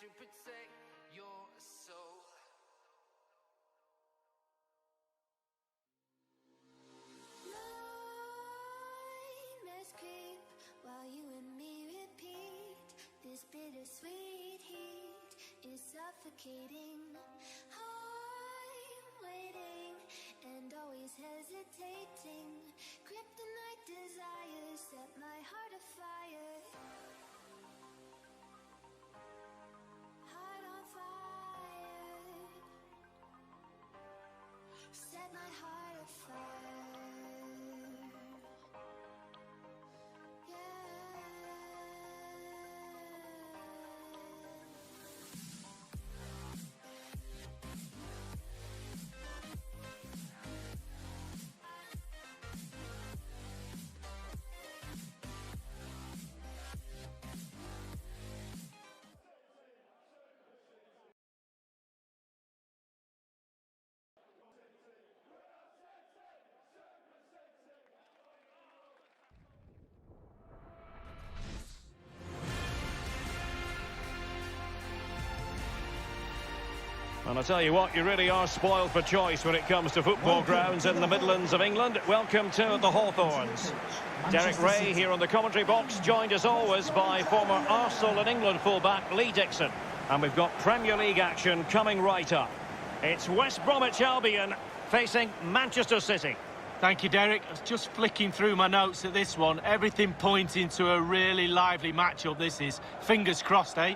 to protect your soul. Nightmares creep while you and me repeat. This bittersweet heat is suffocating. I'm waiting and always hesitating. Kryptonite desires set my heart afire. Heart on fire. Set my heart afire. And I tell you what, you really are spoiled for choice when it comes to football grounds in the Midlands of England. Welcome to the Hawthorns. Derek Ray here on the commentary box, joined as always by former Arsenal and England fullback Lee Dixon. And we've got Premier League action coming right up. It's West Bromwich Albion facing Manchester City. Thank you, Derek. I was just flicking through my notes at this one. Everything pointing to a really lively matchup this is. Fingers crossed, eh?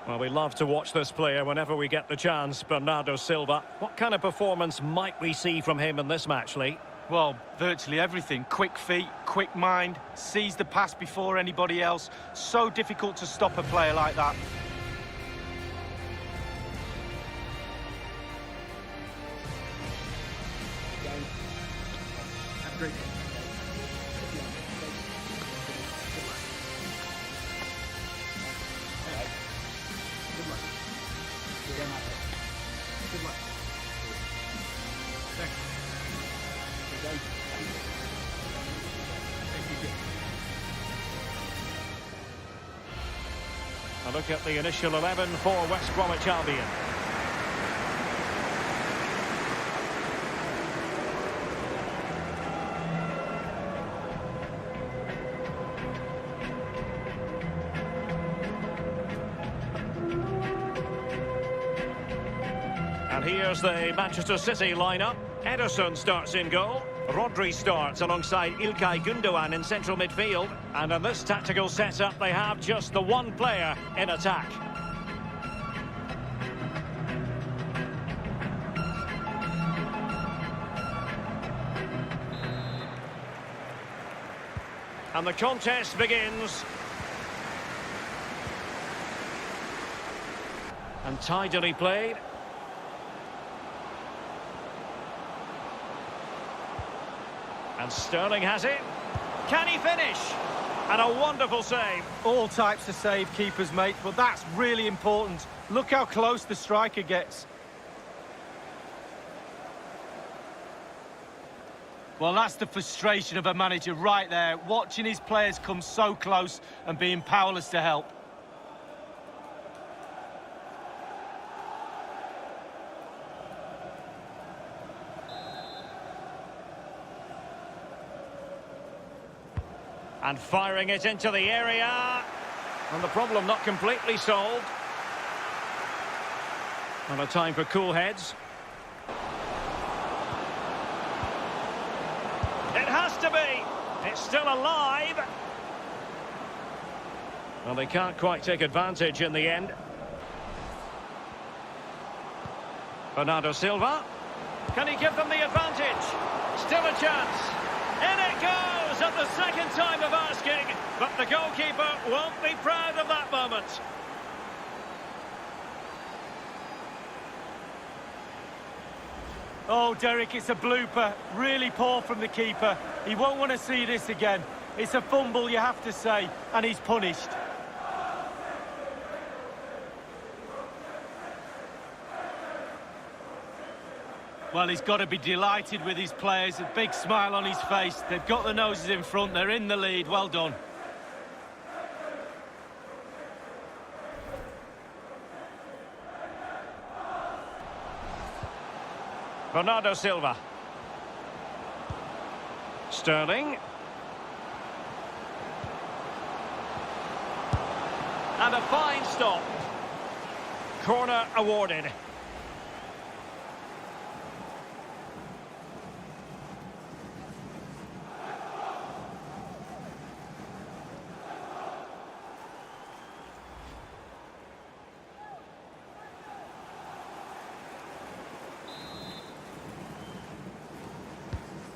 Well, we love to watch this player whenever we get the chance, Bernardo Silva. What kind of performance might we see from him in this match, Lee? Well, virtually everything. Quick feet, quick mind, sees the pass before anybody else. So difficult to stop a player like that. A look at the initial 11 for West Bromwich Albion. And here's the Manchester City lineup. Ederson starts in goal. Rodri starts alongside İlkay Gündoğan in central midfield. And in this tactical setup, they have just the one player in attack. And the contest begins. And tidily played. And Sterling has it. Can he finish? And a wonderful save. All types of save keepers, mate, but that's really important. Look how close the striker gets. Well, that's the frustration of a manager right there, watching his players come so close and being powerless to help. And firing it into the area. And the problem not completely solved. And a time for cool heads. It has to be. It's still alive. Well, they can't quite take advantage in the end. Bernardo Silva. Can he give them the advantage? Still a chance. In it goes at the second time of asking. But the goalkeeper won't be proud of that moment. Oh, Derek, it's a blooper. Really poor from the keeper. He won't want to see this again. It's a fumble, you have to say, and he's punished. Well, he's got to be delighted with his players. A big smile on his face. They've got the noses in front. They're in the lead. Well done. Bernardo Silva. Sterling. And a fine stop. Corner awarded.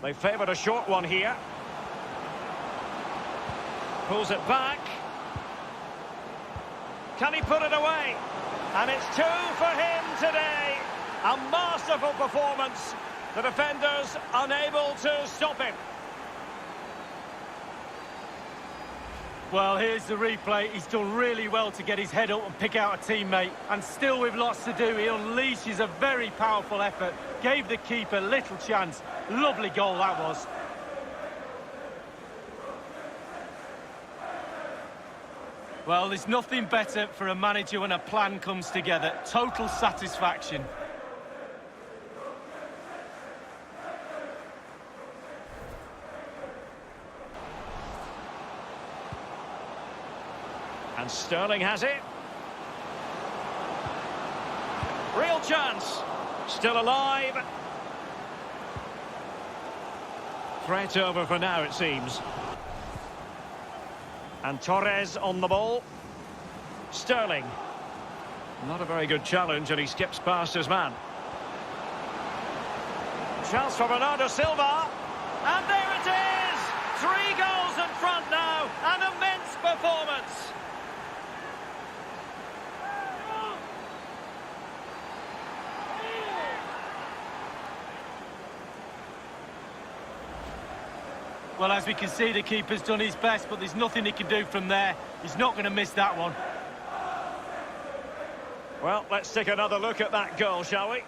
They favoured a short one here. Pulls it back. Can he put it away? And it's 2 for him today. A masterful performance. The defenders unable to stop him. Well, here's the replay. He's done really well to get his head up and pick out a teammate. And still with lots to do, he unleashes a very powerful effort. Gave the keeper little chance. Lovely goal that was. Well, there's nothing better for a manager when a plan comes together. Total satisfaction. And Sterling has it. Real chance. Still alive. Threat over for now, it seems. And Torres on the ball. Sterling. Not a very good challenge, and he skips past his man. Chance for Bernardo Silva. And there it is! 3 goals in front now. An immense performance. Well, as we can see, the keeper's done his best, but there's nothing he can do from there. He's not going to miss that one. Well, let's take another look at that goal, shall we?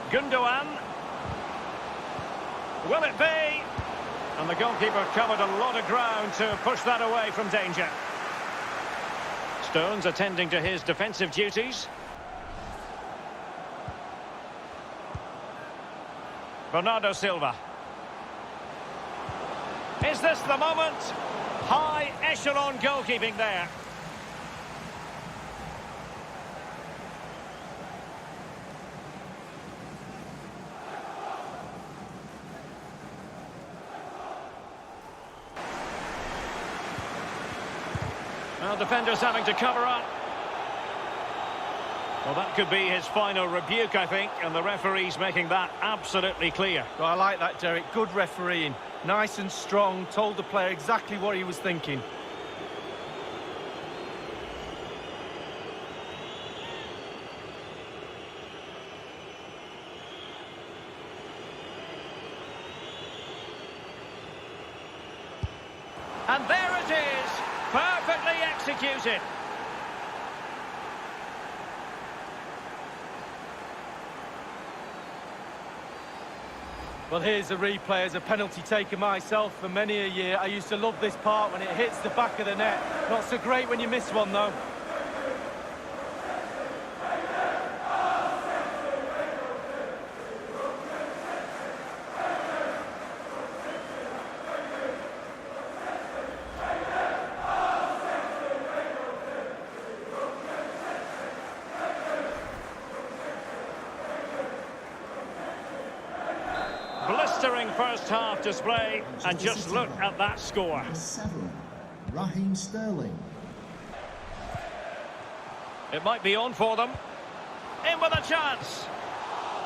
Gundogan. Will it be? And the goalkeeper covered a lot of ground to push that away from danger. Stones attending to his defensive duties. Bernardo Silva. Is this the moment? High echelon goalkeeping there. Well, defenders having to cover up. Well, that could be his final rebuke, I think, and the referee's making that absolutely clear. Well, I like that, Derek. Good refereeing. Nice and strong. Told the player exactly what he was thinking. And there it is. Perfectly executed. Well, here's the replay. As a penalty taker myself for many a year, I used to love this part when it hits the back of the net. Not so great when you miss one, though. Blistering first half display, and just look at that score. 7, Raheem Sterling. It might be on for them. In with a chance.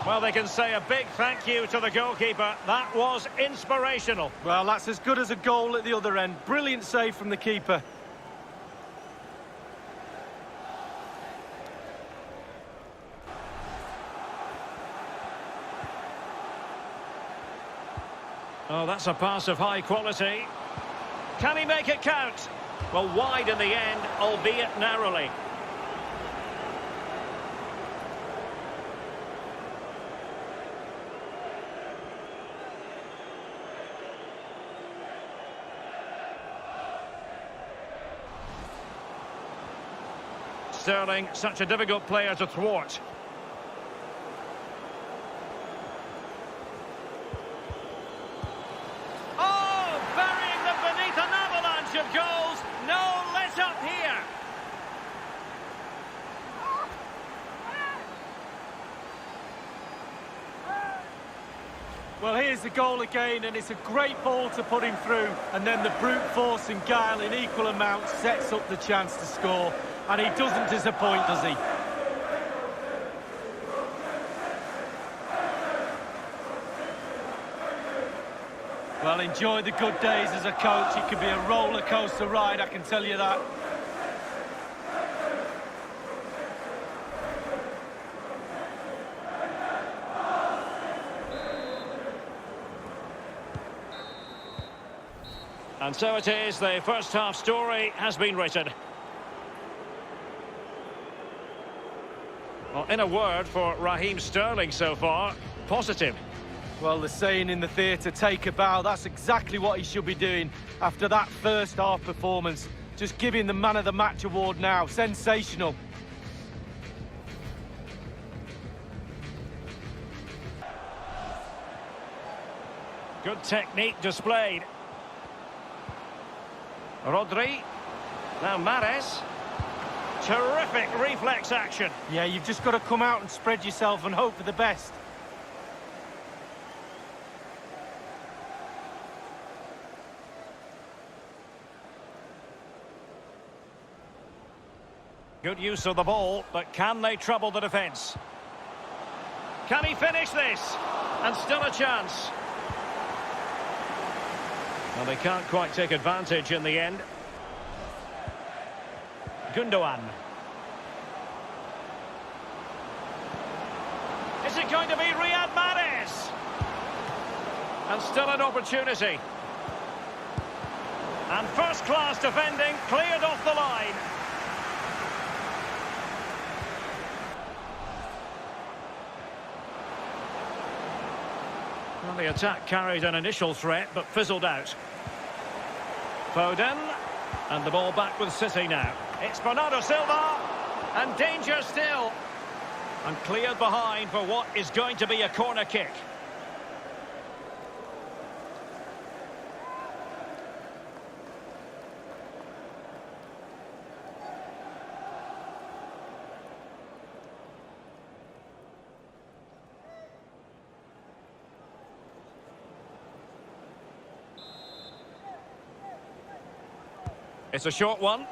Well, they can say a big thank you to the goalkeeper. That was inspirational. Well, that's as good as a goal at the other end. Brilliant save from the keeper. Oh, that's a pass of high quality. Can he make it count? Well, wide in the end, albeit narrowly. Sterling, such a difficult player to thwart. Oh, burying them beneath an avalanche of goals. No let up here. Well, here's the goal again, and it's a great ball to put him through, and then the brute force and guile in equal amounts sets up the chance to score. And he doesn't disappoint, does he? Well, enjoy the good days as a coach. It could be a roller coaster ride, I can tell you that. And so it is, the first half story has been written. Well, in a word for Raheem Sterling so far, positive. Well, the saying in the theatre, take a bow, that's exactly what he should be doing after that first half performance. Just give him the Man of the Match award now. Sensational. Good technique displayed. Rodri. Now Mahrez. Terrific reflex action. Yeah, you've just got to come out and spread yourself and hope for the best. Good use of the ball, but can they trouble the defence? Can he finish this? And still a chance. Well, they can't quite take advantage in the end. Gundogan. Is it going to be Riyad Mahrez? And still an opportunity. And first-class defending, cleared off the line. Well, the attack carried an initial threat, but fizzled out. Foden. And the ball back with City now. It's Bernardo Silva. And danger still. And cleared behind for what is going to be a corner kick. It's a short one.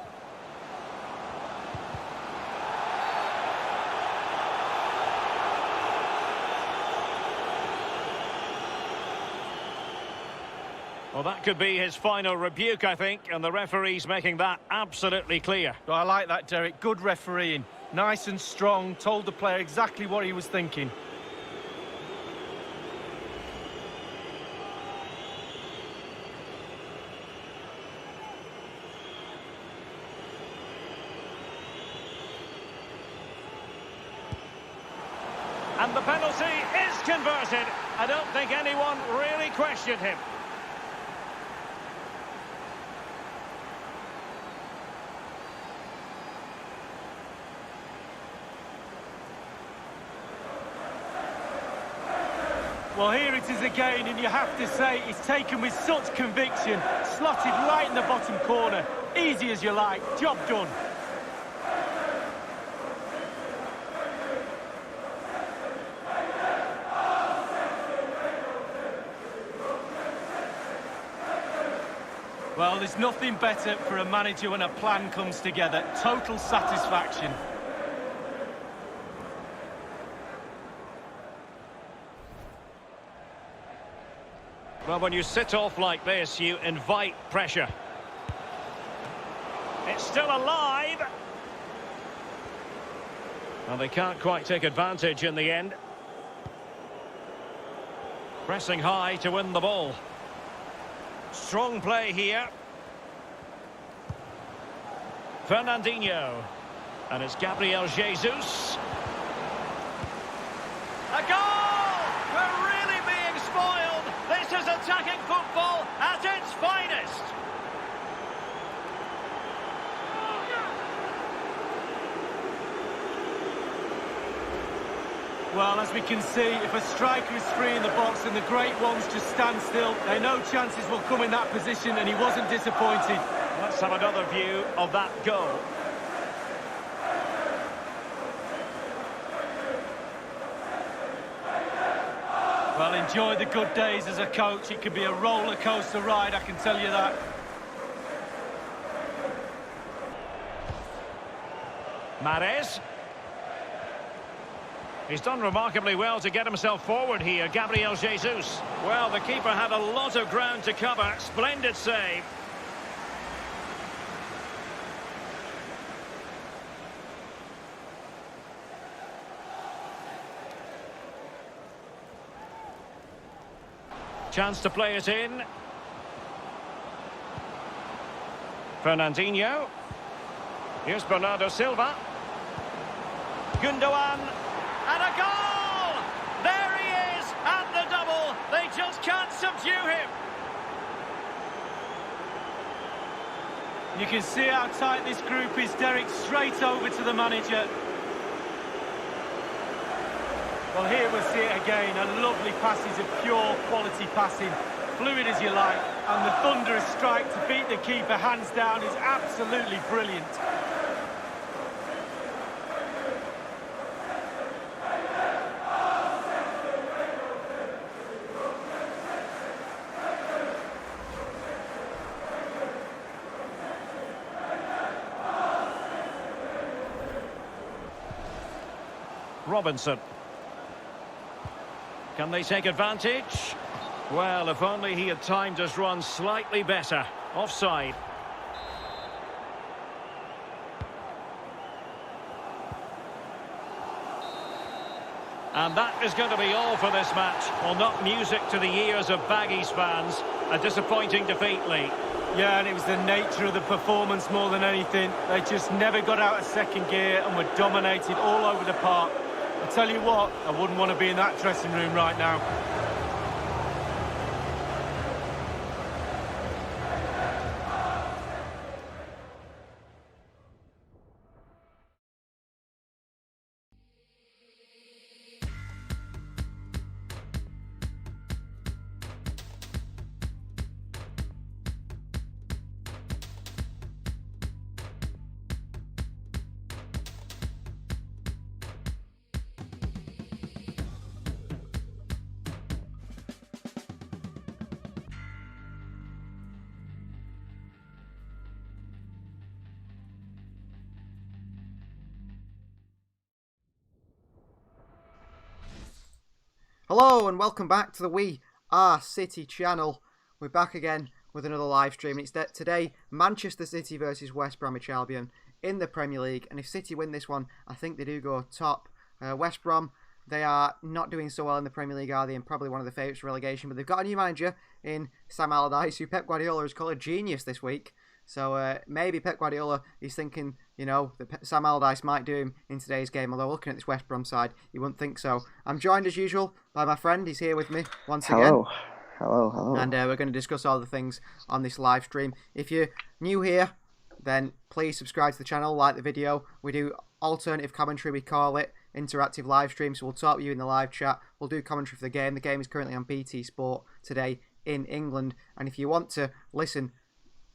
Well, that could be his final rebuke, I think, and the referee's making that absolutely clear. Well, I like that, Derek. Good refereeing. Nice and strong, told the player exactly what he was thinking. And the penalty is converted. I don't think anyone really questioned him. Well, here it is again, and you have to say it's taken with such conviction. Slotted right in the bottom corner. Easy as you like. Job done. Well, there's nothing better for a manager when a plan comes together. Total satisfaction. Well, when you sit off like this, you invite pressure. It's still alive. Well, they can't quite take advantage in the end. Pressing high to win the ball. Strong play here. Fernandinho. And it's Gabriel Jesus. A goal! We're really being spoiled. This is attacking football at its finest. Well, as we can see, if a striker is free in the box and the great ones just stand still, they know chances will come in that position, and he wasn't disappointed. Let's have another view of that goal. Well, enjoy the good days as a coach. It could be a roller coaster ride, I can tell you that. Mahrez. He's done remarkably well to get himself forward here, Gabriel Jesus. Well, the keeper had a lot of ground to cover. Splendid save. Chance to play it in. Fernandinho. Here's Bernardo Silva. Gundogan. And a goal! There he is at the double. They just can't subdue him. You can see how tight this group is, Derek. Straight over to the manager. Well, here we'll see it again. A lovely passage of pure quality passing. Fluid as you like. And the thunderous strike to beat the keeper hands down is absolutely brilliant. Robinson. Can they take advantage? Well, if only he had timed his run slightly better. Offside. And that is going to be all for this match. Well, not music to the ears of Baggies fans. A disappointing defeat, Lee. Yeah, and it was the nature of the performance more than anything. They just never got out of second gear and were dominated all over the park. I tell you what, I wouldn't want to be in that dressing room right now. Hello and welcome back to the We Are City channel. We're back again with another live stream. It's today Manchester City versus West Bromwich Albion in the Premier League, and if City win this one, I think they do go top. West Brom, they are not doing so well in the Premier League, are they? And probably one of the favourites for relegation, but they've got a new manager in Sam Allardyce, who Pep Guardiola has called a genius this week. So maybe Pep Guardiola is thinking, you know, that Sam Allardyce might do him in today's game. Although looking at this West Brom side, you wouldn't think so. I'm joined as usual by my friend. He's here with me once again. Hello. And we're going to discuss all the things on this live stream. If you're new here, then please subscribe to the channel, like the video. We do alternative commentary, we call it, interactive live stream. So we'll talk to you in the live chat. We'll do commentary for the game. The game is currently on BT Sport today in England. And if you want to listen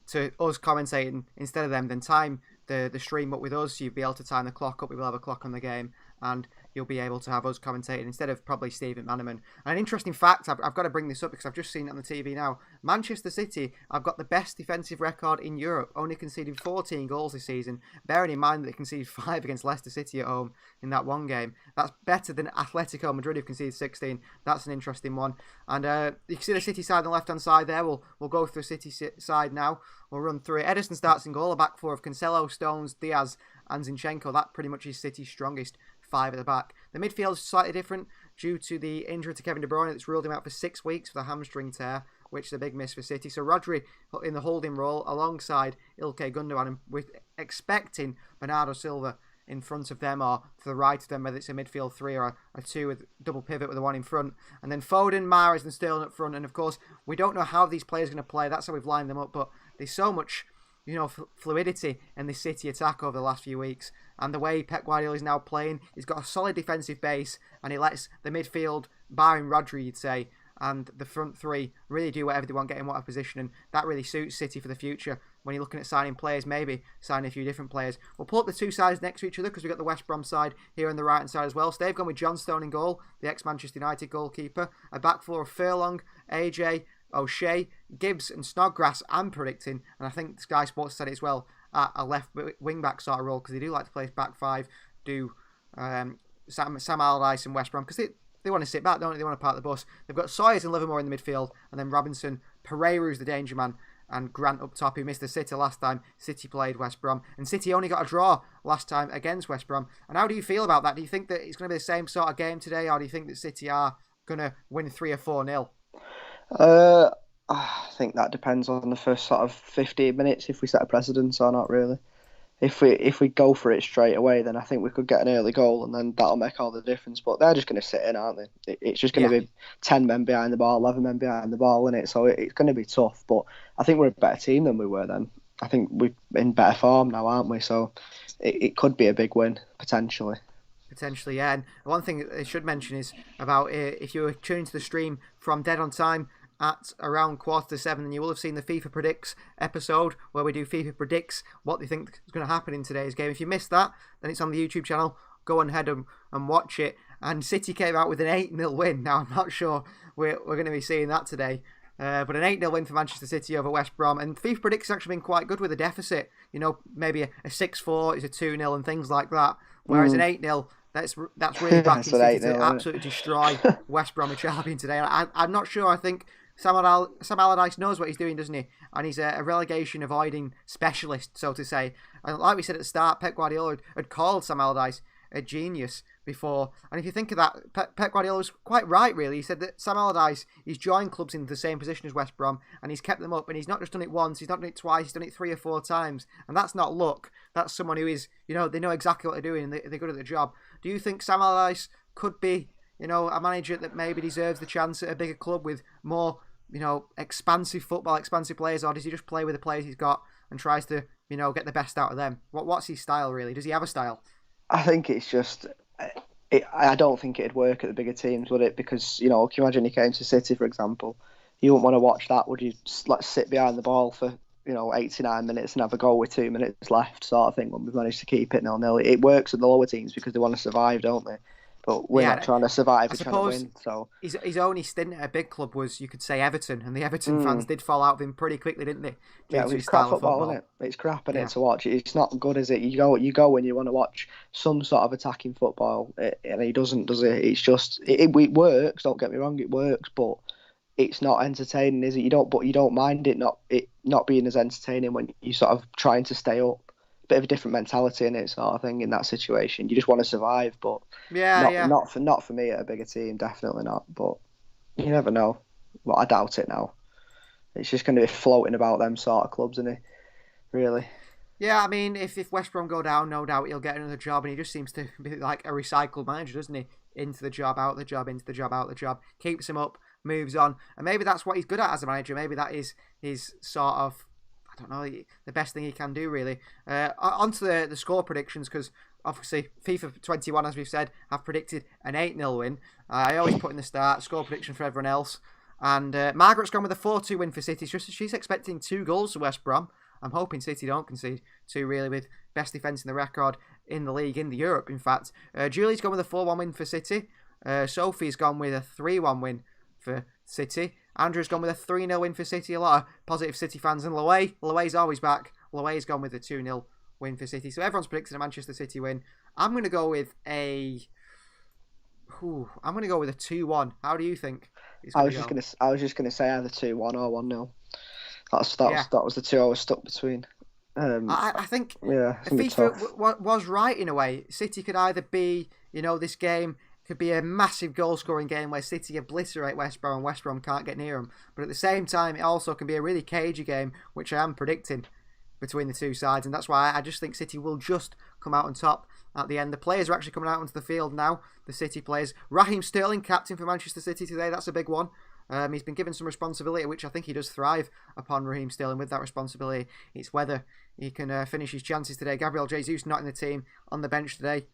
to us commentating instead of them, then time the stream up with us. You'll be able to time the clock up. We will have a clock on the game, and you'll be able to have us commentating instead of probably Steve McManaman. And an interesting fact, I've got to bring this up because I've just seen it on the TV now. Manchester City have got the best defensive record in Europe, only conceded 14 goals this season, bearing in mind that they conceded 5 against Leicester City at home in that one game. That's better than Atletico Madrid, who've conceded 16. That's an interesting one. And you can see the City side on the left-hand side there. We'll go through the City side now. We'll run through it. Ederson starts in goal, a back four of Cancelo, Stones, Diaz and Zinchenko. That pretty much is City's strongest 5 at the back. The midfield is slightly different due to the injury to Kevin De Bruyne that's ruled him out for 6 weeks with a hamstring tear. which is a big miss for City. So Rodri in the holding role alongside Ilkay Gundogan, and we're expecting Bernardo Silva in front of them or to the right of them, whether it's a midfield three or a two with double pivot with the one in front. And then Foden, Mahrez and Sterling up front. And of course, we don't know how these players are going to play. That's how we've lined them up. But there's so much, fluidity in this City attack over the last few weeks. And the way Pep Guardiola is now playing, he's got a solid defensive base and he lets the midfield, barring Rodri, you'd say, and the front three really do whatever they want, get in whatever position, and that really suits City for the future. When you're looking at signing players, maybe signing a few different players. We'll pull up the two sides next to each other because we've got the West Brom side here on the right hand side as well. So they've gone with John Stone in goal, the ex-Manchester United goalkeeper. A back four of Furlong, AJ, O'Shea, Gibbs and Snodgrass, I'm predicting, and I think Sky Sports said it as well, at a left wing-back sort of role because they do like to play back five, do Sam Allardyce and West Brom because they want to sit back, don't they? They want to park the bus. They've got Sawyers and Livermore in the midfield, and then Robinson, Pereiru's the danger man, and Grant up top, who missed the sitter last time City played West Brom. And City only got a draw last time against West Brom. And how do you feel about that? Do you think that it's going to be the same sort of game today, or do you think that City are going to win 3 or 4-0? I think that depends on the first sort of 15 minutes, if we set a precedence or not, really. If we go for it straight away, then I think we could get an early goal, and then that'll make all the difference. But they're just going to sit in, aren't they? It's just going to be 10 men behind the ball, 11 men behind the ball, isn't it? So it's going to be tough. But I think we're a better team than we were then. I think we're in better form now, aren't we? So it could be a big win, potentially. Potentially, yeah. And one thing I should mention is about if you were tuning to the stream from Dead on Time at around 6:45, then you will have seen the FIFA Predicts episode where we do FIFA Predicts what they think is going to happen in today's game. If you missed that, then it's on the YouTube channel. Go ahead and watch it. And City came out with an 8-0 win. Now, I'm not sure we're going to be seeing that today. But an 8-0 win for Manchester City over West Brom. And FIFA Predicts has actually been quite good with a deficit. Maybe a 6-4 is a 2-0 and things like that. Whereas an 8-0... That's really backing City to absolutely destroy West Bromwich Albion today. I'm not sure. I think Sam Allardyce knows what he's doing, doesn't he? And he's a relegation avoiding specialist, so to say. And like we said at the start, Pep Guardiola had called Sam Allardyce a genius before. And if you think of that, Pep Guardiola was quite right, really. He said that Sam Allardyce, he's joined clubs in the same position as West Brom, and he's kept them up. And he's not just done it once, he's not done it twice, he's done it 3 or 4 times. And that's not luck. That's someone who is, they know exactly what they're doing and they're good at the job. Do you think Sam Allardyce could be, a manager that maybe deserves the chance at a bigger club with more, expansive football, expansive players, or does he just play with the players he's got and tries to, get the best out of them? What's his style, really? Does he have a style? I think it's just... I don't think it'd work at the bigger teams, would it? Because, can you imagine he came to City, for example? You wouldn't want to watch that, would you? Let's sit behind the ball for, 89 minutes and have a goal with 2 minutes left, sort of thing, when we've managed to keep it 0-0. It works at the lower teams because they want to survive, don't they? But we're not trying to survive, we're trying to win. So his only stint at a big club was, you could say, Everton, and the Everton fans did fall out of him pretty quickly, didn't they? It's crap football, isn't it? It's crap, isn't it, to watch? It's not good, is it? You go when you want to watch some sort of attacking football, and he doesn't, does it? It's just, it works, don't get me wrong, it works, but it's not entertaining, is it? You don't mind it not being as entertaining when you're sort of trying to stay up. Bit of a different mentality in it, sort of thing, in that situation. You just want to survive, but not for me at a bigger team, definitely not. But you never know. Well, I doubt it now. It's just going to be floating about them sort of clubs, isn't it? Really. Yeah, I mean, if West Brom go down, no doubt he'll get another job, and he just seems to be like a recycled manager, doesn't he? Into the job, out the job, into the job, out the job. Keeps him up, moves on, and maybe that's what he's good at as a manager. Maybe that is his sort of, I don't know, the best thing he can do, really. Onto the score predictions, because obviously FIFA 21, as we've said, have predicted an 8-0 win. I always put in the start, score prediction for everyone else. And Margaret's gone with a 4-2 win for City. She's expecting 2 goals for West Brom. I'm hoping City don't concede 2, really, with best defence in the record in the league, in the Europe, in fact. Julie's gone with a 4-1 win for City. Sophie's gone with a 3-1 win for City. Andrew's gone with a 3-0 win for City. A lot of positive City fans. And Loe's always back. Loe's gone with a 2-0 win for City. So everyone's predicting a Manchester City win. I'm going to go with a 2-1. How do you think? I was just gonna say either 2-1 or 1-0. That was the two I was stuck between. I think FIFA was right in a way. City could either be, this game could be a massive goal-scoring game where City obliterate West Brom and West Brom can't get near them. But at the same time, it also can be a really cagey game, which I am predicting between the two sides. And that's why I just think City will just come out on top at the end. The players are actually coming out onto the field now, the City players. Raheem Sterling, captain for Manchester City today. That's a big one. He's been given some responsibility, which I think he does thrive upon, Raheem Sterling, with that responsibility. It's whether he can finish his chances today. Gabriel Jesus not in the team, on the bench today.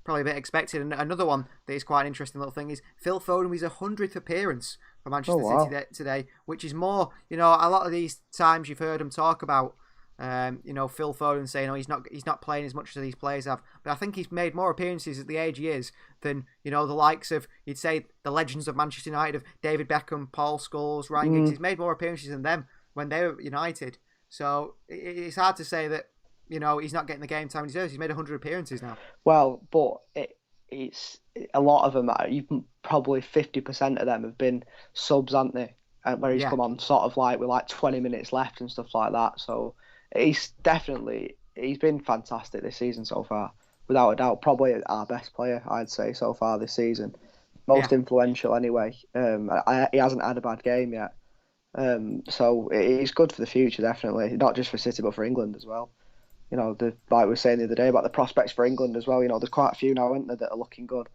Probably a bit expected. And another one that is quite an interesting little thing is Phil Foden with his 100th appearance for Manchester City today, which is more, a lot of these times you've heard him talk about, Phil Foden saying, he's not playing as much as these players have. But I think he's made more appearances at the age he is than, the likes of, you'd say, the legends of Manchester United, of David Beckham, Paul Scholes, Ryan Giggs. He's made more appearances than them when they were United. So it's hard to say that, he's not getting the game time he deserves. He's made 100 appearances now. Well, but it's a lot of them, probably 50% of them have been subs, haven't they? Where he's come on sort of like with 20 minutes left and stuff like that. So he's been fantastic this season so far, without a doubt. Probably our best player, I'd say, so far this season. Most influential anyway. He hasn't had a bad game yet. So it's good for the future, definitely. Not just for City, but for England as well. Like we were saying the other day about the prospects for England as well. There's quite a few now, aren't there, that are looking good.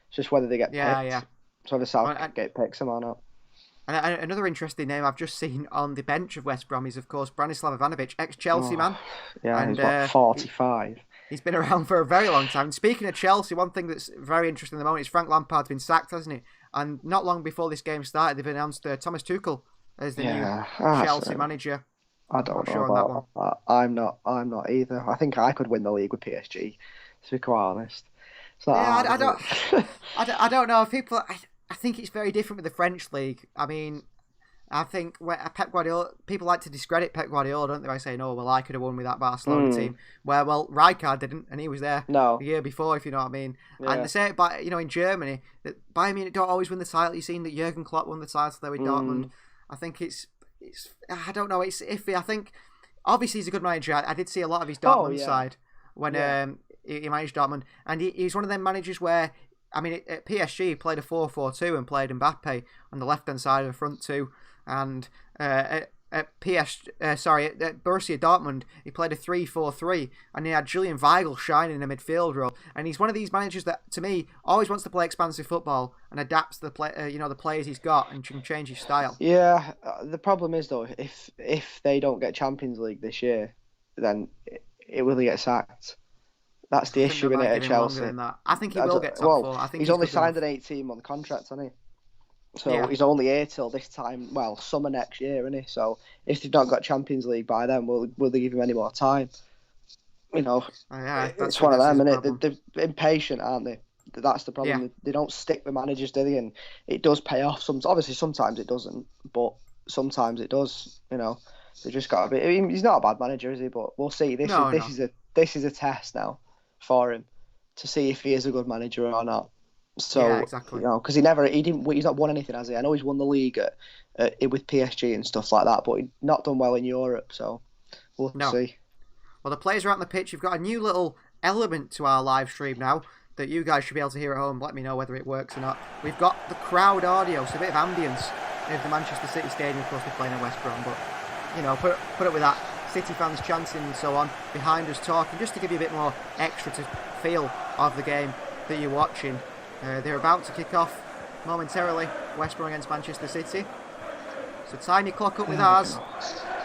It's just whether they get picked. Yeah. So whether Southgate picks them or not. And another interesting name I've just seen on the bench of West Brom is, of course, Branislav Ivanovic, ex-Chelsea man. Yeah, and he's 45. He's been around for a very long time. And speaking of Chelsea, one thing that's very interesting at the moment is Frank Lampard's been sacked, hasn't he? And not long before this game started, they've announced Thomas Tuchel as the new Chelsea manager. I don't know about that. I'm not either. I think I could win the league with PSG, to be quite honest. It's not hard, I don't know if people. I think it's very different with the French league. I mean, I think Pep Guardiola, people like to discredit Pep Guardiola, don't they, by saying, I could have won with that Barcelona team. Where, Rijkaard didn't, and he was there the year before, if you know what I mean. Yeah. And they say, in Germany, that Bayern Munich don't always win the title. You've seen that Jurgen Klopp won the title there with Dortmund. I think it's I don't know, it's iffy. I think, obviously, he's a good manager. I did see a lot of his Dortmund side when he managed Dortmund. And he's one of them managers where, at PSG, he played a 4-4-2 and played Mbappe on the left-hand side of the front two. And at Borussia Dortmund, he played a 3-4-3, and he had Julian Weigl shining in a midfield role. And he's one of these managers that, to me, always wants to play expansive football and adapts to the players he's got and can change his style. Yeah, the problem is though, if they don't get Champions League this year, then it will get sacked. That's the issue in it at Chelsea. I think he will get top four. I think he's only signed an 18-month contract, hasn't he? So he's only here till this time, summer next year, isn't he? So if they've not got Champions League by then, will they give him any more time? It's one of them, isn't it? They're impatient, aren't they? That's the problem. Yeah. They don't stick with managers, do they? And it does pay off. Obviously, sometimes it doesn't, but sometimes it does. They just got to be. He's not a bad manager, is he? But we'll see. This is a test now for him to see if he is a good manager or not. So exactly. Because he's not won anything, has he? I know he's won the league with PSG and stuff like that, but he's not done well in Europe. So we'll see. Well, the players are out on the pitch. You've got a new little element to our live stream now that you guys should be able to hear at home. Let me know whether it works or not. We've got the crowd audio, so a bit of ambience of the Manchester City Stadium. Of course, they're playing at West Brom, but put up with that. City fans chanting and so on behind us talking, just to give you a bit more extra to feel of the game that you're watching. They're about to kick off momentarily. West Brom against Manchester City. So tiny clock up with ours,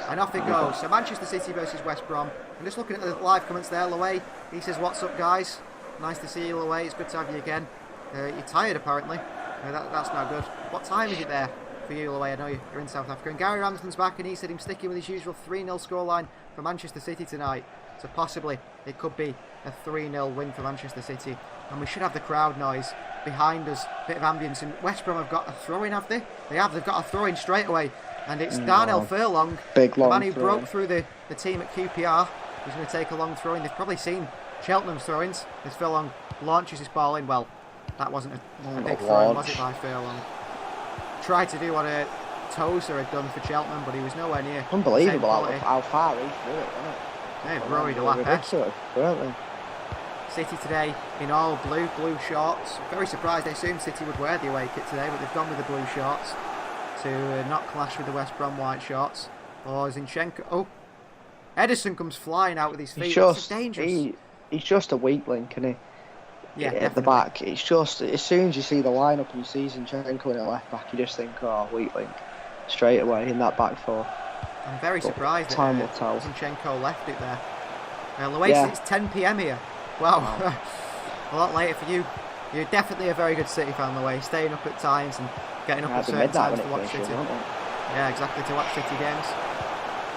and off it goes. So Manchester City versus West Brom. I'm just looking at the live comments there. Loay, he says, "What's up, guys? Nice to see you, Loay. It's good to have you again. You're tired, apparently. That's not good. What time is it there for you, Loay? I know you're in South Africa." And Gary Ramsden's back, and he said he's sticking with his usual 3-0 scoreline for Manchester City tonight. So possibly it could be a 3-0 win for Manchester City. And we should have the crowd noise behind us. Bit of ambience. And West Brom have got a throw-in, have they? They have. They've got a throw-in straight away. And it's Darnell Furlong, the man who broke through the team at QPR, who's going to take a long throw-in. They've probably seen Cheltenham's throw-ins as Furlong launches his ball in. Well, that wasn't a big throw-in, was it, by Furlong? Tried to do what Tozer had done for Cheltenham, but he was nowhere near. Unbelievable how far he threw it, wasn't it? They've worried a lot. City today in all blue shorts. Very surprised. I assumed City would wear the away kit today, but they've gone with the blue shorts to not clash with the West Brom white shorts. Or Zinchenko. Oh, Edison comes flying out with his feet. It's dangerous. He's just a weak link, isn't he? Yeah, at the back. It's just, as soon as you see the lineup and you see Zinchenko in at left back, you just think, oh, weak link. Straight away in that back four. I'm very surprised time that will tell. Zinchenko left it there. It's 10 PM here. Wow. A lot later for you. You're definitely a very good City fan, Louise. Staying up at times and getting up at certain times to watch City. Yeah, exactly, to watch City games.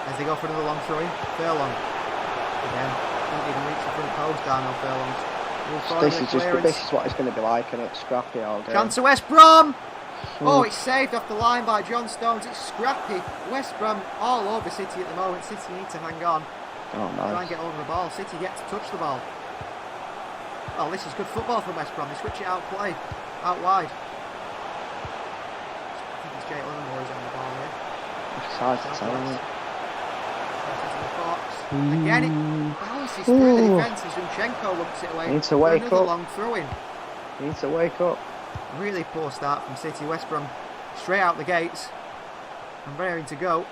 As they go for another long throw-in. Furlong. Again, didn't even reach the front post, Darnell Furlong. This is what it's going to be like, and it's scrappy all day. Chance to West Brom! Oh, it's saved off the line by John Stones. It's scrappy. West Brom all over City at the moment. City need to hang on. Oh, nice. Try and get over the ball. City get to touch the ball. Oh, this is good football from West Brom. They switch it out play. Out wide. I think it's Jake Livermore who's on the ball here. It's hard to tell, isn't it? Again, bounces through the defence as Zinchenko looks it away. He needs to wake another up. long throw-in. He needs to wake up. Really poor start from City. West Brom straight out the gates and raring to go.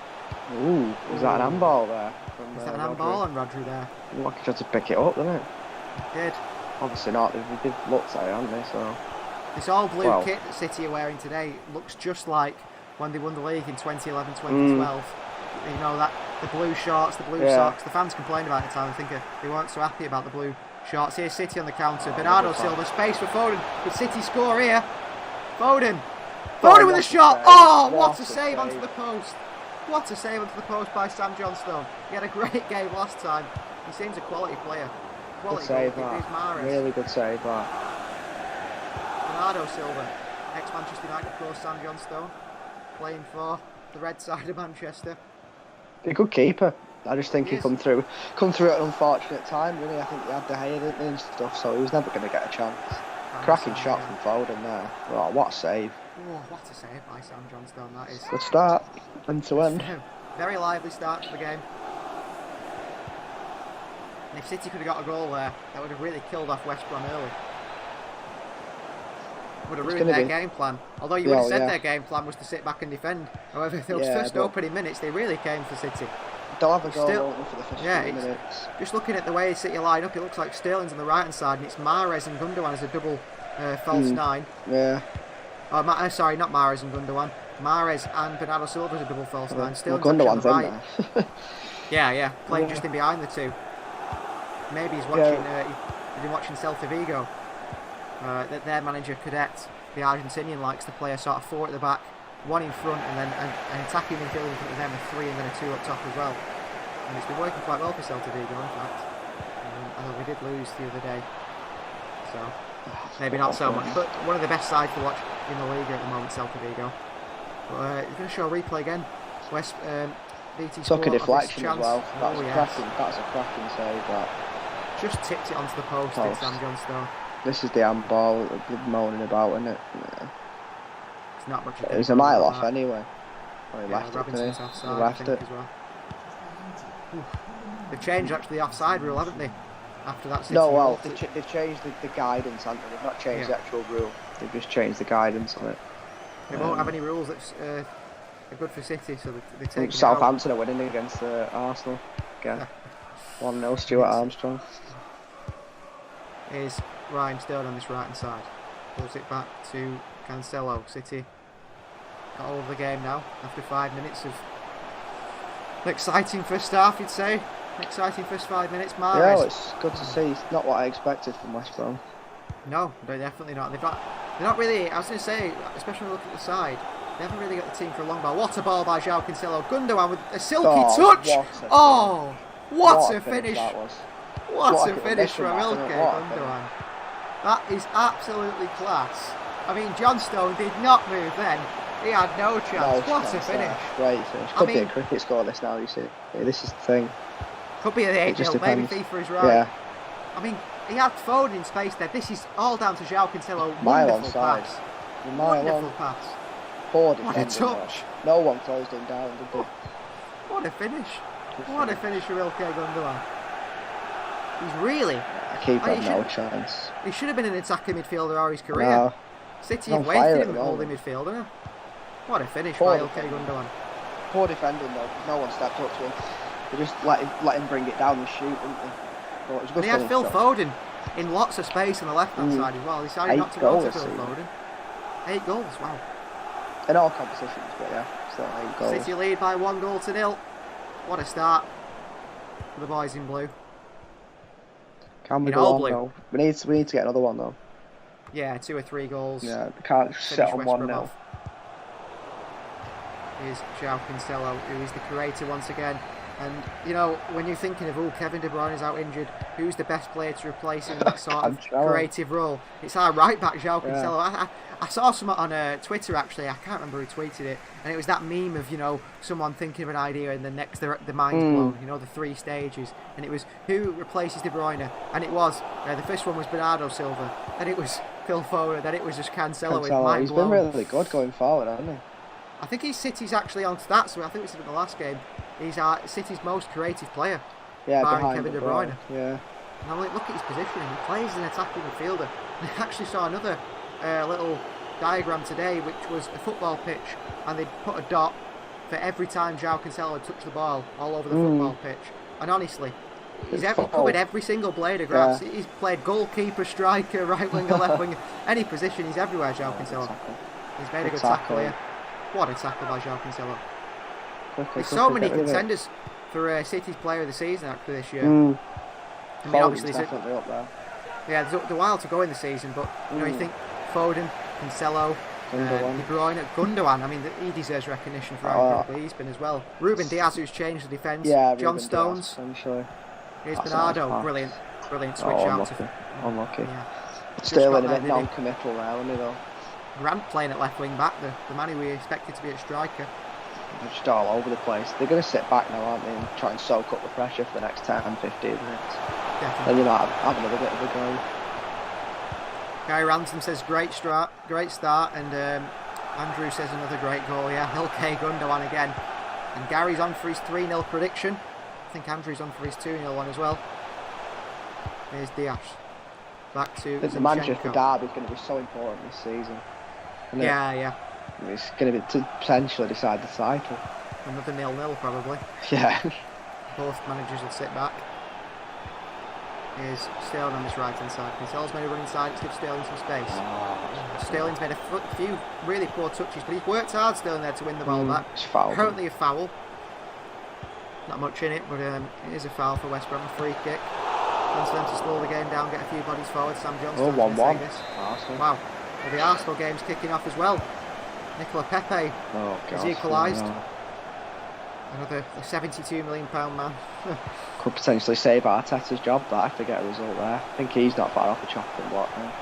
Ooh, was that an handball there? Is that an handball on Rodri there? Like he tried to pick it up, didn't it? Did. Obviously not. They've looked at it, haven't they? So this all blue kit that City are wearing today looks just like when they won the league in 2011, 2012. You know, that the blue shorts, the blue socks. The fans complained about it at the time. I think they weren't so happy about the blue shorts. Here's City on the counter. Bernardo Silva, space for Foden. Could City score here? Foden with a shot. Oh, what a save onto the post. What a save onto the post by Sam Johnstone. He had a great game last time. He seems a quality player. Quality good save, that. Really good save, that. Bernardo Silva, ex-Manchester United pro Sam Johnstone, playing for the red side of Manchester. A good keeper. I just think he come through at an unfortunate time, really. I think he had the hair and stuff, so he was never going to get a chance. Cracking shot from Foden there. Oh, what a save. Oh, what a save by Sam Johnstone, that is. Good start, end to end. Very lively start to the game. And if City could have got a goal there, that would have really killed off West Brom early. Would have ruined their game plan. Although you would have said their game plan was to sit back and defend. However, those first opening minutes, they really came for City. They'll have a goal for the first few minutes. Just looking at the way City line up, it looks like Sterling's on the right hand side, and it's Mahrez and Gundogan as a double false nine. Yeah. Oh, sorry, not Mahrez and Gundogan. Mahrez and Bernardo Silva as a double false nine. Sterling's Gundogan's on the in right. yeah, playing just in behind the two. Maybe he's watching. He's been watching Celta Vigo. That their manager Cadet, the Argentinian, likes to play a sort of four at the back, one in front, and then an attacking midfield in front of them, a three, and then a two up top as well. And it's been working quite well for Celta Vigo, in fact. Although we did lose the other day, so maybe not so much. But one of the best sides to watch in the league at the moment, Celta Vigo. But it's going to show a replay again. West BT took a deflection as well. That's a cracking save. That just tipped it onto the post. Sam Johnstone. This is the handball that they're moaning about, isn't it? Yeah. It's not much. It was a mile off anyway. Oh, he left it. Offside, he left it as well. They've changed actually the offside rule, haven't they? After that. They've changed the guidance, haven't they? They've not changed the actual rule. They've just changed the guidance on it. They won't have any rules that are good for City, so they take. Southampton are winning against Arsenal again. 1-0 Stuart Armstrong. Is Ryan Sterling on this right hand side. Pulls it back to Cancelo. City got all of the game now after 5 minutes of an exciting first half, you'd say. Exciting first 5 minutes. Mahrez. Yeah, it's good to see. It's not what I expected from West Brom. No, they're definitely not. They're not really. I was going to say, especially when you look at the side, they haven't really got the team for a long ball. What a ball by João Cancelo. Gundogan with a silky touch. What a finish! That was. What a finish from Ilkay Gundogan. That is absolutely class. I mean, Johnstone did not move then. He had no chance. What a finish. Great finish. Could be a cricket score this now, you see. Yeah, this is the thing. Could be an 8-0, maybe FIFA is right. Yeah. I mean, he had Foden in space there. This is all down to João Cancelo. Wonderful pass. Wonderful pass. What a touch. No one closed him down, did they? What a finish. What a finish from Ilkay Gundogan. He's really keeper had no should, chance. he should have been an attacking midfielder all his career. No. City On have fire wasted at him the holding moment. midfielder. What a finish Poor by Ilkay defending. Gundogan. Poor defending though, 'cause no one stepped up to him. They just let him bring it down and shoot, didn't they? But it was a good And he had finish, Phil though. Foden in lots of space on the left-hand side as well. He decided 8 not to go to goals Phil this season. Foden. 8 goals, wow. In all competitions, but yeah, still 8 goals. City lead by 1-0. What a start for the boys in blue. Can we in go all on blue. though? We need to get another one though. Yeah, 2 or 3 goals. Yeah, they can't sit Finish on West 1-0. Brom off. Here's João Cancelo, who is the creator once again. And, you know, when you're thinking of, Kevin De Bruyne is out injured, who's the best player to replace him in that sort of creative role? It's our right-back, João Cancelo. I saw some on Twitter, actually. I can't remember who tweeted it. And it was that meme of, you know, someone thinking of an idea and the next, the mind's blown. You know, the 3 stages. And it was, who replaces De Bruyne? And it was, the first one was Bernardo Silva. Then it was Phil Foden. Then it was just Cancelo. With mind He's blown. been really good going forward, hasn't he? I think City's actually on stats. So I think we said in the last game. He's City's most creative player. Yeah, barring behind Kevin De Bruyne. Yeah. Now look at his positioning. He plays as an attacking midfielder. And I actually saw another little diagram today, which was a football pitch, and they'd put a dot for every time João Cancelo had touched the ball all over the football pitch. And honestly, he's covered every single blade of grass. Yeah. He's played goalkeeper, striker, right winger, left winger, any position. He's everywhere, João Cancelo. He's made a good tackle here. What a tackle by João Cancelo. There's so many contenders for City's Player of the Season after this year. I mean, obviously, definitely up there. Yeah, there's a while to go in the season, but you know, you think Foden, Cancelo, De Bruyne, Gundogan. I mean, he deserves recognition for how good he's been as well. Ruben Diaz, who's changed the defence. Yeah, John Stones. Here's Bernardo. Brilliant switch out. Unlucky. Yeah. Sterling a bit non-committal there, wasn't he though? Grant playing at left wing back, the man who we expected to be a striker. They're just all over the place. They're going to sit back now, aren't they, and try and soak up the pressure for the next 10, 15 minutes. Definitely. Then you might have another bit of a go. Gary Ransom says great start, and Andrew says another great goal. Yeah, Ilkay Gundogan again, and Gary's on for his 3-0 prediction. I think Andrew's on for his 2-0 one as well. Here's Diaz. Back to the Manchester derby is going to be so important this season. Yeah. It's going to be to potentially decide the title. Another 0-0 probably. Yeah. Both managers will sit back. Here's Sterling on this right hand side. Cancelo's made a run inside, it's gives Sterling some space. Sterling's made a few really poor touches, but he's worked hard, Sterling, there to win the ball back. It's foul. Currently a foul. Not much in it, but it is a foul for West Brom, a free kick. Wants them to slow the game down, get a few bodies forward. Sam Johnston. 1-1. Wow. Well, the Arsenal game's kicking off as well. Nicola Pepe has equalised. Another £72 million man. Could potentially save Arteta's job that if they get a result there. I think he's not far off the chopping block now.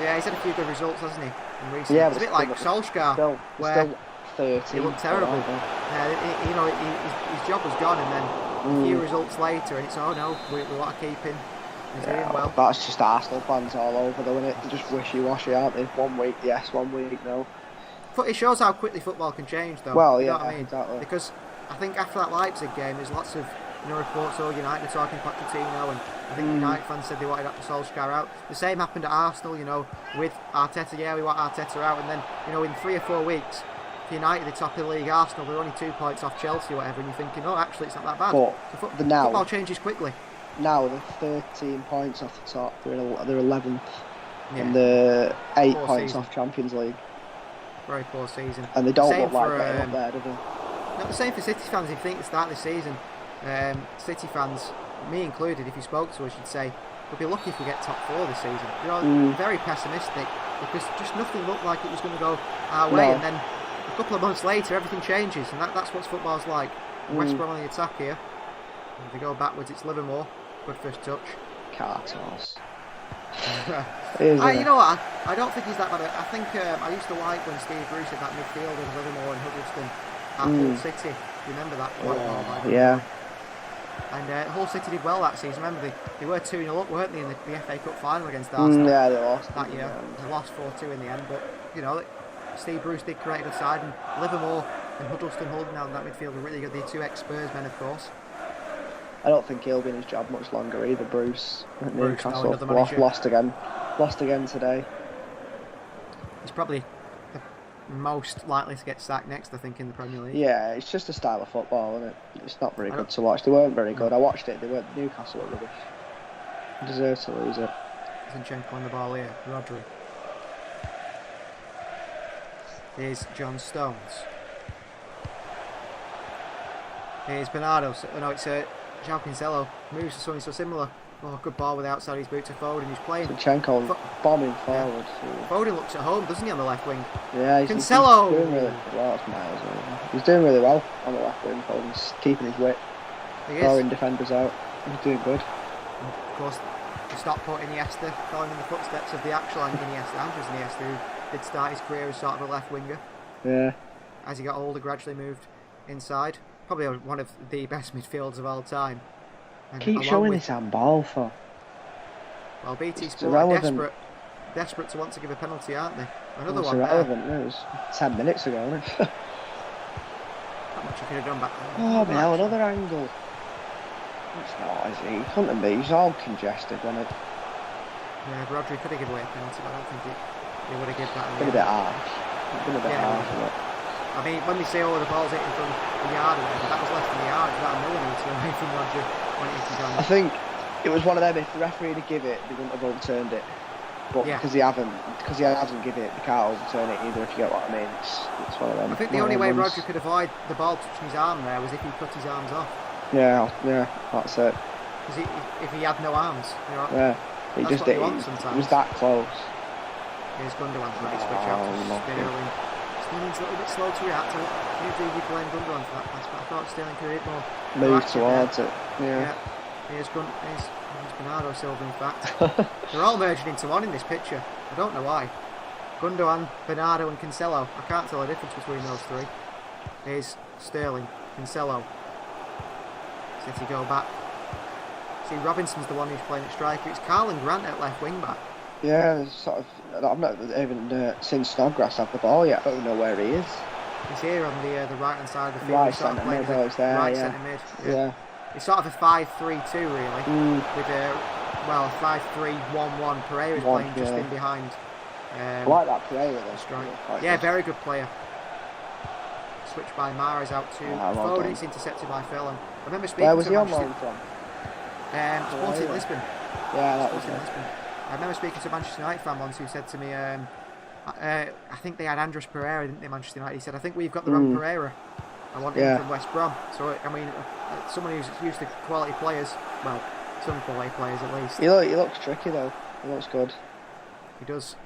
Yeah, he's had a few good results, hasn't he? In recent. Yeah, it's a bit like Solskjaer, where still 30. he looked terrible. You know, his job was gone, and then a few results later, and it's we want to keep him. He's doing well. That's just Arsenal fans all over, though, isn't it? They're just wishy-washy, aren't they? 1 week yes, 1 week no. But it shows how quickly football can change, though. Well, you know yeah, what I mean? Exactly. Because I think after that Leipzig game, there's lots of reports. United talking Pochettino, and I think United fans said they wanted Solskjaer out. The same happened at Arsenal, with Arteta. Yeah, we want Arteta out, and then in 3 or 4 weeks, for United, the top of the league, Arsenal, they're only 2 points off Chelsea or whatever, and you're thinking, actually, it's not that bad. But so football changes quickly. Now they're 13 points off the top. They're 11th, and they're 8 points off Champions League. Very poor season. And they don't look like they're up there, do they? Not the same for City fans. If you think at the start of the season, City fans, me included, if you spoke to us, you'd say we'll be lucky if we get top 4 this season. Very pessimistic, because just nothing looked like it was going to go our way. And then a couple of months later, everything changes, and that's what football's like. West Brom on the attack here. If they go backwards, it's Livermore. Good first touch. Cartels. You know what? I don't think he's that bad. I think I used to like when Steve Bruce had that midfield of Livermore and Huddleston at Hull City. Remember that one? Yeah. And Hull City did well that season. Remember, they were 2-0 up, weren't they, in the FA Cup final against Arsenal? Yeah, they lost that year. They lost 4-2 in the end, but Steve Bruce did create a good side, and Livermore and Huddleston holding down that midfield were really good. The 2 ex-Spurs men, of course. I don't think he'll be in his job much longer either. Bruce at Bruce, no, Newcastle another manager. lost again today. He's probably the most likely to get sacked next, I think, in the Premier League. Yeah, it's just a style of football, isn't it? It's not very good to watch. They weren't very good. I watched it. Newcastle were rubbish. Deserved to lose it. Zinchenko on the ball here. Rodri. Here's John Stones. Here's Bernardo. No, it's João Cancelo. Moves to something so similar. Oh, good ball with the outside of his boot to Foden, who's playing. Zinchenko bombing forward. Yeah. Foden looks at home, doesn't he, on the left wing? Yeah, Cancelo! He's doing really well. That's miles over. He's doing really well on the left wing. Foden's keeping his wit. Throwing defenders out. He's doing good. And of course, to stop put Iniesta, following in the footsteps of the actual Iniesta, Andres Iniesta, who did start his career as sort of a left winger. Yeah. As he got older, gradually moved inside. Probably one of the best midfielders of all time. And keep showing this handball for. Well, BT Sport are desperate to want to give a penalty, aren't they? Another one irrelevant. It was 10 minutes ago, wasn't it? Not much you could have done back then. Oh, now another angle. It's not, is he? Couldn't be. He's all congested, wasn't it? Yeah, Rodri could have given away a penalty, but I don't think he would have given that away. Been a bit harsh. Been a bit harsh, isn't it? I mean, when we say, oh, the ball's hitting from the yard, that was less than the yard, about a millimetre away from Rodri when it hit down. I think it was one of them, if the referee had give it, they wouldn't have overturned it. But because he hasn't given it, they can't overturn it either, if you get what I mean. It's one of them. I think the only way Rodri could avoid the ball touching his arm there was if he cut his arms off. Yeah, that's it. Because if he had no arms, you know, yeah, he just did. He was that close. Here's Gundogan's ready to switch out to Sterling. Sterling's a little bit slow to react to it. Usually we blame Gundogan for that pass, but I thought Sterling could hit more. Move towards it. Yeah. Here's Bernardo Silva, in fact. They're all merging into one in this picture. I don't know why. Gundogan, Bernardo and Cancelo. I can't tell the difference between those three. Here's Sterling, Cancelo. City go back. See, Robinson's the one who's playing at striker. It's Carlin Grant at left wing back. Yeah, sort of. I've not even seen Snodgrass have the ball yet. I don't know where he is. He's here on the right hand side of the field. Right centre mid. Centre mid. Yeah. It's sort of a 5-3-2 really. With a 5-3-1-1. Pereira's playing just in behind. I like that Pereira though. Yeah, very good player. Switched by Mahrez out to Foden. It's intercepted by Phil. And I remember speaking where was to he on loan from? Sporting Lisbon. Yeah, that was it. Lisbon. I remember speaking to a Manchester United fan once who said to me, I think they had Andres Pereira, didn't they, Manchester United? He said, I think we've got the wrong Pereira. I want him from West Brom. So, I mean, someone who's used to quality players, well, some quality players at least. He looks tricky though. He looks good. He does.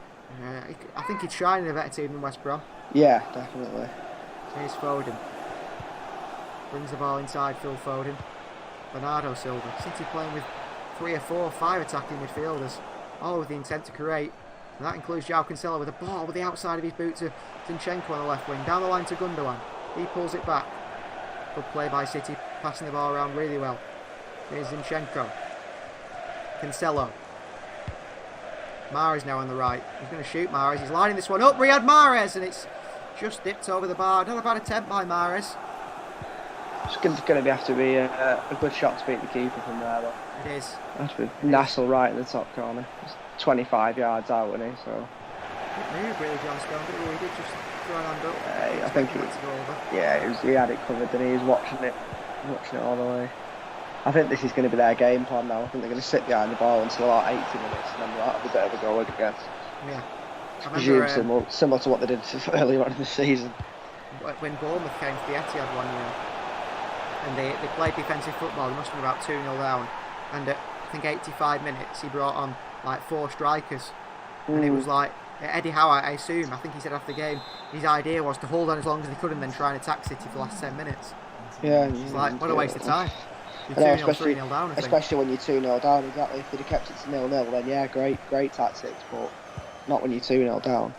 I think he'd shine in a better team than West Brom. Yeah, definitely. Here's Foden. Brings the ball inside, Phil Foden. Bernardo Silva. City playing with 3 or 4 or 5 attacking midfielders, all with the intent to create. And that includes João Cancelo with a ball with the outside of his boot to Zinchenko on the left wing. Down the line to Gundogan. He pulls it back. Good play by City, passing the ball around really well. Here's Zinchenko. Cancelo. Mahrez now on the right. He's going to shoot Mahrez. He's lining this one up. Riyad Mahrez, and it's just dipped over the bar. Not a bad attempt by Mahrez. It's going to have to be a good shot to beat the keeper from there, though. It is. That's with Nassel right in the top corner. It's 25 yards out, isn't he? So. He moved really, John Stone, but he did just throw a hand up. I think he had it covered, and he was watching it all the way. I think this is going to be their game plan now. I think they're going to sit behind the ball until about 80 minutes, and then that'll be a bit of a go again. Yeah. I presume similar to what they did earlier on in the season. When Bournemouth came to the Etihad one year, and they played defensive football, they must have been about 2-0 down, and at I think 85 minutes he brought on like 4 strikers, and it was like Eddie Howe, I assume, I think he said after the game, his idea was to hold on as long as they could and then try and attack City for the last 10 minutes. Yeah, it's like, what a waste of time. You're 2-0, 3-0 down, especially when you're 2-0 down. Exactly. If they'd have kept it to 0-0, then yeah, great tactics, but not when you're 2-0 down.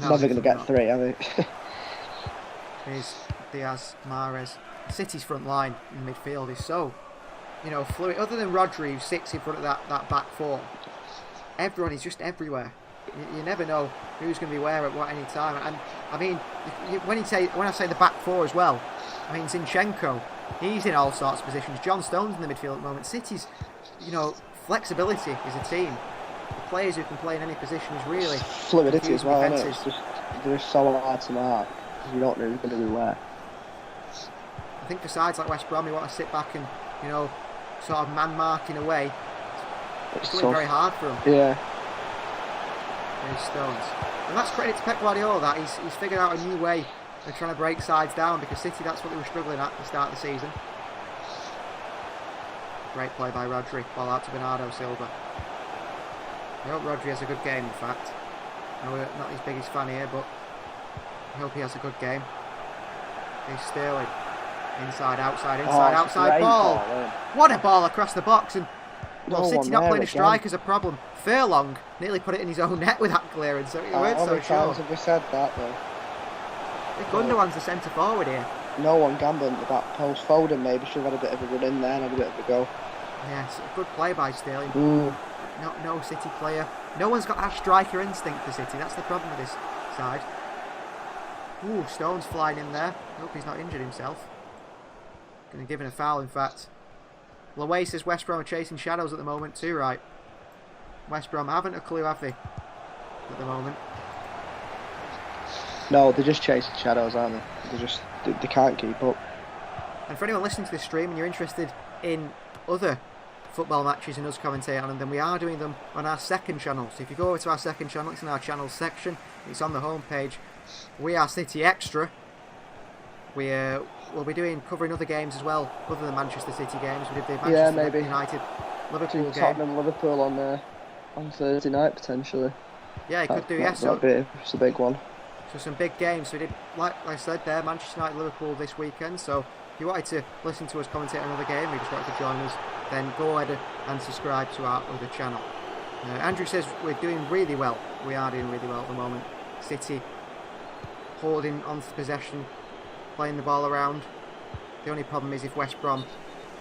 Never going to get 3, are they? Here's Diaz, Mahrez. City's front line in midfield is so, fluid. Other than Rodri, who sits in front of that back four, everyone is just everywhere. You never know who's going to be where at what any time. And I mean, when I say the back four as well, I mean Zinchenko, he's in all sorts of positions. John Stones in the midfield at the moment. City's, flexibility is a team. The players who can play in any position is really fluidity as well. Isn't it? It's just they're so hard to mark. You don't know who's going to be where. I think for sides like West Brom, you want to sit back and sort of man marking away. It's going very hard for them. Yeah. There's Stones. And that's credit to Pep Guardiola, that he's figured out a new way of trying to break sides down, because City, that's what they were struggling at the start of the season. Great play by Rodri. Ball out to Bernardo Silva. I hope Rodri has a good game, in fact. I know we're not his biggest fan here, but I hope he has a good game. Here's Sterling. Inside, outside ball. What a ball across the box. And City not playing a strike is a problem. Furlong nearly put it in his own net with that clearance, so we weren't so sure. How many times have we said that, though? I think Gundogan's the centre forward here. No one gambling at the back post. Foden maybe should have had a bit of a run in there and had a bit of a go. Yeah, it's a good play by Sterling. Ooh. No City player. No one's got that striker instinct for City. That's the problem with this side. Ooh, Stones flying in there. Hope he's not injured himself. Going to give him a foul, in fact. Laway says West Brom are chasing shadows at the moment too, right? West Brom haven't a clue, have they? At the moment. No, they're just chasing shadows, aren't they? They can't keep up. And for anyone listening to this stream and you're interested in other football matches and us commentating on them, then we are doing them on our second channel. So if you go over to our second channel, it's in our channel section. It's on the homepage. We are City Extra. We'll be covering other games as well, other than Manchester City games. We did the Manchester United Liverpool game. Tottenham Liverpool on Thursday night potentially. Yeah, it could do. Yes, it's a big one. So some big games. So we did, like I said there, Manchester United Liverpool this weekend. So if you wanted to listen to us commentate on another game, you just wanted to join us, then go ahead and subscribe to our other channel. Andrew says we're doing really well. We are doing really well at the moment. City holding on to possession, playing the ball around. The only problem is if West Brom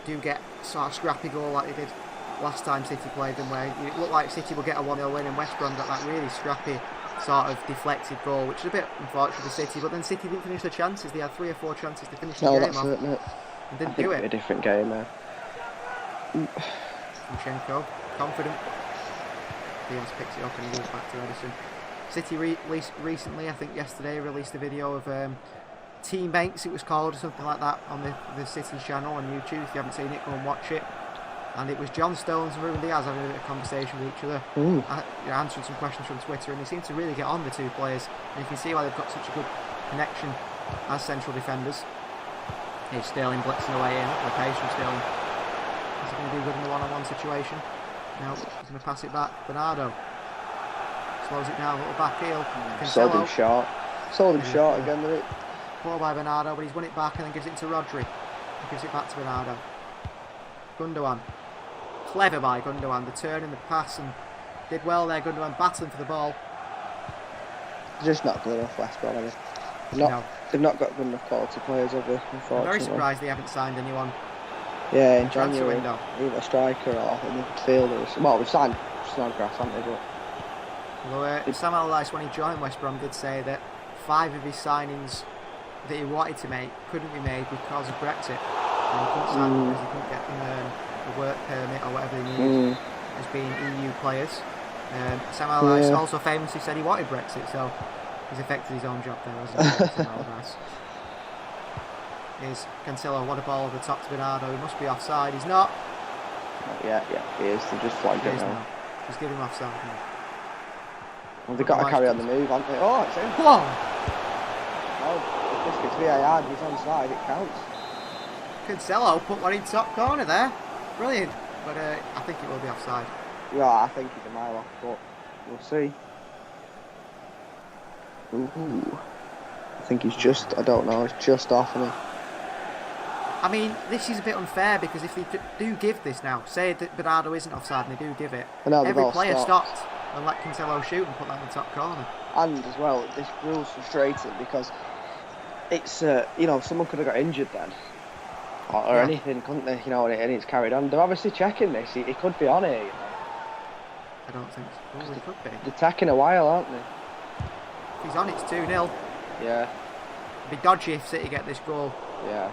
do get sort of scrappy goal like they did last time City played them, where it looked like City will get a 1-0 win and West Brom got that really scrappy sort of deflected goal, which is a bit unfortunate for City. But then City didn't finish their chances. They had 3 or 4 chances to finish the game off. And didn't do it. A different game there. Zinchenko, confident. Diaz picks it up and he goes back to Edison. City recently, I think yesterday, released a video of Teammates, it was called, or something like that, on the City channel on YouTube. If you haven't seen it, go and watch it. And it was John Stones and Ruben Diaz having a bit of conversation with each other, answering some questions from Twitter, and they seem to really get on, the two players. And you can see why they've got such a good connection as central defenders. Here's Sterling blitzing away in, the pace from Sterling. Is he going to do good in the one-on-one situation? No, he's going to pass it back. Bernardo slows it down, a little back heel. Sold him short. Again, didn't it? Ball by Bernardo, but he's won it back and then gives it to Rodri. He gives it back to Bernardo. Gundogan. Clever by Gundogan, the turn and the pass, and did well there. Gundogan battling for the ball. Just not good enough, West Brom, are they? They've not got good enough quality players, have they, unfortunately. I'm very surprised they haven't signed anyone. Yeah, in January, either a striker or a midfielder. Well, we've signed Snodgrass, haven't we? But although Sam Allardyce, when he joined West Brom, did say that 5 of his signings that he wanted to make couldn't be made because of Brexit. And he couldn't sign because he couldn't get a work permit or whatever they needed as being EU players. Sam Allardyce also famously said he wanted Brexit, so he's affected his own job there, hasn't he? Sam Allardyce. Here's Cancelo, what a ball over the top to Bernardo. He must be offside. He's not. Yeah, he is. They just flagged it now. Just give him offside now. Well, they've got to carry on the move, haven't they? Oh, it's him. Whoa! Oh, if this gets VAR, he's onside, it counts. Cancelo put one in top corner there. Brilliant. But I think it will be offside. Yeah, I think he's a mile off, but we'll see. Ooh. I think he's just, I don't know, he's just off, isn't he? I mean, this is a bit unfair because if they do give this now, say that Bernardo isn't offside and they do give it, every player stopped and let Cancelo shoot and put that in the top corner. And as well, this rule's frustrating because it's, someone could have got injured then. Or anything, couldn't they? And it's carried on. They're obviously checking this. He could be on here, I don't think so. Oh, it could be. They're taking a while, aren't they? If he's on, it's 2-0. Yeah. It'd be dodgy if City get this goal. Yeah.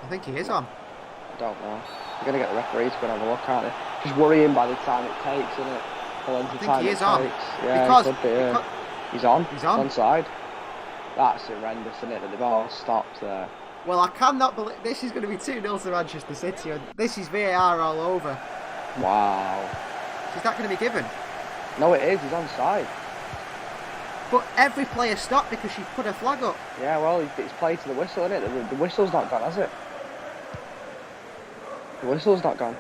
I think he is on. I don't know. They're going to get the referee to go and have a look, aren't they? Just worrying by the time it takes, isn't it? I think he is on. Yeah, because, he could be, yeah. He's on. He's on. It's onside. That's horrendous, isn't it? That the ball stopped there. Well, I cannot believe this is going to be 2-0 to Manchester City. And this is VAR all over. Wow. Is that going to be given? No, it is. He's onside. But every player stopped because she put her flag up. Yeah, well, it's played to the whistle, isn't it? The whistle's not gone, has it? The whistle's not gone.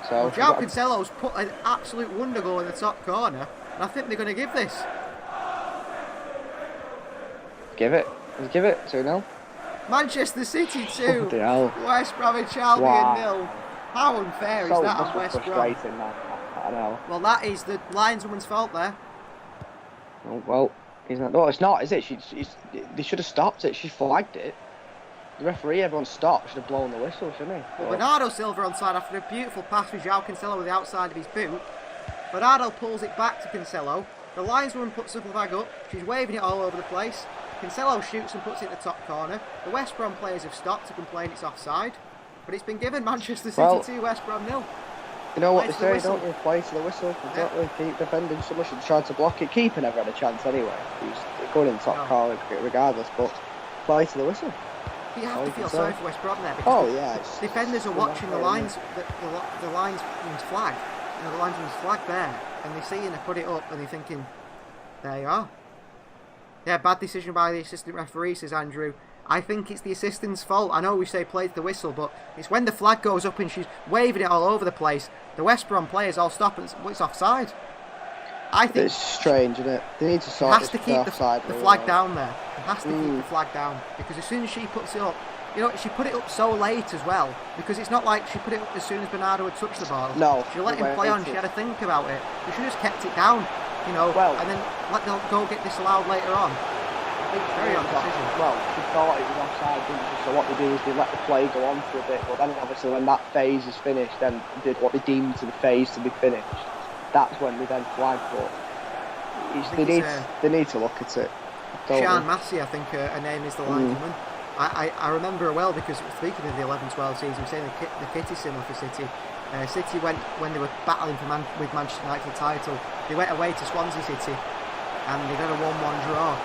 So Well, João Cancelo's put an absolute wonder goal in the top corner. And I think they're going to give this. Give it. Let's give it. 2-0. Manchester City 2. Bloody hell. West Bromwich Albion 0. How unfair is that on West Brom? Frustrating, that. I know. Well, that is the lineswoman's fault there. Oh, well, no, it's not, is it? They should have stopped it. She flagged it. The referee, everyone stopped, should have blown the whistle, shouldn't he? Well, Bernardo Silva onside after a beautiful pass with João Cancelo with the outside of his boot. Bernardo pulls it back to Cancelo. The lineswoman puts the flag up. She's waving it all over the place. Cancelo shoots and puts it in the top corner. The West Brom players have stopped to complain it's offside. But it's been given. Manchester City 2, West Brom 0. You know what they say, don't you? Play to the whistle. Exactly. Yeah. Keep defending. Someone should try to block it. Keeper never had a chance anyway. He was going in the top corner regardless, but play to the whistle. You have to feel sorry for West Brom there because defenders are watching the linesman's flag. You know, the linesman's flag there, and they're seeing her put it up, and they're thinking, there you are. Yeah, bad decision by the assistant referee, says Andrew. I think it's the assistant's fault. I know we say play to the whistle, but it's when the flag goes up and she's waving it all over the place. The West Brom players all stop and it's offside. I think it's strange, isn't it? They need to sort has to keep the flag down there. It has to keep the flag down because as soon as she puts it up, you know, she put it up so late as well because it's not like she put it up as soon as Bernardo had touched the ball. No, she let him play on. She had to think about it. She should have just kept it down, you know, and then let the goal get disallowed later on. Very odd decision. Well, she thought it was offside, didn't she? So what they do is they let the play go on for a bit, but then obviously when that phase is finished, then did what they deemed to the phase to be finished. That's when they then flag. But they need to look at it. Sian Massey, I think her name is the lineswoman. I remember her well because speaking of the 11-12 season, we're saying the kit is similar for City. City went when they were battling with Manchester United for the title. They went away to Swansea City, and they got a 1-1 draw.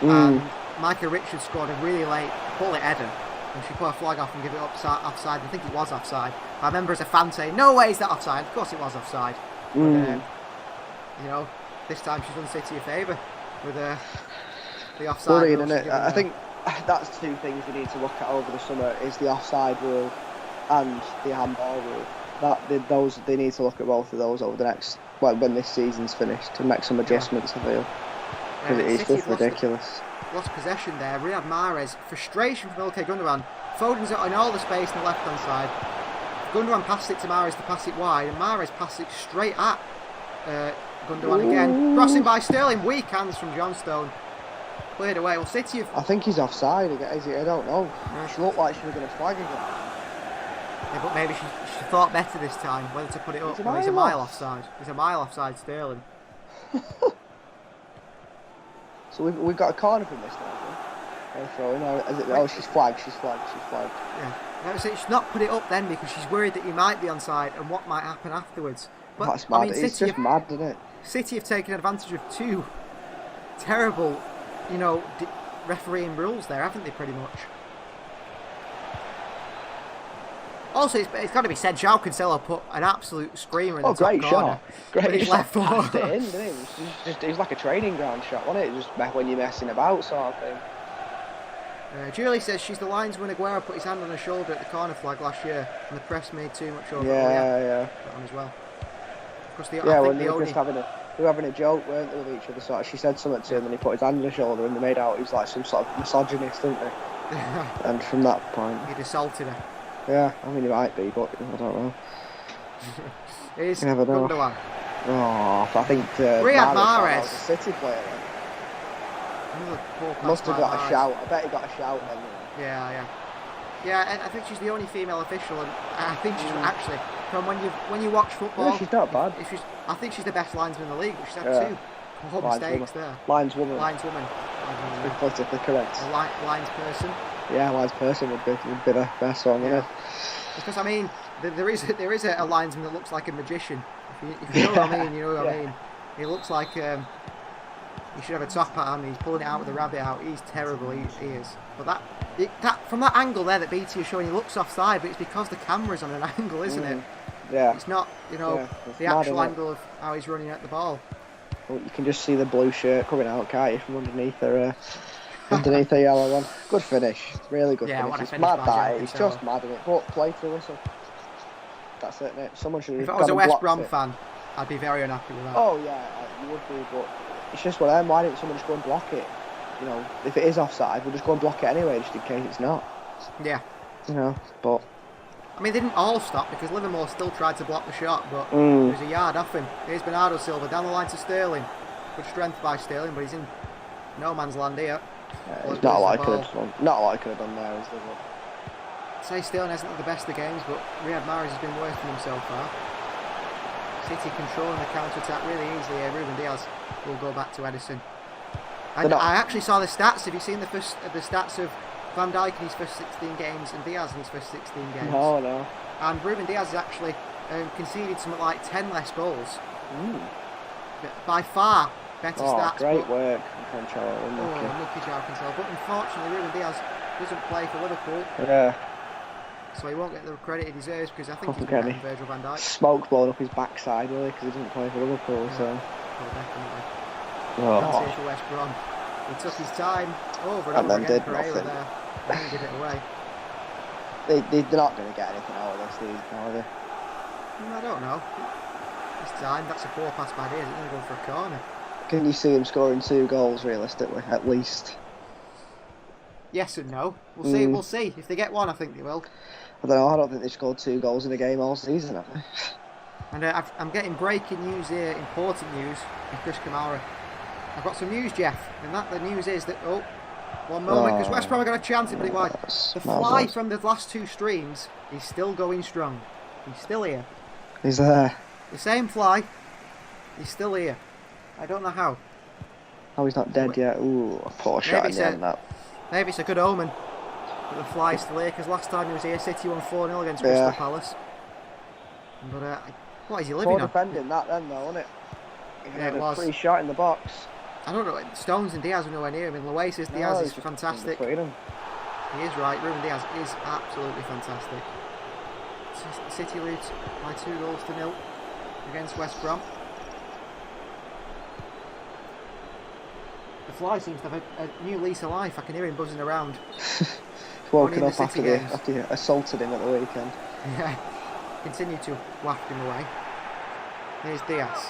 And Micah Richards scored a really late bullet header, and she put a flag off and give it offside. I think it was offside. I remember as a fan saying, "No way is that offside." Of course it was offside. But, you know, this time she's done City a favour with the offside. Worrying, isn't it? I think that's two things we need to look at over the summer: is the offside rule and the handball rule. They need to look at both of those over the next when this season's finished to make some adjustments. I feel. Because it's just ridiculous. Lost possession there. Riyad Mahrez. Frustration from Ilkay Gundogan. Foden's in all the space on the left hand side. Gundogan passed it to Mahrez to pass it wide, and Mahrez passed it straight at Gundogan again. Crossing by Sterling. Weak hands from Johnstone. Cleared away. Well, City have... I think he's offside. I don't know. She looked like she was going to flag again. Yeah, but maybe she thought better this time whether to put it up. He's a mile offside. He's a mile offside, Sterling. So we've got a corner from this now. Throwing, or is it? Oh, she's flagged. Yeah. No, so she's not put it up then because she's worried that he might be onside and what might happen afterwards. But that's mad. I mean, it's just mad, isn't it? City have taken advantage of two terrible, you know, refereeing rules there, haven't they? Pretty much. Also, it's got to be said, João Cancelo put an absolute screamer in the top corner. Great shot. Great shot. Left passed it in, didn't it? It was like a training ground shot, wasn't it? Just when you're messing about sort of thing. Julie says she's the linesman. Aguero put his hand on her shoulder at the corner flag last year, and the press made too much over. Yeah. That one as well. Because they were having a joke, weren't they, with each other? Sort of, she said something to him, and he put his hand on her shoulder, and they made out he was like some sort of misogynist, didn't they? And from that point, he'd assaulted her. Yeah, I mean, he might be, but I don't know. Here's Gundogan. Oh, I think Riyad Mahrez. A City player. Must have got a shout. I bet he got a shout then. Yeah, and I think she's the only female official, and I think she's actually from when you watch football. Yeah, she's not bad. I think she's the best linesman in the league, but she's had two mistakes there. Lineswoman. Lineswoman. Politically correct. Lines person. Yeah, lines person would be the best one, wouldn't it? Because I mean, there is a linesman that looks like a magician. If you know what I mean, you know what I mean. He looks like he should have a top hat on. He's pulling it out with the rabbit out. He's terrible. He is. But that from that angle there that BT is showing, he looks offside, but it's because the camera's on an angle, isn't it? Yeah. It's not, the actual angle of how he's running at the ball. Well, you can just see the blue shirt coming out, can't you, from underneath her yellow one. Good finish. Really good finish. It's mad that. It's just mad, isn't it? But play to whistle. That's it, mate. Someone should have. If I was a West Brom fan, I'd be very unhappy with that. Oh yeah, you would be, but it's just one of them. Why didn't someone just go and block it? If it is offside, we'll just go and block it anyway, just in case it's not. Yeah. But I mean, they didn't all stop because Livermore still tried to block the shot, but it was a yard off him. Here's Bernardo Silva down the line to Sterling. Good strength by Sterling, but he's in no man's land here. It's not like I could have done there, is there? Say Sterling hasn't had the best of games, but Riyad Mahrez has been worse than him so far. City controlling the counter-attack really easily here. Ruben Diaz will go back to Edison. And I actually saw the stats. Have you seen the stats of Van Dijk in his first 16 games and Diaz in his first 16 games? No. And Ruben Diaz has actually conceded something like 10 less goals. By far better stats. Great work, Cancelo. Unlucky Joao Cancelo. But unfortunately, Ruben Diaz doesn't play for Liverpool. Yeah. So he won't get the credit he deserves because I think he's better than Virgil van Dijk. Smoke blowing up his backside, really, because he didn't play for Liverpool. So. Definitely. Oh. That's it for West Brom. He took his time over and over again. Pereira there. And he did it away. They're not going to get anything out of this, are they? I don't know. This time, that's a poor pass by Diaz. It's going to go for a corner. Can you see him scoring 2 goals realistically, at least? Yes and no. We'll see. We'll see. If they get one, I think they will. I don't know. I don't think they scored 2 goals in a game all season, have they? And I'm getting breaking news here, important news from Chris Kamara. I've got some news, Jeff, and the news is that one moment, because West Brom are going to chance it pretty wide. The fly from the last 2 streams is still going strong. He's still here. He's there. The same fly. He's still here. I don't know how. Oh, he's not dead yet. Ooh, a poor shot in the end, that. Maybe it's a good omen that the fly's still here, because last time he was here, City won 4-0 against Crystal Palace. But what is he living on? Poor defending that then, though, wasn't it? He had a free shot in the box. I don't know. Stones and Diaz are nowhere near him. And Luis Diaz is fantastic. He is right. Ruben Diaz is absolutely fantastic. City leads by 2-0 against West Brom. The fly seems to have a new lease of life. I can hear him buzzing around. Woken up after you assaulted him at the weekend. Yeah. Continue to waft him away. Here's Diaz.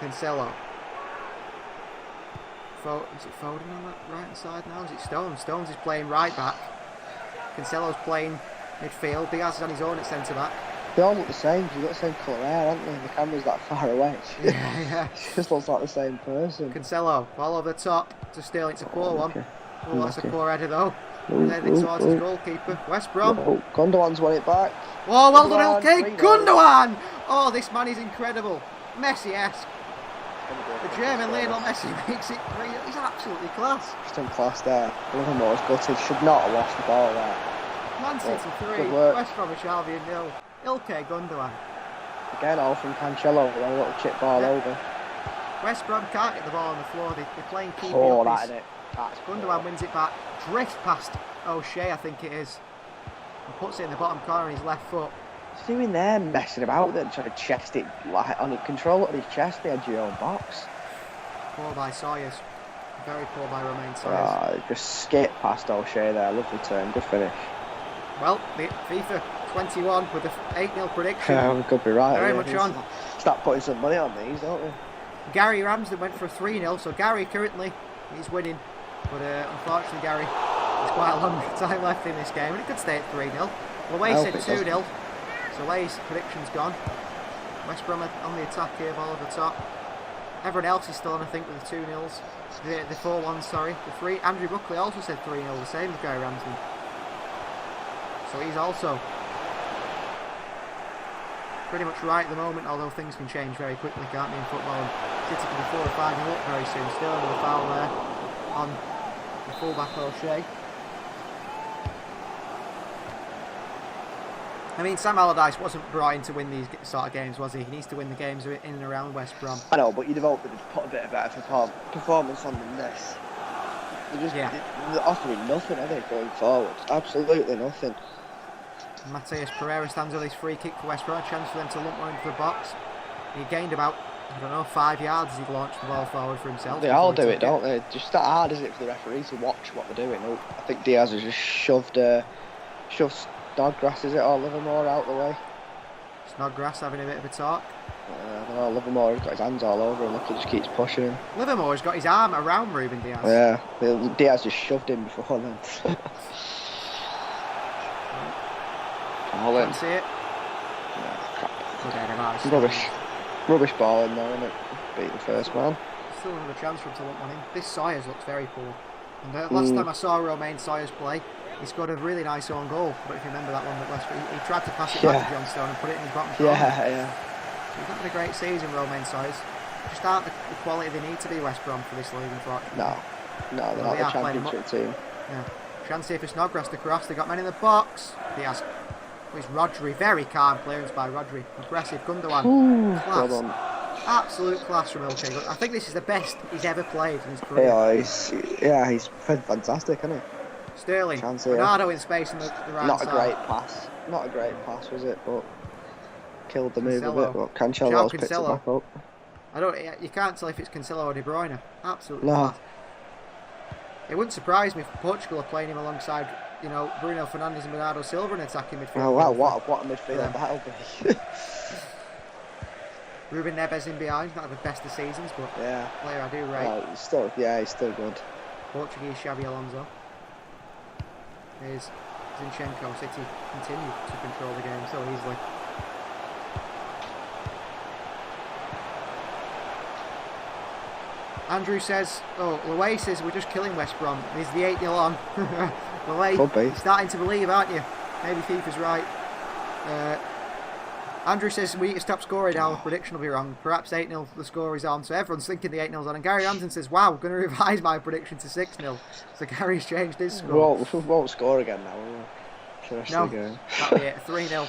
Cancelo. Is it Foden on that right hand side now? Is it Stones? Stones is playing right back. Cancelo's playing midfield. Diaz is on his own at centre back. They all look the same. You've got the same colour hair, haven't they? The camera's that far away. Yeah. It just looks like the same person. Cancelo, ball over the top to Sterling. It's a poor one. Oh, that's a poor header though. Heading towards his goalkeeper. West Brom. Gundogan's won it back. Oh, well done, LK. Gundogan! Oh, this man is incredible. Messi-esque. The German Lionel Messi makes it great. He's absolutely class. Just in class there. Livermore's gutted. Should not have lost the ball there. Man City 3, West Bromwich Albion 0. Ilkay Gundogan. Again, all from Cancelo with a little chip ball over. West Brom can't get the ball on the floor. They're playing keeping up. That's it. Gundogan wins it back. Drift past O'Shea, I think it is. And puts it in the bottom corner on his left foot. What's he doing there, messing about with it, trying to chest it, control it on his chest, the edge of your own box. Poor by Sawyers. Very poor by Romain Sawyers. Just skip past O'Shea there, lovely turn, good finish. Well, the FIFA 21 with the 8-0 prediction. We could be right. Very much on. Start putting some money on these, don't we? Gary Ramsden went for a 3-0, so Gary currently he's winning. But unfortunately, Gary, there's quite a long time left in this game, and it could stay at 3-0. Luis said 2-0. So Lay's prediction's gone. West Brom on the attack here, ball over the top. Everyone else is still on, I think, with the 2-0s. The 4-1s, sorry. The 3. Andrew Buckley also said 3-0, the same as Gary Ramsden. So he's also pretty much right at the moment, although things can change very quickly, can't they, in football? And City can be 4 or 5 up very soon. Still under the foul there on the fullback O'Shea. I mean, Sam Allardyce wasn't brought in to win these sort of games, was he? He needs to win the games in and around West Brom. I know, but you'd have hoped they'd put a bit of better performance on than this. They're offering nothing, are they, going forward? Absolutely nothing. Mateus Pereira stands with his free kick for West Brom. A chance for them to lump one into the box. He gained about, I don't know, 5 yards as he launched the ball forward for himself. They all do it, don't they? Just that hard, is it, for the referees to watch what they're doing? I think Diaz has just shoved Snodgrass, is it, or Livermore out the way. Snodgrass having a bit of a talk. No, Livermore has got his hands all over him. Look, he just keeps pushing him. Livermore has got his arm around Ruben Diaz. Yeah, Diaz just shoved him before then. Can't see it. Yeah, crap. Rubbish ball in there, isn't it? Beat the first man. Still another chance for him to lump one in. This Sawyers looks very poor. And last time I saw Romain Sawyers play, he scored a really nice own goal. But if you remember that one that West, he tried to pass it back to John Stone and put it in his bottom corner. Yeah. He's not had a great season, Romain Sawyers. Just aren't the quality they need to be West Brom for this league, unfortunately. No, they're not the championship team. Yeah. Chance here for Snodgrass to cross. They got men in the box. Diaz. It's Rodri. Very calm clearance by Rodri. Aggressive. Gundogan. Class. Well done. Absolute class from Ilkay. I think this is the best he's ever played in his career. He's fantastic, isn't he? Sterling. Bernardo in space on the right Not side. a great pass. Not a great pass, was it? But killed the move a bit. But Cancelo's picked it back up. You can't tell if it's Cancelo or De Bruyne. Absolutely. No. Class. It wouldn't surprise me if Portugal are playing him alongside, Bruno Fernandes and Bernardo Silva in attacking midfield. Oh wow, what a midfield that'll be. Ruben Neves in behind, not the best of seasons, but player I do rate. He's still good. Portuguese Xabi Alonso. Here's Zinchenko. City continue to control the game so easily. Andrew says, Luay says we're just killing West Brom. He's the 8-0 on. Luay, you're starting to believe, aren't you? Maybe FIFA's right. Andrew says we need to stop scoring now. The prediction will be wrong. Perhaps 8-0 the score is on. So everyone's thinking the 8-0's on. And Gary Hampton says, wow, I'm going to revise my prediction to 6-0. So Gary's changed his score. We won't score again now, will we? No, that'll be it. 3-0.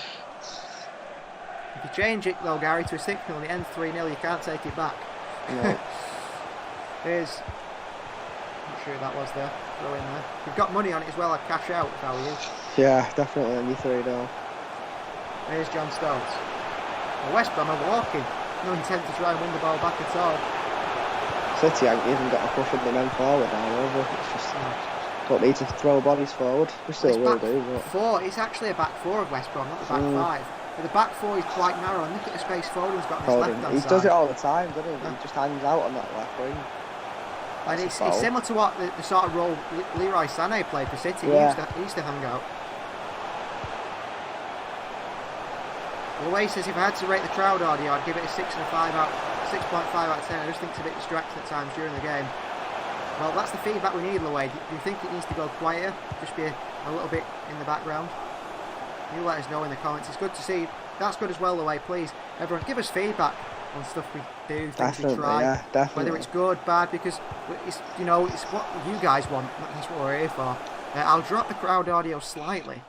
If you change it though, Gary, to a 6-0 and it ends 3-0, you can't take it back. No. Here's, not sure who that was there. Throw in there. If you've got money on it as well, I'd cash out if I were you. Yeah, definitely on you 3-0. There's John Stones. Well, West Brom are walking. No intent to try and win the ball back at all. City ain't even got a push in the men forward now, over. It's just don't need to throw bodies forward. We still will do. But four. It's actually a back four of West Brom, not the back five. But the back four is quite narrow. And look at the space Foden's got on his left hand side. He does it all the time, doesn't he? He just hangs out on that left wing. And it's similar to what the sort of role Leroy Sané played for City. Yeah. He used to hang out. Luay says if I had to rate the crowd audio, I'd give it a 6.5 out of 10. I just think it's a bit distracting at times during the game. Well, that's the feedback we need, Luay. Do you think it needs to go quieter? Just be a little bit in the background? You let us know in the comments. It's good to see. That's good as well, Luay. Please, everyone, give us feedback on stuff we do, things we try. Yeah, definitely. Whether it's good, bad, because it's it's what you guys want. That's what we're here for. I'll drop the crowd audio slightly.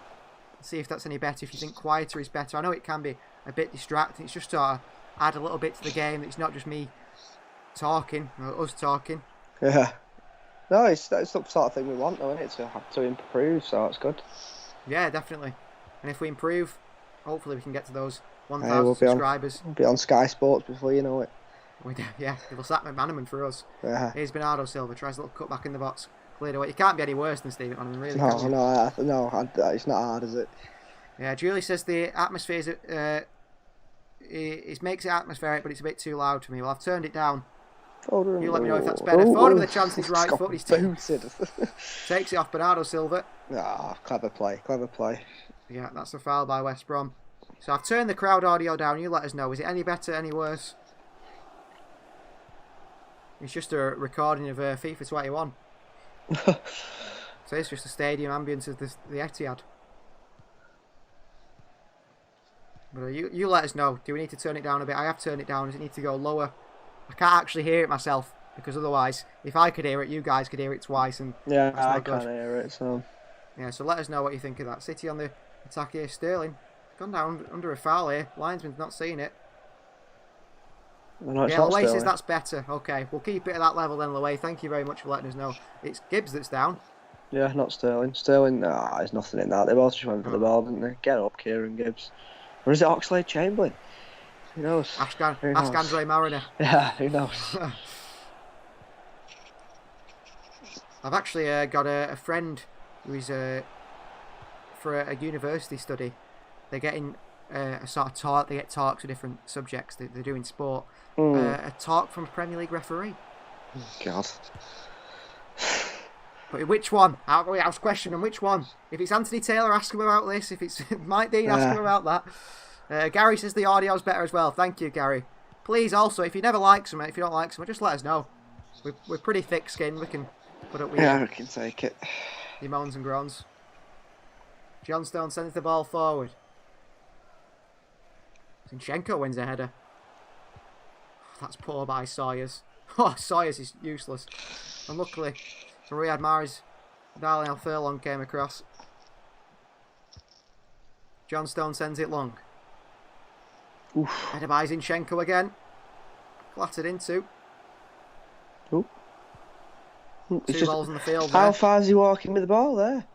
See if that's any better. If you think quieter is better. I know it can be a bit distracting. It's just to add a little bit to the game. It's not just me talking, or us talking. Yeah. No, it's the sort of thing we want, though, isn't it? To have to improve, so it's good. Yeah, definitely. And if we improve, hopefully we can get to those 1,000 subscribers. We'll be on Sky Sports before you know it. Yeah, it'll sack McManaman for us. Yeah. Here's Bernardo Silva. Tries a little cut back in the box. Cleared away. You can't be any worse than Steve McManaman, really. No, it's not hard, is it? Yeah, Julie says the atmosphere is it makes it atmospheric, but it's a bit too loud for me. Well, I've turned it down. You let me know if that's better. Foden with a chance in his right foot. He's takes it off Bernardo Silva. Clever play. Yeah, that's a foul by West Brom. So I've turned the crowd audio down. You let us know. Is it any better, any worse? It's just a recording of FIFA 21. So it's just a stadium ambience of the Etihad. But you let us know. Do we need to turn it down a bit? I have turned it down. Does it need to go lower? I can't actually hear it myself, because otherwise, if I could hear it, you guys could hear it twice, and Yeah, that's not I good. can't hear it, so... Yeah, so let us know what you think of that. City on the attack here. Sterling gone down under a foul here. Linesman's not seeing it. No, it's Yeah, not Lowe says Sterling. that's better. Okay, we'll keep it at that level then, Lowe. Thank you very much for letting us know. It's Gibbs that's down. Yeah, not Sterling. Sterling, there's nothing in that. They both just went for the ball, didn't they? Get up, Kieran Gibbs. Or is it Oxlade-Chamberlain? Who knows? Ask Who knows? Andre Mariner. Yeah, who knows? I've actually got a friend who is for a university study. They're getting a sort of talk. They get talks for different subjects they're doing sport. A talk from a Premier League referee. God. But which one? I was questioning which one. If it's Anthony Taylor, ask him about this. If it's Mike Dean, ask him about that. Gary says the audio's better as well. Thank you, Gary. Please also, if you never like someone, if you don't like someone, just let us know. We're pretty thick-skinned. We can put up with Yeah, I can take it. your moans and groans. John Stone sends the ball forward. Zinchenko wins a header. That's poor by Sawyers. Oh, Sawyers is useless. And luckily, for Riyad Mahrez, Darnell Furlong came across. John Stone sends it long. Oof. Header by Zinchenko again. Flattered into. Ooh. Two balls in the field How there. far is he walking with the ball there?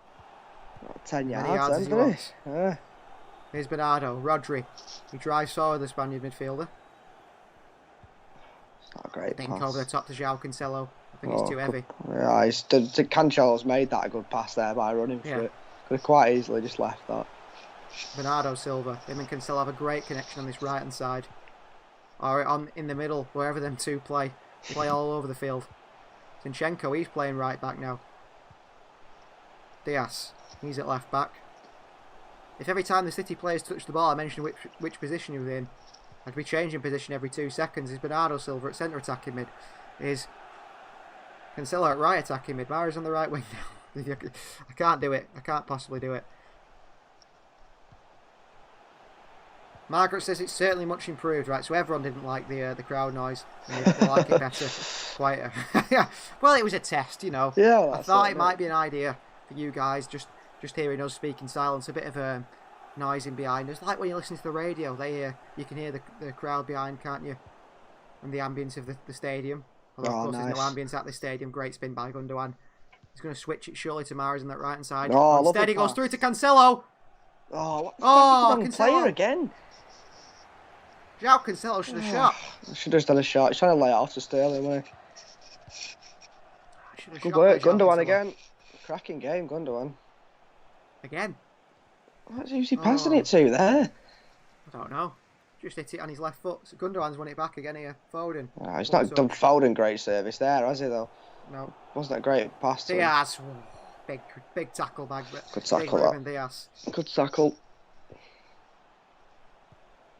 10 Many yards, yards as he isn't wants. he? Yeah. Here's Bernardo. Rodri. He drives forward the Spaniard midfielder. It's not a great Think pass. over the top to João Cancelo. I think it's too heavy. Yeah, Cancelo's made that a good pass there by running for it. Could have quite easily just left that. Bernardo Silva. Him and Cancelo have a great connection on this right hand side. Or in the middle, wherever them two play. Play all over the field. Zinchenko, he's playing right back now. Diaz, he's at left back. If every time the City players touch the ball I mention which position he was in, I'd be changing position every 2 seconds. Is Bernardo Silva at centre attacking mid? Is Cancelo at right attacking mid? Mahrez on the right wing now. I can't do it. I can't possibly do it. Margaret says it's certainly much improved, right? So everyone didn't like the crowd noise. And they like it better, quieter. Yeah. Well, it was a test, you know. Yeah, I thought it might be an idea for you guys, just hearing us speak in silence, a bit of a noise in behind us, like when you listen to the radio. You can hear the crowd behind, can't you? And the ambience of the stadium. Although of course there's no ambience at the stadium. Great spin by Gundogan. He's going to switch it surely to Mahrez on that right hand side. Oh, instead he goes through to Cancelo. Oh, Cancelo. player again. João Cancelo should have shot. Should have done a shot. He's trying to lay it off to Sterling, wasn't Should have he? Good shot work, by João Gundogan Cancelo. again. Cracking game, Gundogan. Again? Who's he passing it to there? I don't know. Just hit it on his left foot. So Gundogan's won it back again here. Foden. Oh, he's not done Foden great service there, has he though? No. Wasn't a great pass to him. Diaz. Big tackle bag. Good tackle, big that. Ruben Diaz. Good tackle.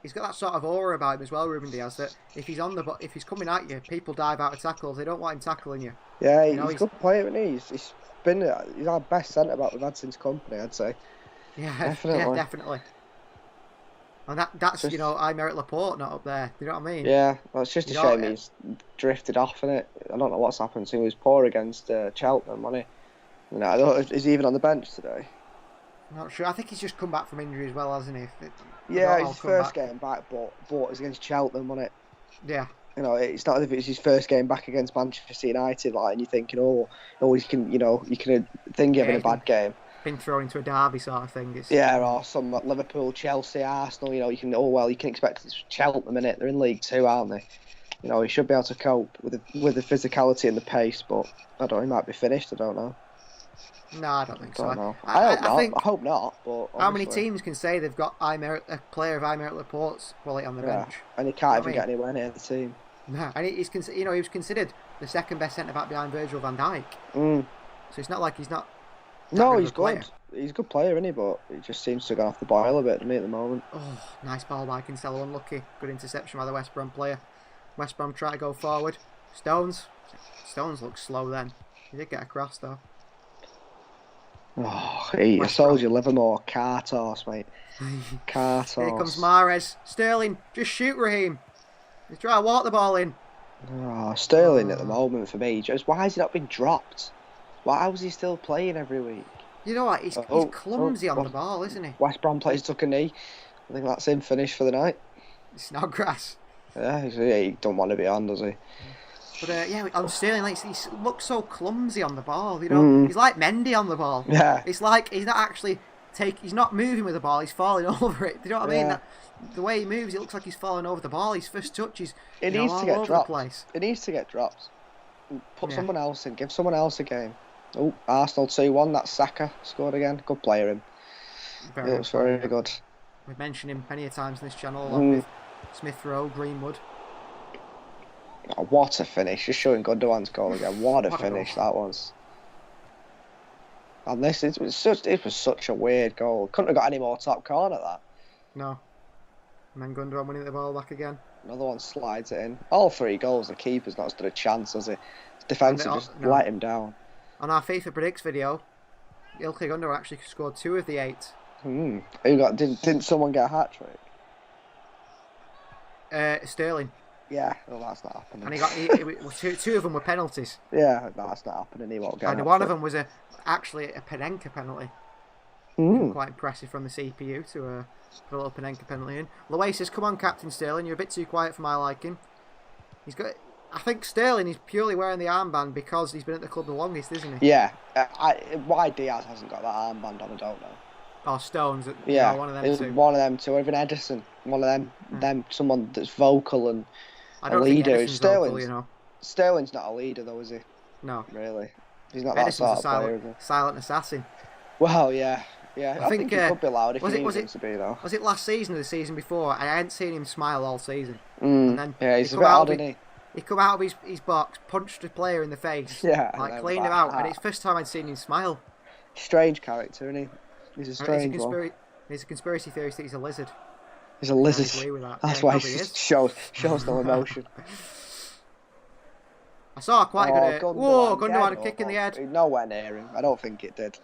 He's got that sort of aura about him as well, Ruben Diaz, that if he's coming at you, people dive out of tackles. They don't want him tackling you. Yeah, You know, he's a good player, isn't he? He's our best centre back we've had since company, I'd say. Yeah, Definitely. Yeah, definitely. And that's Just- you know, I merit Laporte not up there. Do you know what I mean? Yeah, well, it's just a You know, shame he's drifted off, innit? I don't know what's happened to him. He was poor against Cheltenham, wasn't he? I don't know, is he even on the bench today? I'm not sure. I think he's just come back from injury as well, hasn't he? Yeah, it's his first game back, but it's against Cheltenham, wasn't it? Yeah. You know, it's not as if it's his first game back against Manchester United, like, and you're thinking, you can think you're having a bad game. Been thrown into a derby sort of thing. Yeah, or some Liverpool, Chelsea, Arsenal. You can expect it's Cheltenham in it. They're in League Two, aren't they? You know, he should be able to cope with the physicality and the pace, but I don't know. He might be finished. I don't know. No, I don't think so. Don't know. I hope not. But how many honestly, teams can say they've got a player of Aymeric Laporte's quality on the bench? and he can't You know even get anywhere near the team. No, and he was considered the second best centre back behind Virgil van Dijk. Mm. So it's not like he's not. No, good he's of a player. good. He's a good player, isn't he? But he just seems to have gone off the boil a bit to me at the moment. Oh, nice ball by Cancelo, unlucky. Good interception by the West Brom player. West Brom try to go forward. Stones looks slow then. He did get across though. Oh, I told you, Livermore, cart horse, mate. Cart horse. Here comes Mahrez. Sterling, just shoot Raheem. He's trying to walk the ball in. Oh, Sterling at the moment for me. Just why has he not been dropped? Why was he still playing every week? You know what? He's clumsy on the ball, isn't he? West Brom players took a knee. I think that's him finished for the night. It's not grass. Yeah, he don't want to be on, does he? But yeah, on Sterling, like, he looks so clumsy on the ball. You know, he's like Mendy on the ball. Yeah. It's like he's not actually he's not moving with the ball. He's falling over it. Do you know what I mean? The way he moves, it looks like he's falling over the ball. His first touch is it needs to get dropped. It needs to get dropped. Put someone else in. Give someone else a game. Oh, Arsenal 2-1. That's Saka scored again. Good player him. He looks very good. We've mentioned him plenty of times in this channel, along with Smith Rowe, Greenwood. Oh, what a finish! Just showing Gundogan's goal again. What a finish that was. And it was such a weird goal. Couldn't have got any more top corner that. No. And then Gundogan winning the ball back again. Another one slides it in. All 3 goals. The keeper's not stood a chance, has he? His defence just let him down. On our FIFA Predicts video, Ilkay Gundogan actually scored 2 of the 8. Who got? Didn't someone get a hat trick? Sterling. Yeah, well, that's not happening. And he got two of them were penalties. Yeah, that's not happening. He won't get. And one of them was actually a Panenka penalty. Quite impressive from the CPU to put a little Panenka penalty in. Loay says, "Come on, Captain Sterling, you're a bit too quiet for my liking." He's got. I think Sterling is purely wearing the armband because he's been at the club the longest, isn't he? Yeah. Why Diaz hasn't got that armband on, I don't know. Or Stones. Yeah, one of them two. One of them two. Or even Edison. One of them. Someone that's vocal and a leader. Sterling's not a leader, though, is he? No. Really. He's not Edison's that sort of player, is he? Silent assassin. Well, yeah. Yeah, I think he could be loud if he needs him to be, though. Was it last season or the season before? I hadn't seen him smile all season. And then he's a bit odd, isn't he? He come out of his box, punched a player in the face, cleaned him out, and it's the first time I'd seen him smile. Strange character, isn't he? He's a strange one. There's a conspiracy theorist that he's a lizard. He's a lizard. That's why he shows no emotion. I saw quite a good. Gundogan a kick in the head. Nowhere near him. I don't think it did.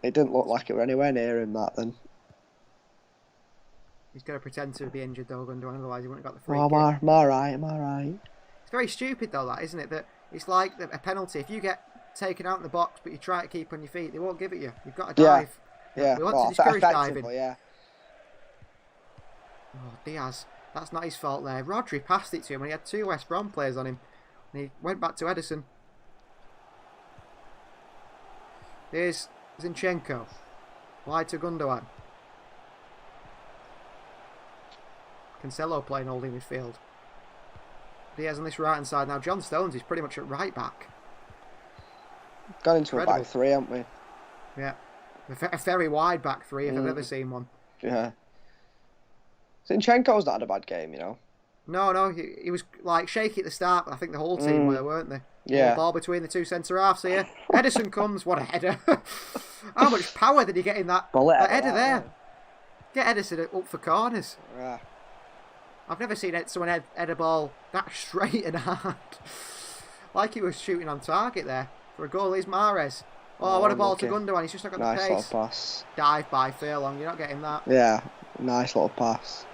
It didn't look like it were anywhere near him. That then. He's got to pretend to be injured though, Gundogan, otherwise he wouldn't have got the free kick. Am I right? It's very stupid though, that, isn't it? That it's like a penalty. If you get taken out in the box but you try to keep on your feet, they won't give it you. You've got to dive. Yeah. We want to discourage diving. Yeah. Oh, Diaz. That's not his fault there. Rodri passed it to him and he had 2 West Brom players on him. And he went back to Edison. Here's Zinchenko. Wide to Gundogan. Cancelo playing holding midfield. Diaz on this right hand side. Now John Stones is pretty much at right back. Got into a back 3, haven't we? Yeah. A very wide back 3 if I've ever seen one. Yeah. Zinchenko's not had a bad game, you know. No, he was like shaky at the start, but I think the whole team were, weren't they? Yeah. The ball between the 2 centre halves here. Edison comes, what a header. How much power did he get in that header there? Get Edison up for corners. Yeah. I've never seen someone head a ball that straight and hard. Like he was shooting on target there. For a goal, here's Mahrez. Oh, what a ball to Gundogan. He's just not got the pace. Nice little pass. Dive by Furlong. You're not getting that. Yeah, nice little pass.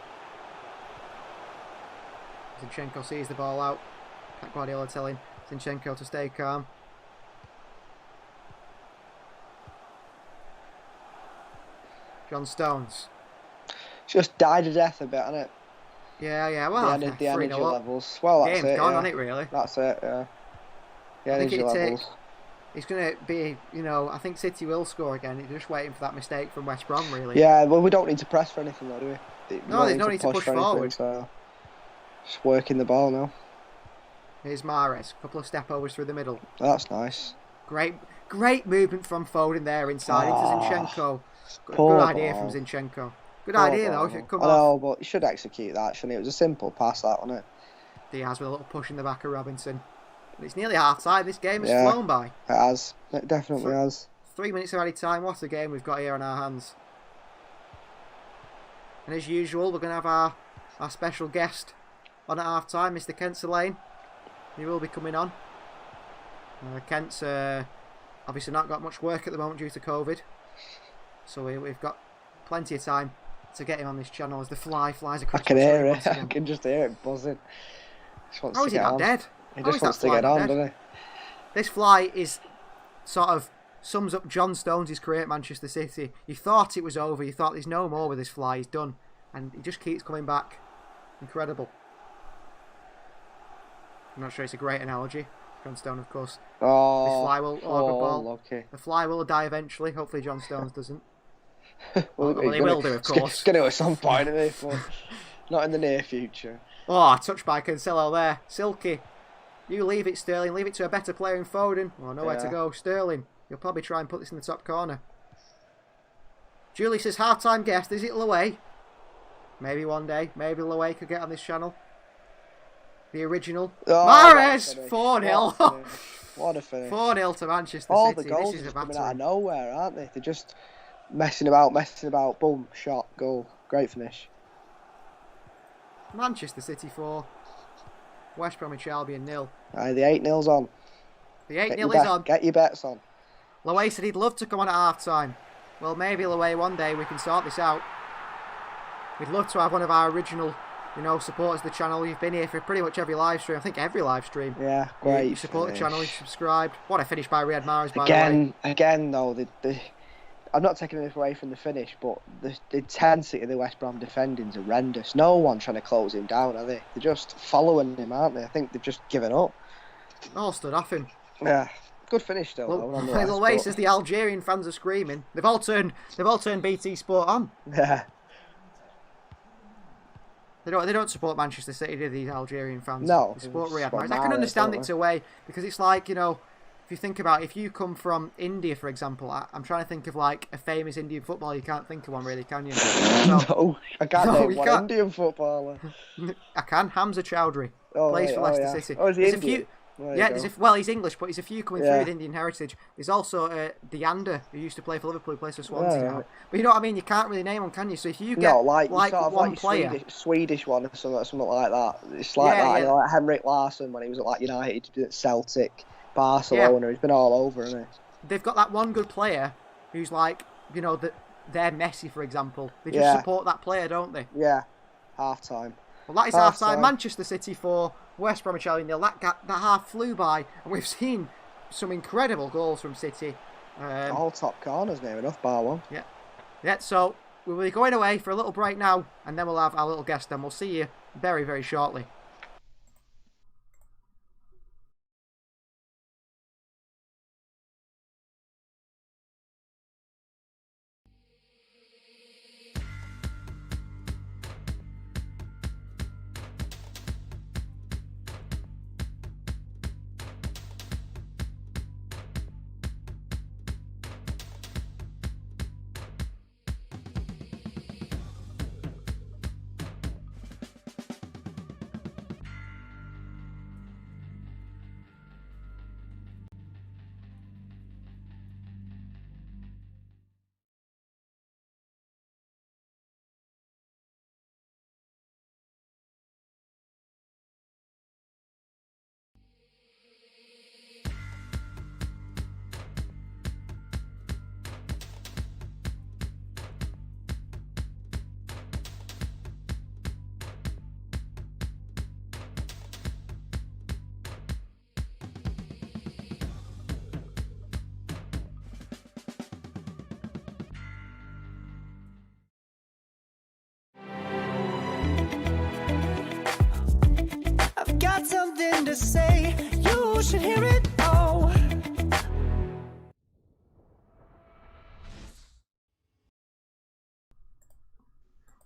Zinchenko sees the ball out. Pep Guardiola telling Zinchenko to stay calm. John Stones. Just died to death a bit, hasn't it? Yeah. Well, the energy levels. Well, that's game's it. gone on it, really. That's it. Yeah. The energy levels. It's going to be, I think City will score again. They're just waiting for that mistake from West Brom, really. Yeah, well, we don't need to press for anything, though, do we? No, there's no need to push forward. So just working the ball now. Here's Mahrez. A couple of step overs through the middle. That's nice. Great movement from Foden there inside into Zinchenko. Good idea from Zinchenko. Good idea, though. If it come off. But you should execute that, shouldn't it? It was a simple pass, that, wasn't it? Diaz with a little push in the back of Robinson. It's nearly half-time. This game has flown by. It has. It definitely has. 3 minutes of added time. What a game we've got here on our hands. And as usual, we're going to have our special guest on at half-time, Mr. Kent Lane. He will be coming on. Kent's obviously not got much work at the moment due to COVID. So we've got plenty of time to get him on this channel as the flies across. I can hear it. I can just hear it buzzing. How is he not dead? He just wants to get on, doesn't he? This fly is sort of sums up John Stones' career at Manchester City. You thought it was over. You thought there's no more with this fly. He's done. And he just keeps coming back. Incredible. I'm not sure it's a great analogy. John Stone, of course. Oh, this fly will... Oh, good ball. Okay. The fly will die eventually. Hopefully John Stones doesn't. Well, he will do, of course. It's going to at some point, but not in the near future. Oh, touched by Cancelo there. Silky. You leave it, Sterling. Leave it to a better player in Foden. Oh, nowhere to go. Sterling. You'll probably try and put this in the top corner. Julie says, half-time guest. Is it Lowe? Maybe one day. Maybe Lowe could get on this channel. The original. Oh, Mahrez! 4-0. What a finish. 4-0 to Manchester All City. the goals this is are a coming battle. out of nowhere, aren't they? They're just messing about. Boom, shot, goal. Great finish. Manchester City 4. West Bromwich Albion 0. Aye, the 8-0's on. The 8-0 is on. Get your bets on. Lowe said he'd love to come on at half-time. Well, maybe, Lowe, one day we can sort this out. We'd love to have one of our original, supporters of the channel. You've been here for pretty much every live stream. I think every live stream. Yeah, great. You support the channel, you subscribed. What a finish by Riyad Mahrez, by the way. Again, though, I'm not taking this away from the finish, but the intensity of the West Brom defending is horrendous. No one trying to close him down, are they? They're just following him, aren't they? I think they've just given up. All stood off him. Yeah, good finish still. Lowe says the Algerian fans are screaming. They've all turned BT Sport on. Yeah. They don't support Manchester City, do these Algerian fans? No. They support Riyad Mahrez. I can understand it to a way, because it's like, if you think about it, if you come from India, for example, I'm trying to think of like a famous Indian footballer. You can't think of one really, can you? No, I can't name one Indian footballer. I can. Hamza Chowdhury plays for Leicester City. Oh, is he Indian? He's English, but he's a few coming through with Indian heritage. There's also Deander, who used to play for Liverpool, who plays for Swansea now. But you know what I mean? You can't really name one, can you? So if you get one player, Swedish one or something like that. It's like that. Yeah. Like Henrik Larsson when he was at United, at Celtic, Barcelona. He's been all over, hasn't he? They've got that one good player who's like, they're Messi, for example. They just support that player, don't they? Yeah. Half time. Well, that is half time. Manchester City 4, West Bromwich Albion 0. That half flew by, and we've seen some incredible goals from City. All top corners, near enough, bar one. Yeah. So we'll be going away for a little break now, and then we'll have our little guest, and we'll see you very, very shortly. Got something to say, you should hear it all.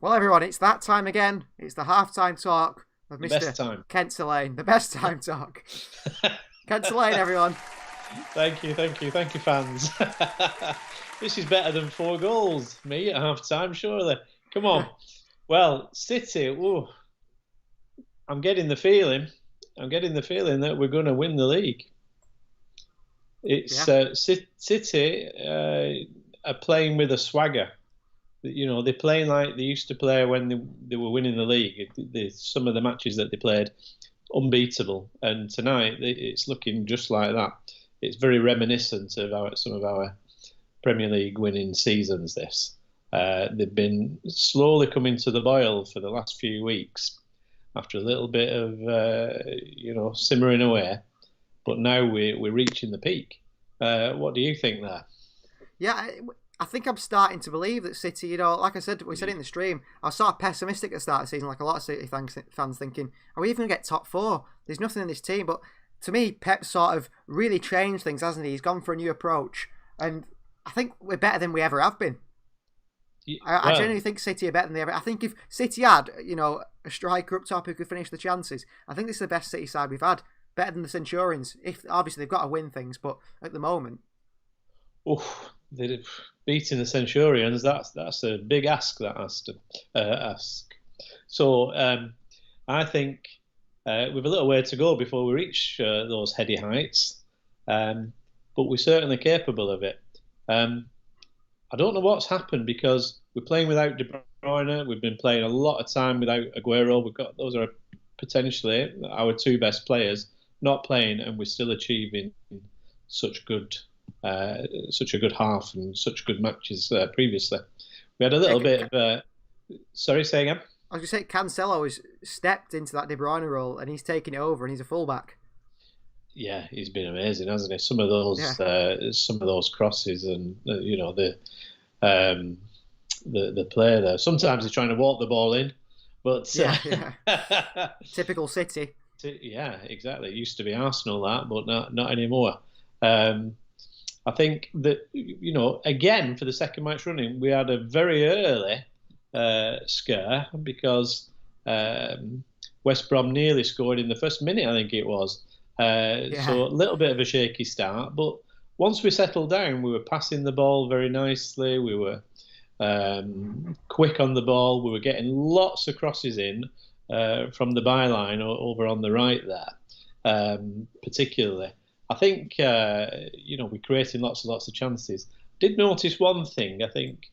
Well, everyone, it's that time again. It's the half-time talk of Mr. Kent Lane. The best time talk. Kent Lane, everyone. Thank you, fans. This is better than 4 goals. Me at half-time, surely. Come on. Well, City, ooh, I'm getting the feeling that we're going to win the league. It's City are playing with a swagger. They're playing like they used to play when they were winning the league. Some of the matches that they played, unbeatable. And tonight, it's looking just like that. it's very reminiscent of some of our Premier League winning seasons. They've been slowly coming to the boil for the last few weeks after a little bit of simmering away, but now we're reaching the peak. What do you think there? Yeah, I think I'm starting to believe that City, like I said, we said it in the stream, I was sort of pessimistic at the start of the season, like a lot of City fans thinking, are we even going to get top 4? There's nothing in this team. But to me, Pep sort of really changed things, hasn't he? He's gone for a new approach. And I think we're better than we ever have been. I genuinely think City are better than they ever. I think if City had, a striker up top who could finish the chances, I think this is the best City side we've had. Better than the Centurions. If obviously they've got to win things, but at the moment, they're beating the Centurions. That's a big ask. That has to ask. So I think we've a little way to go before we reach those heady heights, but we're certainly capable of it. I don't know what's happened because we're playing without De Bruyne. We've been playing a lot of time without Aguero. Those are potentially our 2 best players not playing, and we're still achieving such a good half and such good matches previously. We had a little bit of. Sorry, say again. I was going to say Cancelo has stepped into that De Bruyne role and he's taken it over and he's a fullback. Yeah, he's been amazing, hasn't he? Some of those crosses and the play there. Sometimes he's trying to walk the ball in, but typical City. Yeah, exactly. It used to be Arsenal but not anymore. I think that again for the second match running, we had a very early scare because West Brom nearly scored in the first minute, I think it was. So a little bit of a shaky start, but once we settled down, we were passing the ball very nicely. We were quick on the ball. We were getting lots of crosses in from the byline over on the right there, particularly. I think we're creating lots and lots of chances. Did notice one thing. I think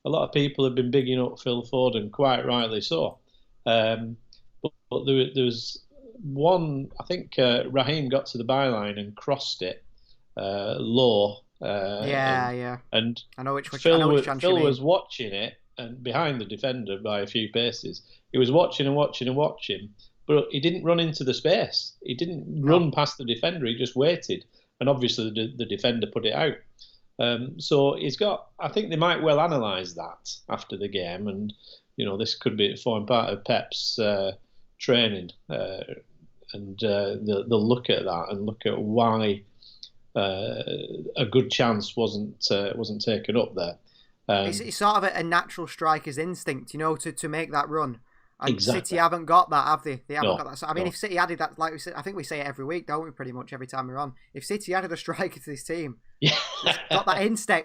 a lot of people have been bigging up Phil Foden, quite rightly so. But there was one. I think Raheem got to the byline and crossed it low. And I know which Phil was watching it and behind the defender by a few paces. He was watching and watching and watching, but he didn't run into the space. He didn't run past the defender. He just waited, and obviously the defender put it out. So he's got. I think they might well analyse that after the game, and this could be form part of Pep's training, and they'll look at that and look at why a good chance wasn't taken up there. It's sort of a natural striker's instinct, to make that run. And exactly. City haven't got that, have they? They haven't got that. So, I mean, if City added that, like we said, I think we say it every week, don't we? Pretty much every time we're on. If City added a striker to this team, got that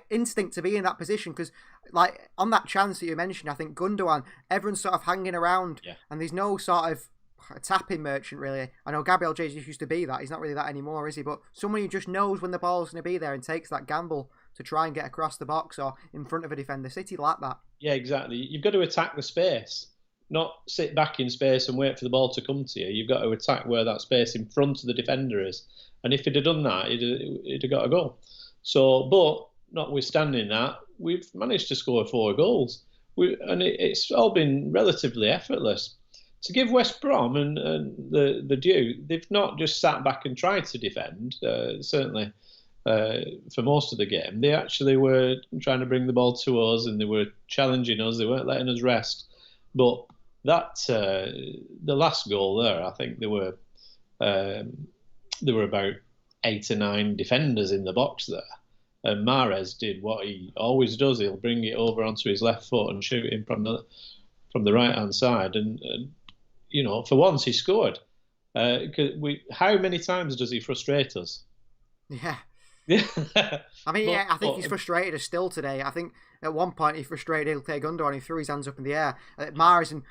instinct to be in that position, because, like on that chance that you mentioned, I think Gundogan, everyone's sort of hanging around, and there's no sort of tapping merchant really. I know Gabriel Jesus used to be that. He's not really that anymore, is he? But someone who just knows when the ball's going to be there and takes that gamble to try and get across the box or in front of a defender. City like that. Yeah, exactly. You've got to attack the space, not sit back in space and wait for the ball to come to you. You've got to attack where that space in front of the defender is. And if he'd have done that, he'd have got a goal. So, but notwithstanding that, we've managed to score 4 goals. It's all been relatively effortless. To give West Brom and the due, they've not just sat back and tried to defend, certainly for most of the game. They actually were trying to bring the ball to us and they were challenging us. They weren't letting us rest. But that the last goal there, I think there were about 8 or 9 defenders in the box there. And Mahrez did what he always does. He'll bring it over onto his left foot and shoot him from the right-hand side. And for once he scored. How many times does he frustrate us? Yeah. I mean, I think he's frustrated us still today. I think at one point he frustrated Ilkay Gundogan. He threw his hands up in the air. Mahrez and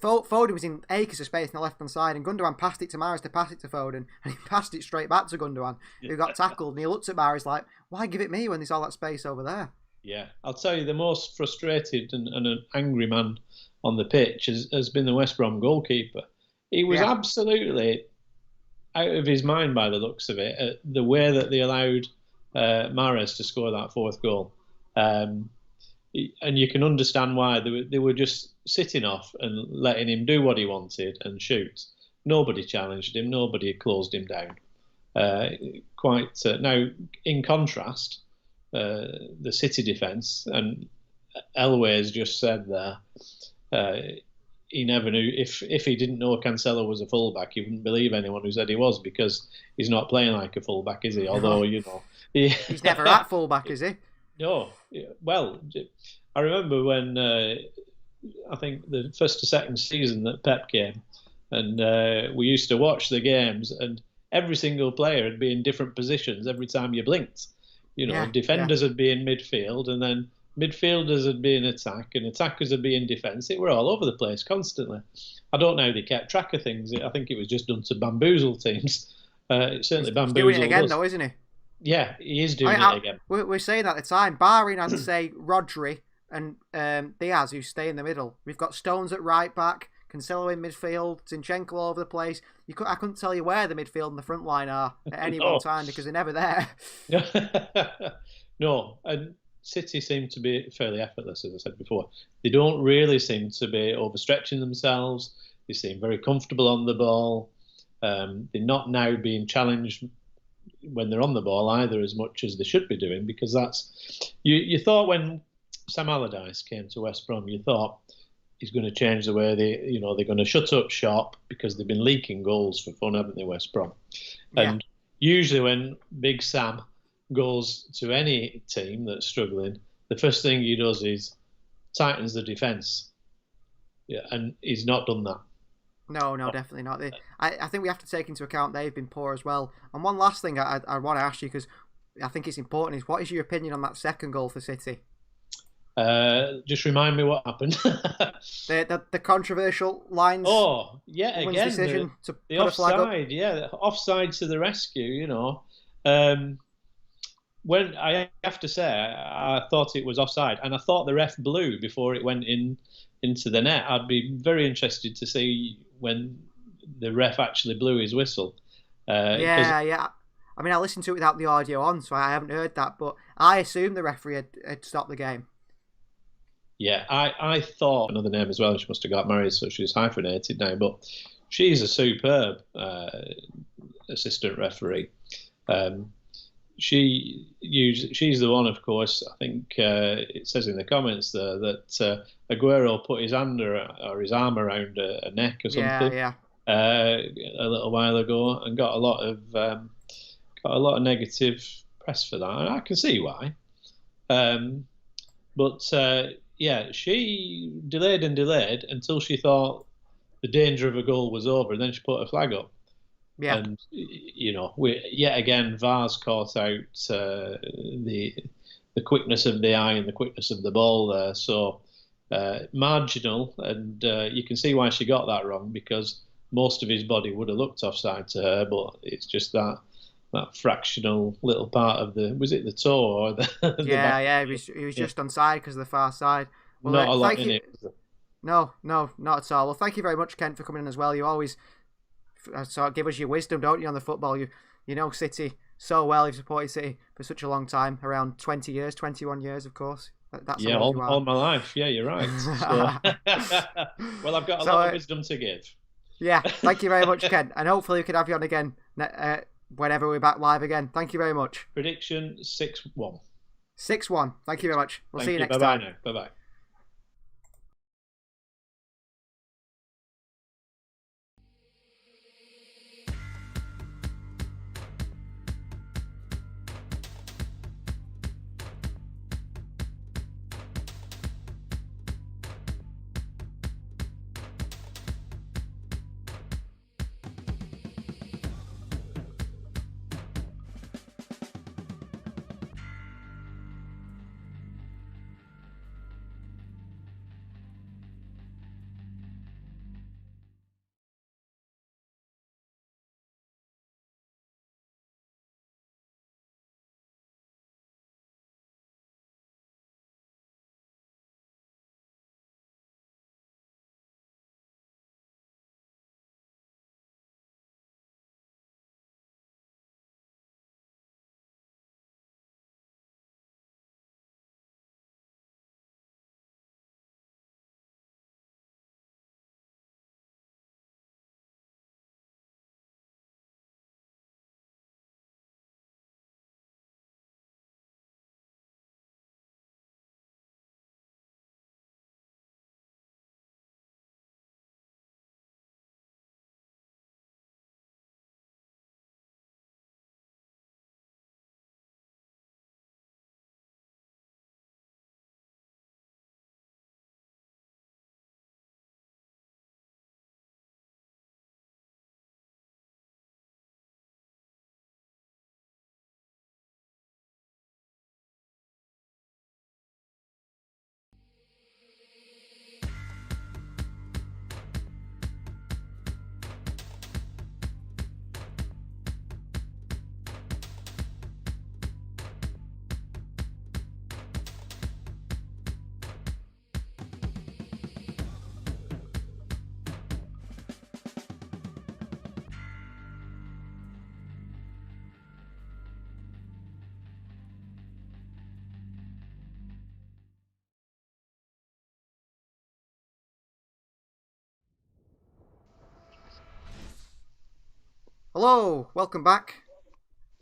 Foden was in acres of space on the left-hand side, and Gundogan passed it to Mahrez to pass it to Foden, and he passed it straight back to Gundogan, who got tackled. And he looked at Mahrez like, why give it me when there's all that space over there? Yeah, I'll tell you, the most frustrated and an angry man on the pitch has been the West Brom goalkeeper. He was absolutely out of his mind by the looks of it, the way that they allowed Mahrez to score that fourth goal. And you can understand why. They were just sitting off and letting him do what he wanted and shoot. Nobody challenged him. Nobody closed him down. Now, in contrast, the City defence, and Elway's just said there, he never knew. If he didn't know Cancelo was a fullback, he wouldn't believe anyone who said he was, because he's not playing like a fullback, is he? Although, he's never at fullback, is he? No. Well, I remember when I think the first or second season that Pep came, and we used to watch the games, and every single player would be in different positions every time you blinked. Defenders would be in midfield, and then midfielders would be in attack, and attackers would be in defence. It were all over the place constantly. I don't know how they kept track of things. I think it was just done to bamboozle teams. It certainly bamboozled He's doing it again, us. though, isn't he? Yeah, he is doing it again. We're saying at the time, barring, I'd say, Rodri and Diaz, who stay in the middle. We've got Stones at right back, Cancelo in midfield, Zinchenko all over the place. I couldn't tell you where the midfield and the front line are at any one time, because they're never there. No, and City seem to be fairly effortless, as I said before. They don't really seem to be overstretching themselves. They seem very comfortable on the ball. They're not now being challenged when they're on the ball either as much as they should be doing, because that's... You thought when Sam Allardyce came to West Brom, you thought he's going to change the way they're going to shut up shop, because they've been leaking goals for fun, haven't they, West Brom? And usually when Big Sam goes to any team that's struggling, the first thing he does is tightens the defence. Yeah, and he's not done that. No, definitely not. I think we have to take into account they've been poor as well. And one last thing I want to ask you, because I think it's important, is what is your opinion on that second goal for City? Just remind me what happened. the controversial lines. Oh, yeah, again, decision to the put a flag up. offside. Yeah, offside to the rescue. When I have to say, I thought it was offside, and I thought the ref blew before it went into the net. I'd be very interested to see when the ref actually blew his whistle. Yeah. I mean, I listened to it without the audio on, so I haven't heard that, but I assumed the referee had stopped the game. Yeah, I thought another name as well. She must have got married, so she's hyphenated now. But she's a superb assistant referee. She's the one, of course. I think it says in the comments there that Aguero put his hand or his arm around a neck or something. A little while ago, and got a lot of negative press for that, and I can see why. But she delayed and delayed until she thought the danger of a goal was over, and then she put a flag up. Yeah. And, yet again, VAR's caught out the quickness of the eye and the quickness of the ball there. So marginal, and you can see why she got that wrong, because most of his body would have looked offside to her, but it's just that fractional little part of was it the toe or the back? He was just onside because of the far side. Well, not a lot in it. No, not at all. Well, thank you very much, Ken, for coming in as well. You always give us your wisdom, don't you, on the football? You know City so well. You've supported City for such a long time, around 20 years, 21 years, of course. That's all my life. Yeah, you're right. Well, I've got a lot of wisdom to give. Yeah, thank you very much, Ken. And hopefully we can have you on again whenever we're back live again. Thank you very much. Prediction 6-1. 6-1. Thank you very much. We'll see you next Bye-bye time. Bye-bye. Hello, welcome back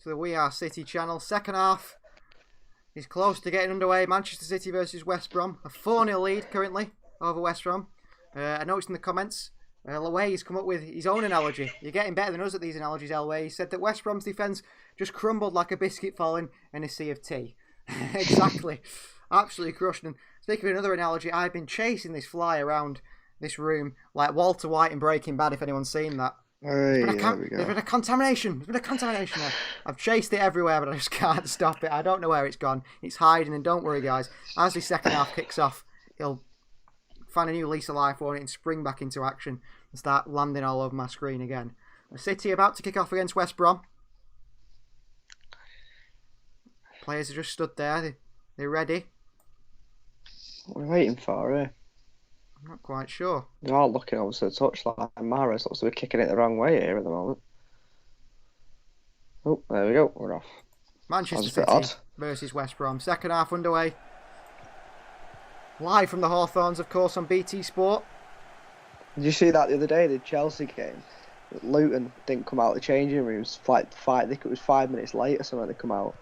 to the We Are City channel. Second half is close to getting underway. Manchester City versus West Brom. A 4-0 lead currently over West Brom. I noticed in the comments, Elway has come up with his own analogy. You're getting better than us at these analogies, Elway. He said that West Brom's defence just crumbled like a biscuit falling in a sea of tea. Exactly. Absolutely crushed. And speaking of another analogy, I've been chasing this fly around this room like Walter White in Breaking Bad, if anyone's seen that. There we There's go. been a contamination. There's been a contamination there. I've chased it everywhere, but I just can't stop it. I don't know where it's gone. It's hiding, and don't worry, guys. As the second half kicks off, he'll find a new lease of life on it and spring back into action and start landing all over my screen again. City about to kick off against West Brom. Players are just stood there. They're ready. What are we waiting for, eh? I'm not quite sure. They're all looking over to the touchline. Mahrez looks to be kicking it the wrong way here at the moment. Oh, there we go. We're off. Manchester That was a City bit versus West Brom. Second half underway. Live from the Hawthorns, of course, on BT Sport. Did you see that the other day, the Chelsea game? Luton didn't come out of the changing rooms. I think it was 5 minutes late or something they come out.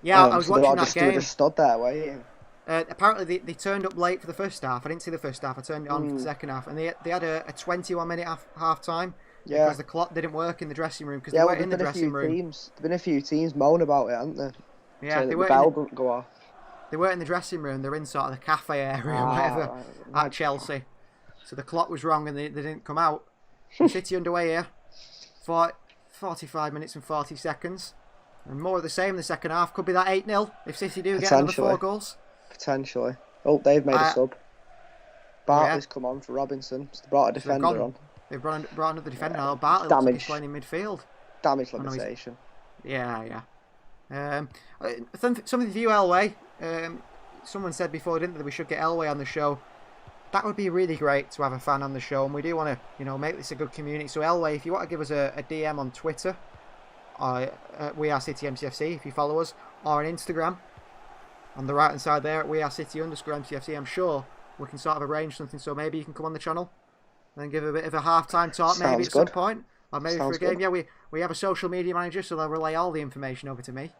Yeah, I was so watching they that game. just stood there waiting. Apparently they turned up late for the first half. I didn't see the first half. I turned it on for the second half, and they had a 21-minute half time because the clock didn't work in the dressing room because they weren't in the dressing room. There's been a few teams moan about it, haven't there? Yeah, the bell didn't go off. They weren't in the dressing room. They're in sort of the cafe area or whatever at Chelsea. So the clock was wrong and they didn't come out. City underway here. 45 minutes and 40 seconds. And more of the same in the second half. Could be that 8-0 if City do get another 4 goals. Potentially. Oh, they've made a sub. Bartley's come on for Robinson. So they brought a defender on. They've brought another defender now. Bartley looks like he's playing in midfield. Damage limitation. Yeah. Something for you, Elway. Someone said before, didn't they, that we should get Elway on the show. That would be really great to have a fan on the show, and we do want to, make this a good community. So Elway, if you want to give us a DM on Twitter, We Are City MCFC, if you follow us, or on Instagram, on the right hand side there at We Are City _MCFC, I'm sure we can sort of arrange something. So maybe you can come on the channel and give a bit of a half-time talk, maybe at some point, or maybe for a game. Yeah, we have a social media manager, so they'll relay all the information over to me,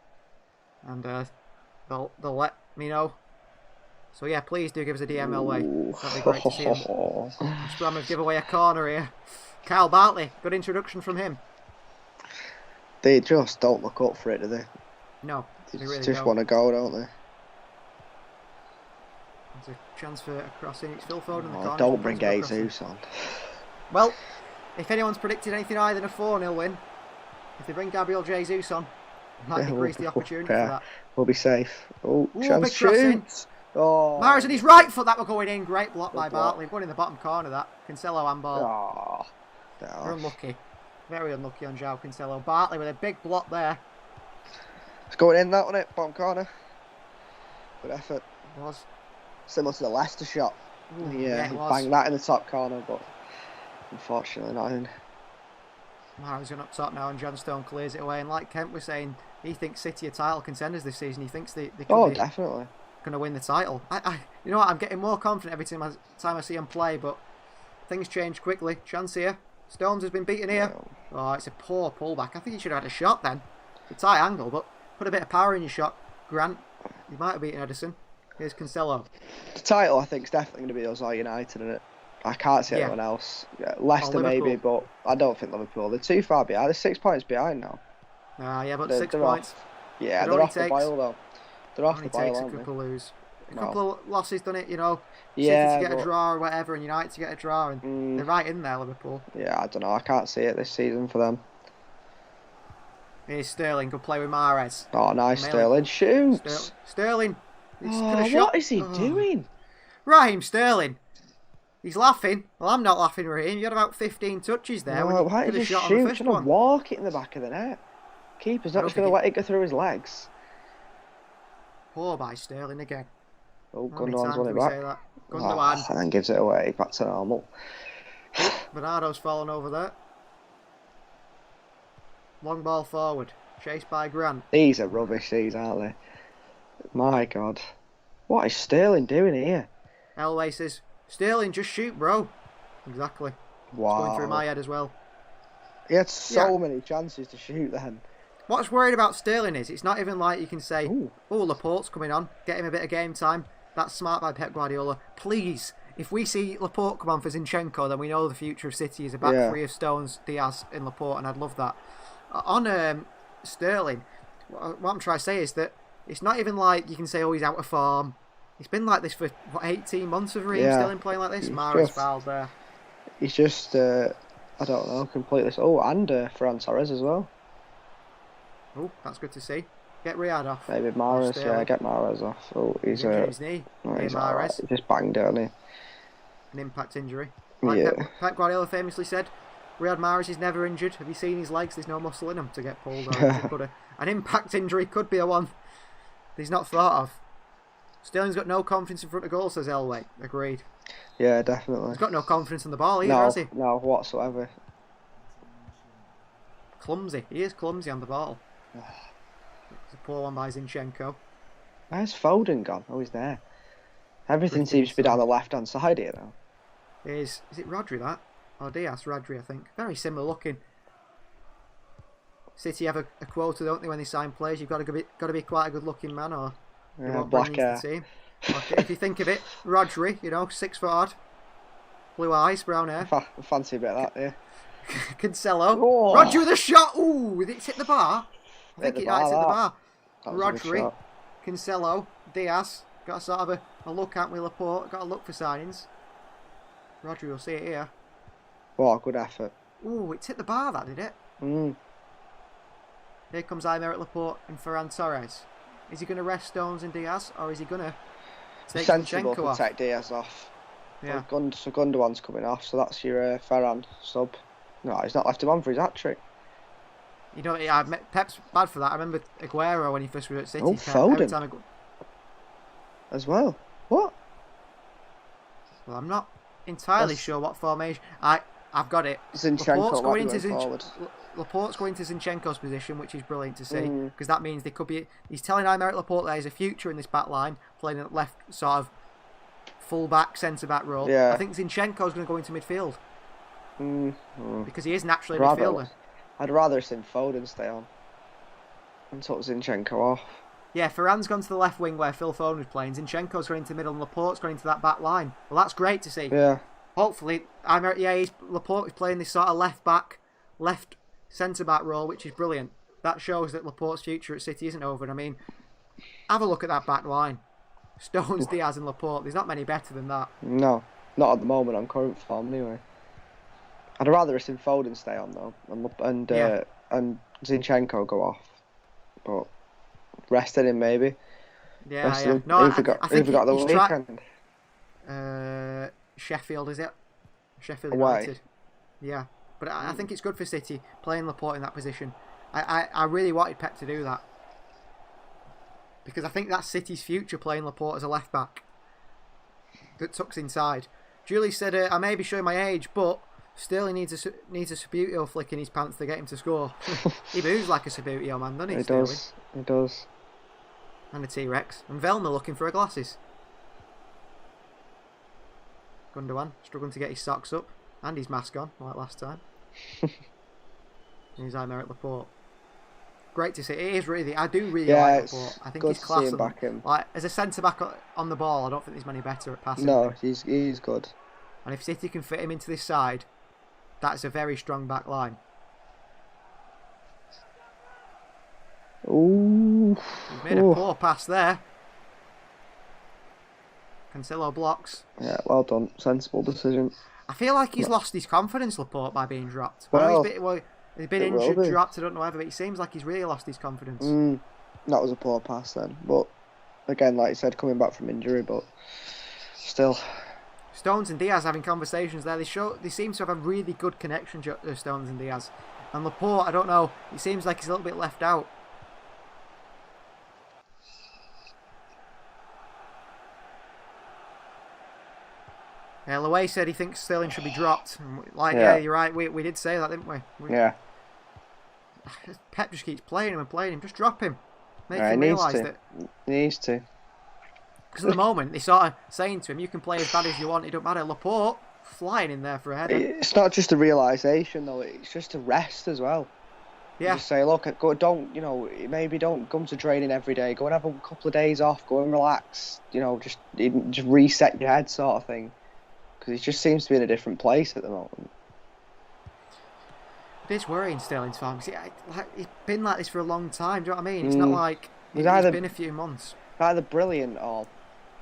and they'll let me know. So yeah, please do give us a DM, Elway. That'd be great to see him. Brom have give away a corner here. Kyle Bartley, good introduction from him. They just don't look up for it, do they? No, they really just don't. want to go, don't they? There's a transfer across in. It's Phil Foden in the corner. Don't bring Jesus on. Well, if anyone's predicted anything higher than a 4-0 win, if they bring Gabriel Jesus on, might decrease the opportunity for that. We'll be safe. Oh, chance big crossing. Oh. Mahrez on his right foot, that were going in. Great block by Bartley. One in the bottom corner, that. Cancelo handball. They're unlucky. Very unlucky on João Cancelo. Bartley with a big block there. It's going in, that, wasn't it? Bottom corner. Good effort. It was. Similar to the Leicester shot. Ooh, He it was. banged that in the top corner, but unfortunately not in. Mahrez going up top now, and John Stone clears it away. And like Kent was saying, he thinks City are title contenders this season. He thinks they could be definitely going to win the title. You know what? I'm getting more confident every time I see him play, but things change quickly. Chance here. Stones has been beaten here. No. Oh, it's a poor pullback. I think he should have had a shot then. It's a tight angle, but put a bit of power in your shot. Grant, you might have beaten Edison. Here's Cancelo. The title, I think, is definitely going to be us or United, isn't it? I can't see anyone else. Yeah, Leicester maybe, but I don't think Liverpool. They're too far behind. They're 6 points behind now. Yeah, but they're 6 points. Off. Yeah, they're off the boil though. They're off the boil, aren't they? A couple of losses, done it, Yeah, City to get a draw or whatever, and United to get a draw, and they're right in there, Liverpool. Yeah, I don't know. I can't see it this season for them. Here's Sterling, good play with Mahrez. Oh, nice, Sterling. Shoots. Sterling. What is he doing? Raheem Sterling. He's laughing. Well, I'm not laughing, Raheem. You had about 15 touches there. Why did he shoot? He's going to walk it in the back of the net. Keeper's not just going to let it go through his legs. Poor by Sterling again. Oh, Gundogan's won it back. Gundogan. And then gives it away. Back to normal. Bernardo's fallen over there. Long ball forward. Chased by Grant. These are rubbish, these, aren't they? My God. What is Sterling doing here? Elway says, Sterling, just shoot, bro. Exactly. Wow. It's going through my head as well. He had so many chances to shoot then. What's worried about Sterling is it's not even like you can say, Ooh. oh, Laporte's coming on, get him a bit of game time. That's smart by Pep Guardiola. Please, if we see Laporte come on for Zinchenko, then we know the future of City is a back three of Stones, Diaz and Laporte, and I'd love that. On Sterling, what I'm trying to say is that it's not even like you can say, oh, he's out of form. It's been like this for, 18 months of Raheem Sterling playing like this? Mahrez fouled there. He's just, I don't know, completely... Oh, and Ferran Torres as well. Oh, that's good to see. Get Riyad off. Maybe Mahrez, get Mahrez off. Oh, he's his knee. he's Mahrez. Right. He just banged it, hasn't An impact injury. he? Like Pep Guardiola famously said, Riyad Mahrez is never injured. Have you seen his legs? There's no muscle in them to get pulled over. An impact injury could be a one that he's not thought of. Sterling's got no confidence in front of goal, says Elway. Agreed. Yeah, definitely. He's got no confidence in the ball either, has he? No, whatsoever. Clumsy. He is clumsy on the ball. It's a poor one by Zinchenko. Where's Foden gone? Oh, he's there. Everything seems to be down the left-hand side here now. Is it Rodri that? Or Diaz? Rodri, I think. Very similar looking. City have a quota, don't they, when they sign players? You've got to be quite a good-looking man, or you won't bring black into hair. the team. Okay, if you think of it, Rodri, 6 foot odd, blue eyes, brown hair. Fancy a bit of that, yeah. Cancelo. Oh. Rodri with a shot. Ooh, did it hit the bar? I think it might hit the bar. That was a good Rodri, shot. Cancelo, Diaz. Got a sort of a look at with Laporte. Got to look for signings. Rodri will see it here. What a good effort. Ooh, it hit the bar, that did it? Here comes Aymeric Laporte and Ferran Torres. Is he going to rest Stones and Diaz, or is he going to take Sensible Zinchenko off? to take Diaz off. Yeah. So Gundogan's coming off, so that's your Ferran sub. No, he's not left him on for his hat-trick. Pep's bad for that. I remember Aguero when he first was at City. Oh, Foden. As well. What? Well, I'm not entirely sure what formation. I've got it. Zinchenko going forward. Laporte's going to Zinchenko's position, which is brilliant to see, because that means they could be. He's telling Aymeric Laporte there's a future in this back line, playing at left sort of full-back, centre-back role. Yeah. I think Zinchenko's going to go into midfield. Because he is naturally a midfielder. I'd rather seen Foden stay on and took Zinchenko off. Yeah, Ferran's gone to the left wing where Phil Foden was playing. Zinchenko's going into the middle and Laporte's going into that back line. Well, that's great to see. Yeah. Hopefully, Laporte is playing this sort of left centre-back role, which is brilliant. That shows that Laporte's future at City isn't over. I mean, have a look at that back line. Stones, Diaz and Laporte. There's not many better than that. No, not at the moment on current form anyway. I'd rather have seen Foden stay on though, and Zinchenko go off. But rested him maybe. Yeah, rested yeah. him. No, I think he got the weekend. Sheffield, is it? Sheffield Away. United. Yeah, but I think it's good for City playing Laporte in that position. I really wanted Pep to do that because I think that's City's future, playing Laporte as a left back that tucks inside. Julie said, "I may be showing my age, but Sterling needs a Sabutio flick in his pants to get him to score." He moves like a Sabutio man, doesn't he? He does. He does. And a T-Rex. And Velma looking for her glasses. Gundogan struggling to get his socks up and his mask on like last time. Here's Aymeric Laporte. Great to see. It is really. I do really like Laporte. I think he's class. Like as a centre back on the ball, I don't think there's many better at passing. No, he's good. And if City can fit him into this side, that's a very strong back line. Ooh. He's made a poor pass there. Cancelo blocks. Yeah, well done. Sensible decision. I feel like he's lost his confidence, Laporte, by being dropped. Well, he's been injured, dropped, I don't know whether, but he seems like he's really lost his confidence. That was a poor pass then. But again, like you said, coming back from injury, but still. Stones and Diaz having conversations there. They seem to have a really good connection, Stones and Diaz. And Laporte, I don't know, it seems like he's a little bit left out. Yeah, Lowe said he thinks Sterling should be dropped. Yeah, you're right. We did say that, didn't we? Yeah. Pep just keeps playing him and playing him. Just drop him. Make him realise that. He needs to. Because at the moment, they're sort of saying to him, you can play as bad as you want. It don't matter. Laporte, flying in there for a header. It's not just a realisation though; it's just a rest as well. Yeah. Just say, look, maybe don't come to training every day. Go and have a couple of days off. Go and relax. Just reset your head, sort of thing. Because he just seems to be in a different place at the moment. It is worrying Sterling's form. He's been like this for a long time. Do you know what I mean? It's not like he's been a few months. Either brilliant or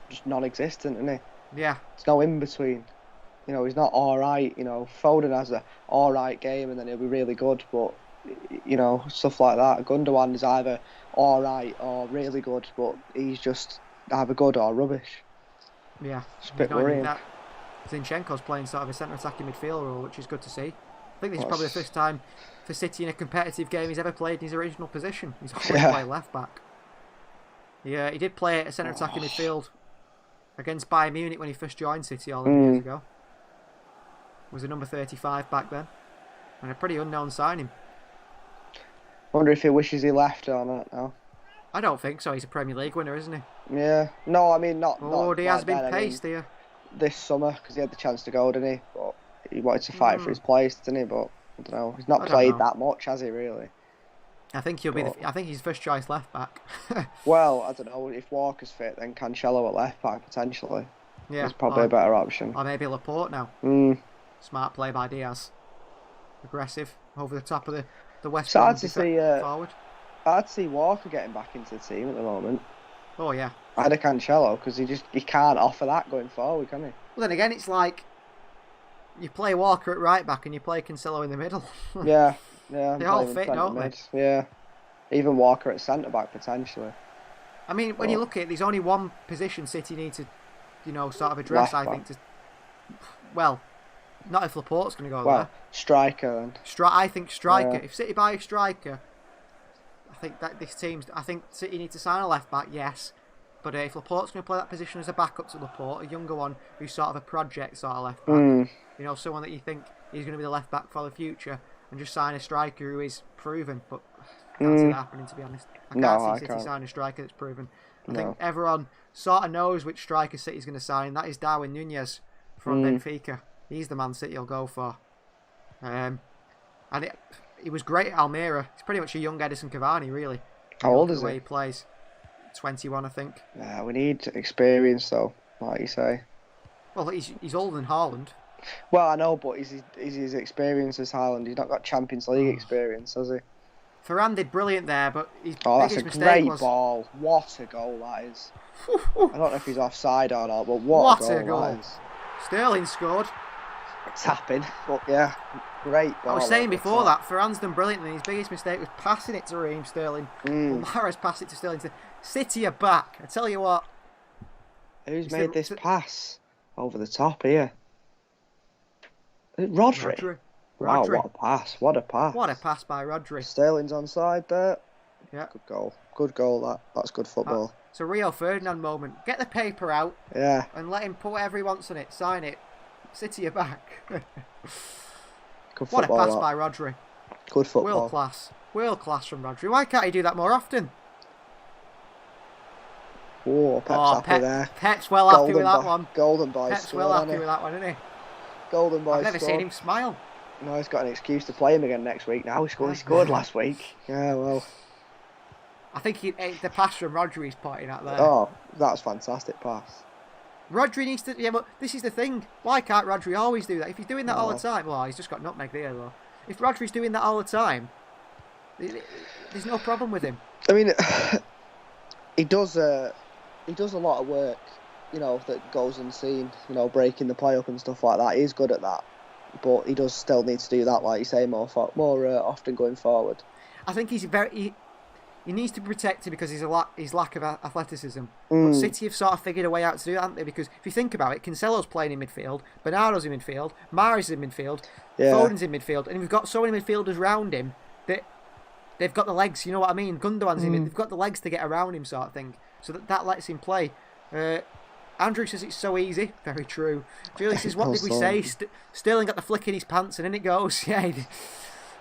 just non-existent, isn't he? Yeah. There's no in between. He's not all right. Foden has a all right game and then he'll be really good, but stuff like that. Gundogan is either all right or really good, but he's just either good or rubbish. Yeah. It's a bit worrying. Zinchenko's playing sort of a centre attacking midfield role, which is good to see. I think this is probably the first time for City in a competitive game he's ever played in his original position. He's always played left back. Yeah, he did play a centre attacking midfield against Bayern Munich when he first joined City all those years ago. Was a number 35 back then, and a pretty unknown signing. Wonder if he wishes he left or not now. I don't think so. He's a Premier League winner, isn't he? Yeah. No, I mean not. Oh, he has been paced here. This summer, because he had the chance to go, didn't he? But he wanted to fight for his place, didn't he? But I don't know. He's not played that much, has he? Really? I think he'll be. I think he's first choice left back. Well, I don't know. If Walker's fit, then Cancelo at left back potentially. Yeah, he's probably a better option. Or maybe Laporte now. Smart play by Diaz. Aggressive over the top of the West Brom forward. I'd see Walker getting back into the team at the moment. Oh yeah. I'd have Cancelo because he can't offer that going forward, can he? Well, then again, it's like you play Walker at right back and you play Cancelo in the middle. Yeah. They all fit, don't they? Yeah. Even Walker at centre back potentially. I mean, when you look at it, there's only one position City need to, sort of address. I think not if Laporte's going to go there. Striker then. I think striker. Yeah. If City buy a striker, I think City need to sign a left back. Yes. But if Laporte's going to play that position as a backup to Laporte, a younger one who's sort of a project sort of left back, someone that you think is going to be the left back for the future, and just sign a striker who is proven. But I can't see that happening, to be honest. I can't see City sign a striker that's proven. I think everyone sort of knows which striker City's going to sign. That is Darwin Núñez from Benfica. He's the man City will go for. He was great at Almeria. He's pretty much a young Edison Cavani, really. How old is the way he? He plays. 21, I think. Yeah, we need experience, though, like you say. Well, he's older than Haaland. Well, I know, but is his experience as Haaland? He's not got Champions League experience, has he? Ferran did brilliant there, but his that's biggest a mistake great ball. What a goal that is. I don't know if he's offside or not, but what a goal that is. Sterling scored. Tapping, but yeah, great ball. I was saying before that, Ferran's done brilliantly. His biggest mistake was passing it to Raheem Sterling. Mahrez passed it to Sterling. City are back. I tell you what. Who's made this pass over the top here? Rodri. Wow, what a pass. What a pass. What a pass by Rodri. Sterling's onside there. Yeah. Good goal. Good goal, that's good football. It's a Rio Ferdinand moment. Get the paper out. Yeah. And let him put whatever he wants on it. Sign it. City are back. Good what a football, pass by Rodri. Good football. World class. World class from Rodri. Why can't he do that more often? Oh, Pep's happy there. Pep's well happy with that one. Golden boy. Pep's well happy with that one, isn't he? Golden boy. I've never seen him smile. No, he's got an excuse to play him again next week now. He scored last week. Yeah, well. I think the pass from Rodri he's pointing at there. Oh, that's fantastic pass. Rodri needs to... Yeah, but this is the thing. Why can't Rodri always do that? If he's doing that all the time... Well, he's just got nutmeg there, though. If Rodri's doing that all the time, there's no problem with him. I mean, he does a lot of work, that goes unseen, breaking the play up and stuff like that. He's good at that. But he does still need to do that, like you say, more often going forward. I think he's he needs to be protected because his lack of athleticism. But City have sort of figured a way out to do that, haven't they? Because if you think about it, Cancelo's playing in midfield, Bernardo's in midfield, Mahrez is in midfield, Foden's in midfield, and we've got so many midfielders around him that they've got the legs, you know what I mean? Gundogan's in, they've got the legs to get around him, sort of thing. So that lets him play. Andrew says it's so easy. Very true. Julie says, what did we say? Sterling got the flick in his pants and in it goes. Yeah,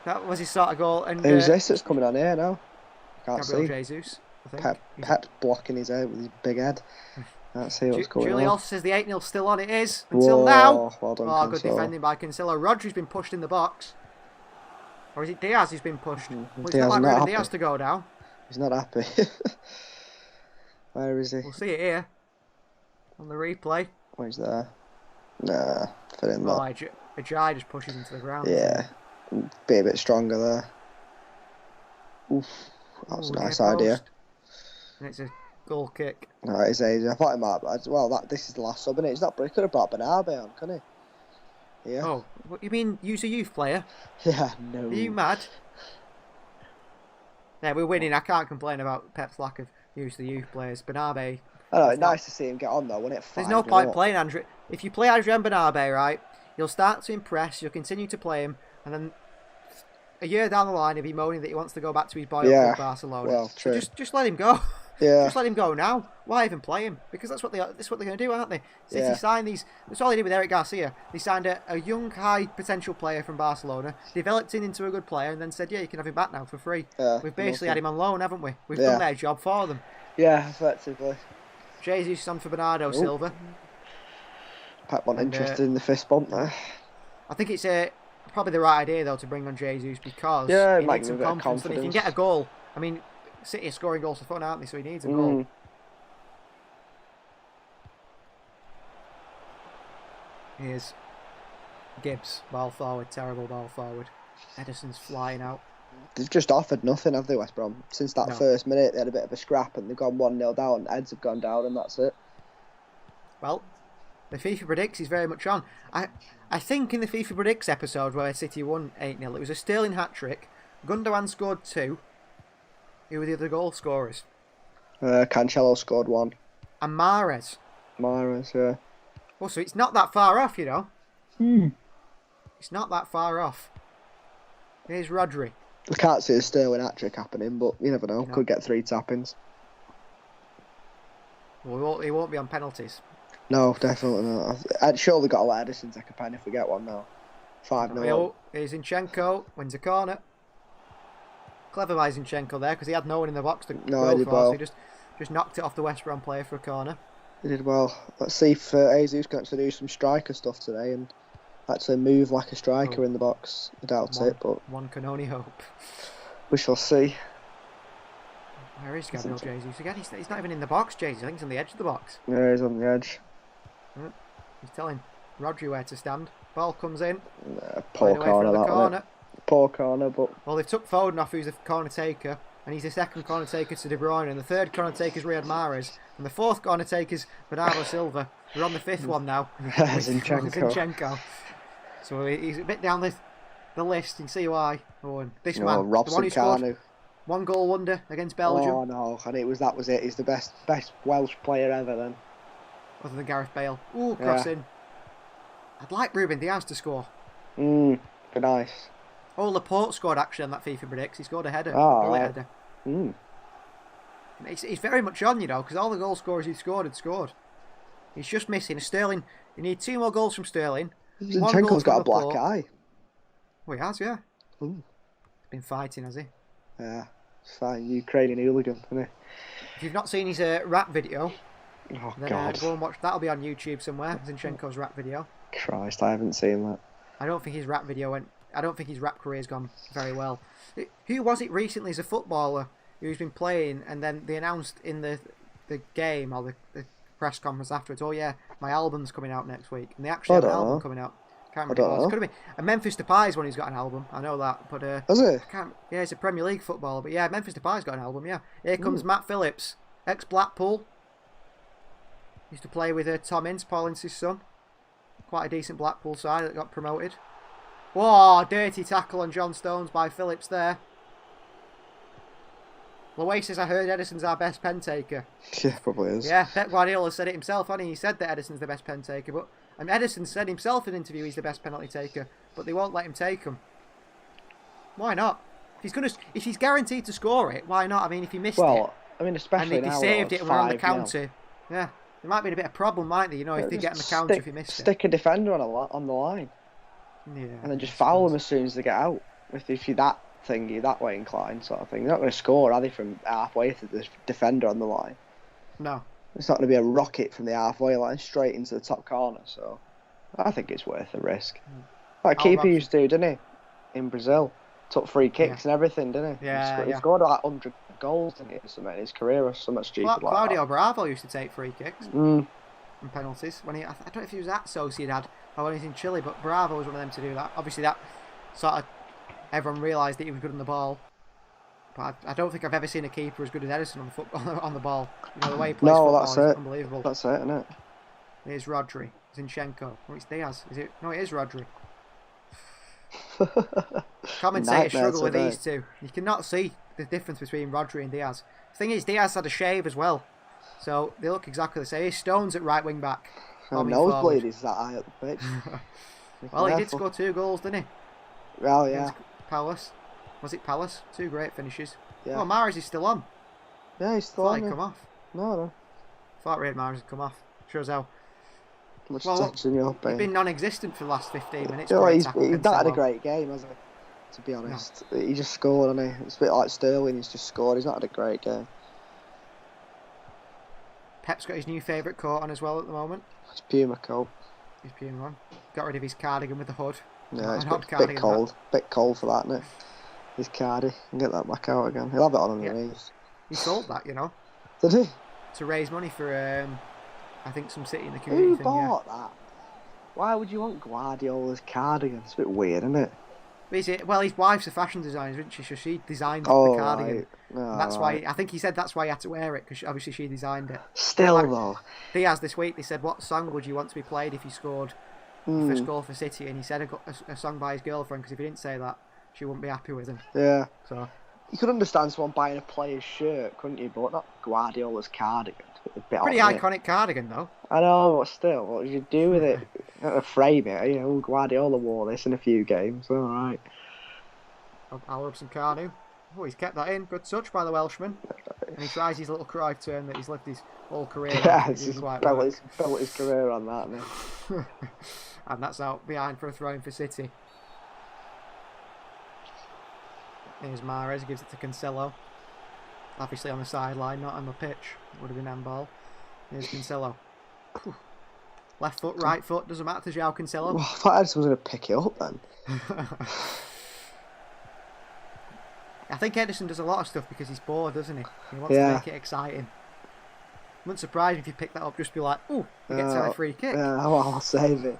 that was his sort of goal. And who's this that's coming on here now? Can't Gabriel see. Jesus, I think. Pep blocking his head with his big head. Let's see what's going Julie on. also says the 8-0 still on. It is until now. Well done, Oh, good Cancelo. defending by Cancelo. Rodri's been pushed in the box. Or is it Diaz who's been pushed? Well, it's Diaz not like not Ruben happy. Diaz to go down. He's not happy. Where is he? We'll see it here on the replay. Oh, he's there. Nah, fit in Oh, that. Ajay just pushes into the ground. Yeah, be a bit stronger there. Oof, that was a nice idea. And it's a goal kick. No, it is easy. I thought he might. Well, this is the last sub, and it's not. But he could have brought Bernabé on, couldn't he? Yeah. Oh, what you mean? Use a youth player? Yeah. No. Are you mad? Yeah, we're winning. I can't complain about Pep's lack of use of the youth players. Bernabé. I know. It's nice to see him get on though, wasn't it? There's no point playing Andrew. If you play Adrian Bernabé, right, you'll start to impress. You'll continue to play him, and then a year down the line, he'll be moaning that he wants to go back to his boyhood club Barcelona. Well, true. So just let him go. Yeah. Just let him go now. Why even play him? Because that's what they're going to do, aren't they? City signed these. That's all they did with Eric Garcia. They signed a young, high potential player from Barcelona, developed him into a good player, and then said, "Yeah, you can have him back now for free." Yeah, We've basically had him on loan, haven't we? We've done their job for them. Yeah, effectively. Jesus on for Bernardo Silva. Pep wasn't interested in the fist bump there. I think it's probably the right idea though to bring on Jesus because it he might needs give some him a bit of confidence that he can get a goal. I mean, City are scoring goals for fun, aren't they? So he needs a goal. Here's Gibbs, ball forward, terrible ball forward. Edison's flying out. They've just offered nothing, have they, West Brom? Since that first minute, they had a bit of a scrap and they've gone 1-0 down. Heads have gone down, and that's it. Well, the FIFA Predicts is very much on. I think in the FIFA Predicts episode where City won 8-0, it was a Sterling hat-trick. Gundogan scored 2. Who were the other goal scorers? Cancelo scored 1. And Mahrez. Yeah. Oh, so it's not that far off, you know. It's not that far off. Here's Rodri. I can't see a Sterling hat-trick happening, but you never know. Could get 3 tappings. Well, he won't be on penalties. No, definitely not. I'd surely got to let Edison take a pen if we get one now. 5-0. Here's Zinchenko, wins a corner. Clever by Zinchenko there, because he had no one in the box to go for, so he just knocked it off the West Brom player for a corner. He did well. Let's see if Jesus can actually do some striker stuff today and actually move like a striker in the box. I doubt it, but one can only hope. We shall see. Where is Gabriel Jesus? Again, he's not even in the box, Jesus. I think he's on the edge of the box. Yeah, he's on the edge. He's telling Rodri where to stand. Ball comes in. Poor corner, that one. Poor corner, but... Well, they've took Foden off, who's the corner taker, and he's the second corner taker to De Bruyne, and the third corner taker is Riyad Mahrez, and the fourth corner taker is Bernardo Silva. We're on the fifth one now. Zinchenko. So he's a bit down the list. You can see why. This man, Robson, the one who scored 1 goal wonder against Belgium. Oh no, and that was it. He's the best Welsh player ever then. Other than Gareth Bale. Ooh, crossing. I'd like Ruben Diaz to score. Be nice. Oh, Laporte scored actually on that FIFA Predicts. He scored a header. Header. He's very much on, you know, because all the goal scorers he scored had scored. He's just missing a Sterling. You need 2 more goals from Sterling. Zinchenko's got a black eye. Oh, he has, yeah. He's been fighting, has he? Yeah, it's fine. Ukrainian hooligan, isn't he? If you've not seen his rap video, God, go and watch. That'll be on YouTube somewhere. Zinchenko's rap video. Christ, I haven't seen that. I don't think his rap career's gone very well. Who was it recently as a footballer who's been playing, and then they announced in the game or the press conference afterwards, oh yeah, my album's coming out next week, and they actually have an album coming out. Can't remember what it was. Could have been. And Memphis Depay's one who's got an album. I know that, but has it? Yeah, it's a Premier League footballer, but yeah, Memphis Depay's got an album. Yeah, here comes Matt Phillips, ex Blackpool. Used to play with Tom Ince, Paul Ince's son. Quite a decent Blackpool side that got promoted. Whoa, dirty tackle on John Stones by Phillips there. Lowe says, I heard Edison's our best pen taker. Yeah, probably is. Yeah, Pep Guardiola said it himself, hasn't he? He said that Edison's the best pen taker, but Edison said himself in an interview he's the best penalty taker, but they won't let him take them. Why not? If he's guaranteed to score it, why not? I mean, if he missed it, I mean, especially and they saved it and were on the counter, yeah, there might be a bit of problem, might there? You know, if they get on the counter if he missed it. Stick a defender on the line. Yeah. And then just foul them as soon as they get out. If you're that way inclined, sort of thing. They're not going to score, are they, from halfway to the defender on the line? No. It's not going to be a rocket from the halfway line straight into the top corner. So I think it's worth the risk. Like keeper used to, didn't he? In Brazil, took free kicks and everything, didn't he? He scored like 100 goals in his career or something stupid like that. Claudio Bravo used to take free kicks and penalties when I don't know if he was at Sociedad or when he was in Chile, but Bravo was one of them to do that. Obviously, that sort of everyone realised that he was good on the ball. But I don't think I've ever seen a keeper as good as Edison on the ball. You know, the way he plays football is unbelievable. That's it, isn't it? Here's Rodri, Zinchenko. Oh, it's Diaz. Is it? No, it is Rodri. Commentators struggle with these two. You cannot see the difference between Rodri and Diaz. The thing is, Diaz had a shave as well, so they look exactly the same. Here's Stones at right wing back. Nosebleed is that high up the pitch. Well, he did score 2 goals, didn't he? Well, yeah. Palace. Was it Palace? 2 great finishes. Yeah. Oh, Mahrez is still on. Yeah, he's still on. He'd come off. No. Thought Mahrez had come off. Shows how much tension you're paying. He's been non-existent for the last 15 minutes. He's not had a great game, has he? To be honest, he just scored, hasn't he? It's a bit like Sterling. He's just scored. He's not had a great game. Pep's got his new favourite coat on as well at the moment. It's Puma coat. His Puma one. Got rid of his cardigan with the hood. Yeah, it's a bit cold. Bit cold for that, isn't it? His cardi. Can get that back out again. He'll have it on underneath. He sold that, you know. Did he? To raise money for, I think, some city in the community. Who bought that? Why would you want Guardiola's cardigan? It's a bit weird, isn't it? Well, his wife's a fashion designer, isn't she? So she designed the cardigan. Right. Oh, that's why I think he said that's why he had to wear it, because obviously she designed it. Still though, Diaz this week they said, what song would you want to be played if you scored the first goal for City? And he said a song by his girlfriend, because if he didn't say that, she wouldn't be happy with him. Yeah. So you could understand someone buying a player's shirt, couldn't you? But not Guardiola's cardigan. Pretty iconic cardigan though. I know, but still, what did you do with it? You got to frame it. You know, Guardiola wore this in a few games. All right. I'll rub some Carnu. Oh, he's kept that in. Good touch by the Welshman. And he tries his little Cruyff turn that he's lived his whole career. Yeah, he's built his career on that now. And that's out behind for a throw-in for City. Here's Mahrez, gives it to Cancelo. Obviously on the sideline, not on the pitch. Would have been handball. Here's Cancelo. Left foot, right foot, doesn't matter to João Cancelo. Well, I thought Edison was going to pick it up then. I think Edison does a lot of stuff because he's bored, doesn't he? He wants to make it exciting. Wouldn't surprise me if you pick that up, just be like, ooh, he gets a free kick. Yeah, I'll save it.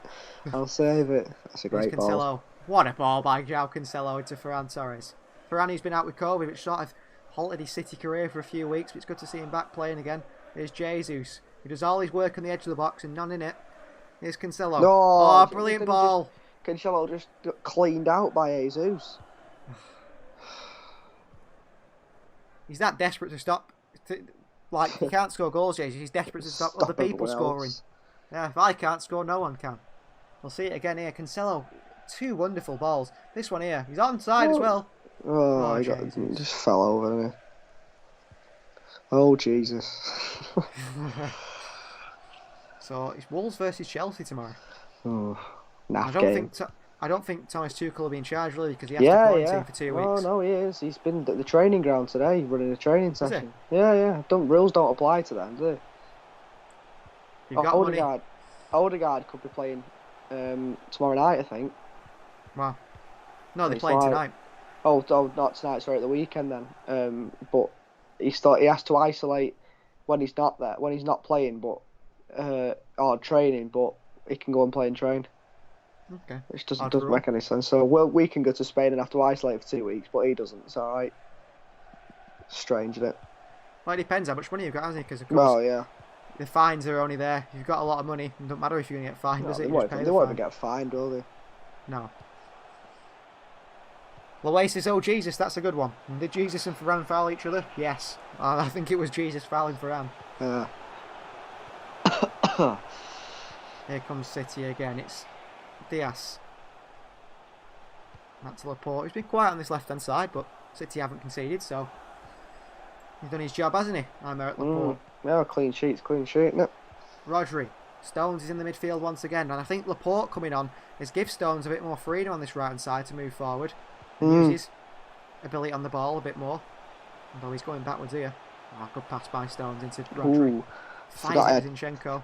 I'll save it. That's a great ball. Cancelo. What a ball by João Cancelo into Ferran Torres. Ferran, who's been out with COVID, which sort of halted his City career for a few weeks, but it's good to see him back playing again. Here's Jesus, who does all his work on the edge of the box and none in it. Here's Cancelo. No, brilliant ball. Cancelo just got cleaned out by Jesus. He's that desperate to stop. Like, he can't score goals, Jesus. He's desperate to stop other people scoring. Yeah, if I can't score, no one can. We'll see it again here. Cancelo, 2 wonderful balls. This one here, he's onside as well. Oh, he just fell over, didn't he? Oh, Jesus. So, it's Wolves versus Chelsea tomorrow. Oh, I don't think Thomas Tuchel will be in charge, really, because he has to quarantine for 2 weeks. Oh, no, he is. He's been at the training ground today, running a training session. Yeah. Rules don't apply to them, do they? Odegaard could be playing tomorrow night, I think. Wow. No, they're playing tonight. Oh, not tonight, sorry, at the weekend then. But he has to isolate when he's not there, when he's not playing, but or training, but he can go and play and train. Okay. Which doesn't make any sense. So we can go to Spain and have to isolate for 2 weeks, but he doesn't. It's all right. Strange, isn't it? Well, it depends how much money you've got, hasn't it? Because of course, the fines are only there. If you've got a lot of money, it doesn't matter if you're going to get fined, does it? They won't even get fined, will they? No. Oasis, oh Jesus, that's a good one. Did Jesus and Ferran foul each other? Yes. I think it was Jesus fouling Ferran. Yeah. Here comes City again. It's Diaz. That's Laporte. He's been quiet on this left-hand side, but City haven't conceded, so he's done his job, hasn't he? I'm Eric Laporte. Yeah, clean sheet, isn't it? Rodri. Stones is in the midfield once again, and I think Laporte coming on has given Stones a bit more freedom on this right-hand side to move forward. Use his ability on the ball a bit more. Although he's going backwards here. Oh, good pass by Stones into Rodri. Fires it, Zinchenko.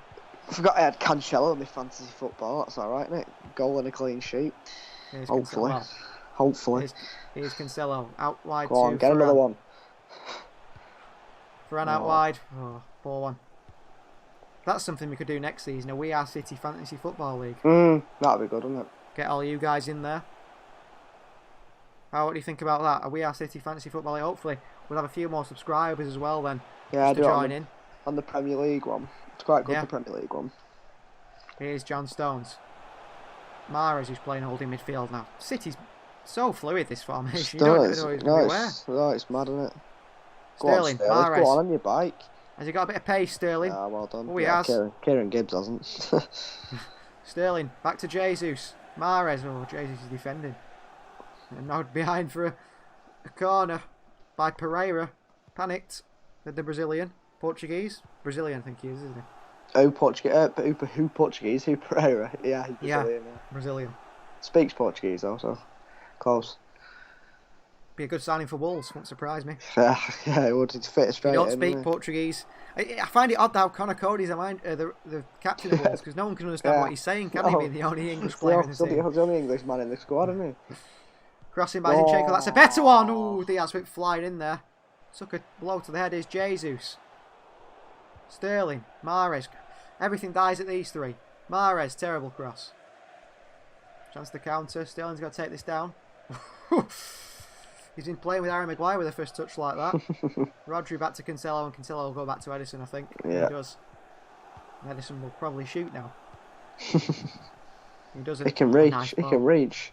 Forgot I had Cancelo in my fantasy football. That's all right, mate. Goal and a clean sheet. Here's Hopefully. Cancelo. Hopefully. Here's Cancelo. Out wide Go on, to get Ferran. another one. Ferran out wide. Oh, poor one. That's something we could do next season. A We Are City Fantasy Football League. That'd be good, wouldn't it? Get all you guys in there. What do you think about that? A We Are City Fantasy Football League. Hopefully we'll have a few more subscribers as well then. Yeah, to join in. On the Premier League one. It's quite good, Yeah. the Premier League one. Here's John Stones. Mahrez, who's playing holding midfield now. City's so fluid, this formation. You don't even know who's going to be where. It's mad, isn't it? Sterling, Mahrez. Go on your bike. Has he got a bit of pace, Sterling? Ah, well done. Oh, he has. Kieran Gibbs hasn't. Sterling, back to Jesus. Mahrez. Oh, Jesus is defending. And now behind for a corner by Pereira. Panicked. The Brazilian. Portuguese? Brazilian, I think he is, isn't he? Oh, Portuguese? Who Pereira? Yeah, he's Brazilian. Yeah. Brazilian. Speaks Portuguese also. Close. Be a good signing for Wolves, won't surprise me. Yeah, it would fit straight in. You don't speak Portuguese. I find it odd how Conor Cody's the captain of Wolves, because no one can understand what he's saying, can he? Being the only English player in the team. He's the only English man in the squad, isn't he? Crossing by Zinchenko, that's a better one! Ooh, Diaz went flying in there. Took a blow to the head, is Jesus. Sterling, Mahrez. Everything dies at these three. Mahrez, terrible cross. Chance to counter. Sterling's got to take this down. He's been playing with Harry Maguire with a first touch like that. Rodri back to Cancelo, and Cancelo will go back to Edison, I think. Yeah. He does. Edison will probably shoot now. He doesn't. He can reach. Nice He ball. can reach.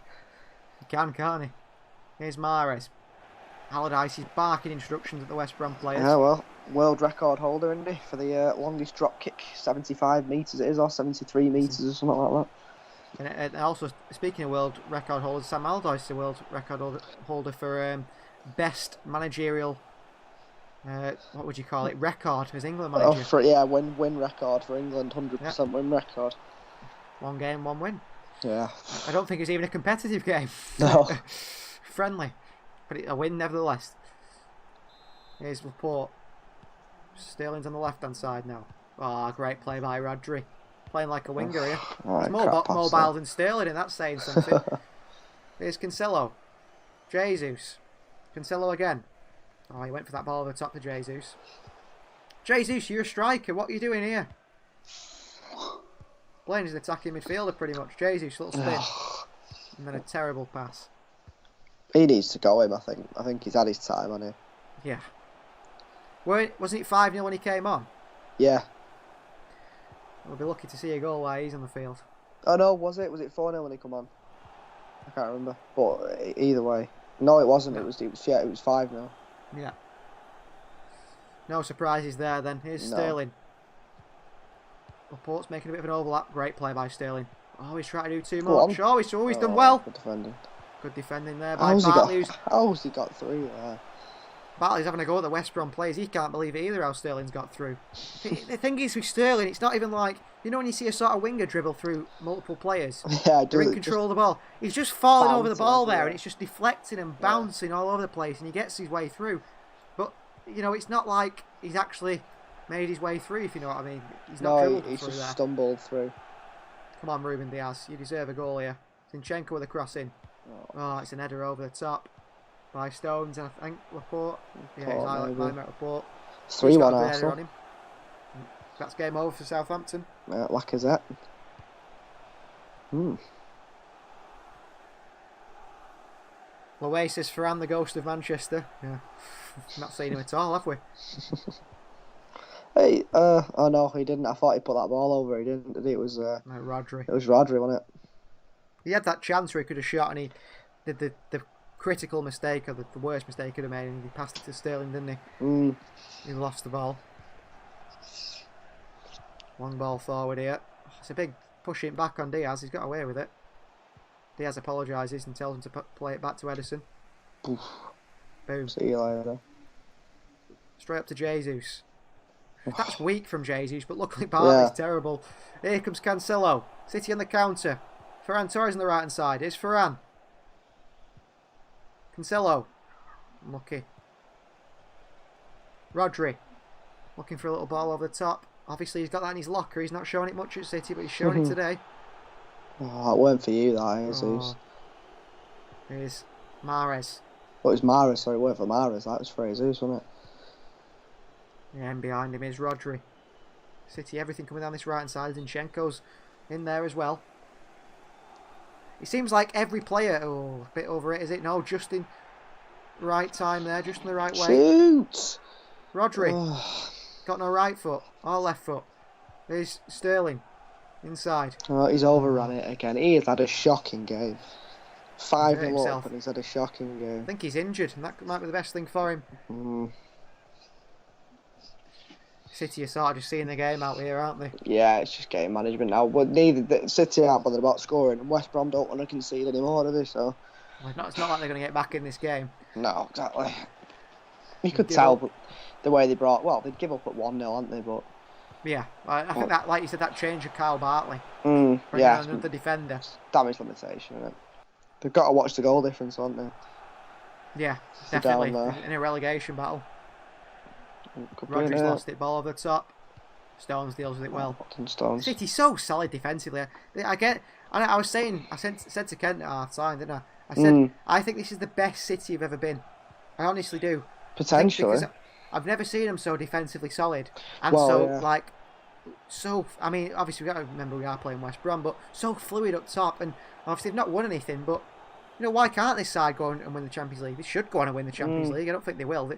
He can, can't he? Here's Mahrez. Allardyce is barking instructions at the West Brom players. Yeah, well, world record holder, isn't he, for the longest drop kick, 75 metres it is, or 73 metres or something like that. And also, speaking of world record holders, Sam Allardyce is the world record holder for best managerial, what would you call it, record as England manager. Win record for England, 100% win record. One game, one win. Yeah. I don't think it's even a competitive game. No. Friendly. But a win nevertheless. Here's Laporte. Sterling's on the left-hand side now. Ah, great play by Rodri. Playing like a winger here. He's more mobile than Sterling, and that's saying something. Here's Cancelo. Jesus. Cancelo again. Oh, he went for that ball over the top to Jesus. Jesus, you're a striker. What are you doing here? Playing as an attacking midfielder pretty much. Jesus, little spin. And then a terrible pass. He needs to go him, I think. I think he's had his time on him. Yeah. Wasn't it 5-0 when he came on? Yeah. We'll be lucky to see a goal while he's on the field. Oh no, was it? Was it 4-0 when he come on? I can't remember. But either way. No, it wasn't. No. It was 5-0. Yeah. No surprises there then. Here's Sterling. Laporte's making a bit of an overlap. Great play by Sterling. Oh, he's trying to do too much. Oh, he's done well. Good defending. Good defending there by Bartley. How's he got through there? Bartley's having a go at the West Brom players. He can't believe it either how Sterling's got through. The thing is with Sterling, it's not even like, you know when you see a sort of winger dribble through multiple players? Yeah, I do. They're in control of the ball. He's just falling over the ball there, yeah. and it's just deflecting and bouncing all over the place, and he gets his way through. But, you know, it's not like he's actually made his way through, if you know what I mean. He's not dribbled he's through just there. stumbled through. Come on, Ruben Diaz. You deserve a goal here. Zinchenko with a cross in. Oh, it's an header over the top by Stones, and I think Laporte. Yeah, he's highlight by Laporte. 3-1 Arsenal. That's game over for Southampton. Lacazette. Oasis Ferran, the ghost of Manchester. Yeah, not seen him at all, have we? Hey, oh no, he didn't. I thought he put that ball over. He didn't, did he? It was Rodri. It was Rodri, wasn't it? He had that chance where he could have shot, and he did the critical mistake, or the worst mistake he could have made, and he passed it to Sterling, didn't he? He lost the ball. Long ball forward here. It's a big pushing back on Diaz. He's got away with it. Diaz apologises and tells him to play it back to Edison. Oof. Boom. See you later. Straight up to Jesus. That's weak from Jesus, but luckily Bartley's terrible. Here comes Cancelo. City on the counter. Ferran Torres on the right hand side. Here's Ferran. Cancelo. Unlucky. Rodri. Looking for a little ball over the top. obviously he's got that in his locker. He's not showing it much at City, but he's showing it today. Oh, that weren't for you, that, Jesus. Here's Mahrez. Oh, it was Mahrez, sorry, it weren't for Mahrez. That was for Jesus, wasn't it? Yeah, and behind him is Rodri. City, everything coming down this right-hand side. Zinchenko's in there as well. It seems like every player... Oh, a bit over it, is it? No, just in right time there, just in the right way. Shoot! Rodri. Got no right foot or left foot. There's Sterling inside. Oh, he's overrun it again. He has had a shocking game. 5-0 up and he's had a shocking game. I think he's injured, and that might be the best thing for him. City are sort of just seeing the game out here, aren't they? Yeah, it's just game management now. But neither City aren't bothered about scoring, and West Brom don't want to concede anymore, do they? So well, it's not like they're going to get back in this game. No, exactly. You could tell but the way they brought. Well, they'd give up at 1-0, aren't they? But yeah, I think that, like you said, that change of Kyle Bartley. Yeah, another defender. Damage limitation, isn't it? They've got to watch the goal difference, haven't they? Yeah, definitely in a relegation battle. Rodri's lost it, ball over the top. Stones deals with it well. City's so solid defensively. I was saying, I said to Kent at half time, didn't I? I said, I think this is the best City have ever been. I honestly do. Potentially. I've never seen them so defensively solid. And I mean, obviously we've got to remember we are playing West Brom, but so fluid up top. And obviously they've not won anything, but, you know, why can't this side go on and win the Champions League? They should go on and win the Champions League. I don't think they will,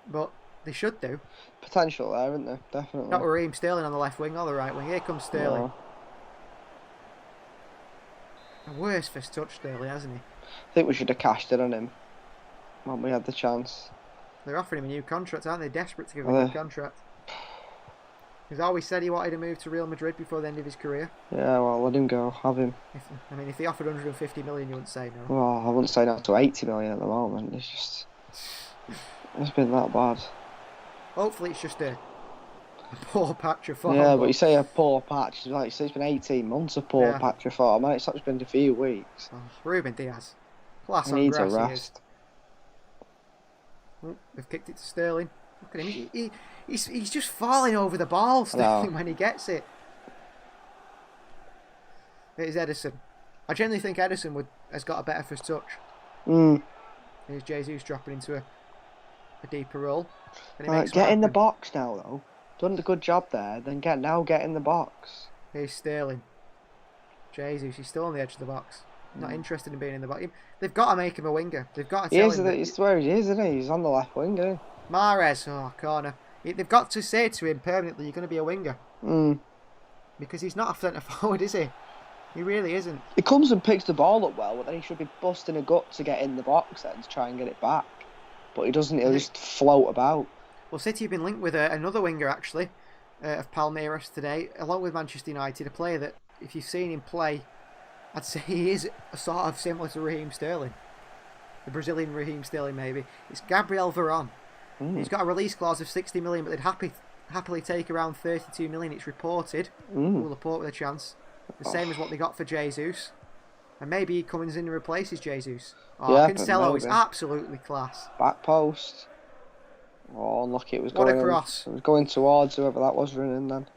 but they should do. Potential there, isn't there? Definitely. Not Raheem Sterling on the left wing or the right wing. Here comes Sterling. A worse first touch, Sterling, hasn't he? I think we should have cashed in on him when we had the chance. They're offering him a new contract, aren't they? Desperate to give him a new contract. He's always said he wanted to move to Real Madrid before the end of his career. Yeah, well, let him go. Have him. If they offered 150 million, you wouldn't say no. Well, I wouldn't say no to 80 million at the moment. It's been that bad. Hopefully it's just a poor patch of form. Yeah, but you say a poor patch, like you say, it's been 18 months of poor patch of form, and it's not just been a few weeks. Ruben Diaz, class on needs grass. a rest. They've kicked it to Sterling. Look at him. He's just falling over the ball, Sterling, when he gets it. It is Ederson. I generally think Ederson has got a better first touch. Here's Jesus dropping into a deeper role. Get in the box now, though. Done a good job there. Then get in the box. Here's Sterling. Jesus, he's still on the edge of the box. Not interested in being in the box. They've got to make him a winger. They've got to tell him. It's where he is, isn't he? He's on the left wing, isn't he? Mahrez, corner. They've got to say to him permanently, you're going to be a winger. Because he's not a centre forward, is he? He really isn't. He comes and picks the ball up well, but then he should be busting a gut to get in the box then to try and get it back. But he doesn't. He'll just float about. Well, City have been linked with another winger, actually, of Palmeiras today, along with Manchester United, a player that, if you've seen him play, I'd say he is sort of similar to Raheem Sterling. The Brazilian Raheem Sterling, maybe. It's Gabriel Veron. He's got a release clause of 60 million, but they'd happily take around 32 million, it's reported. Laporte with a chance. The same as what they got for Jesus. And maybe he comes in and replaces Jesus. Cancelo is absolutely class. Back post. Oh, unlucky. It was what a cross. It was going towards whoever that was running then.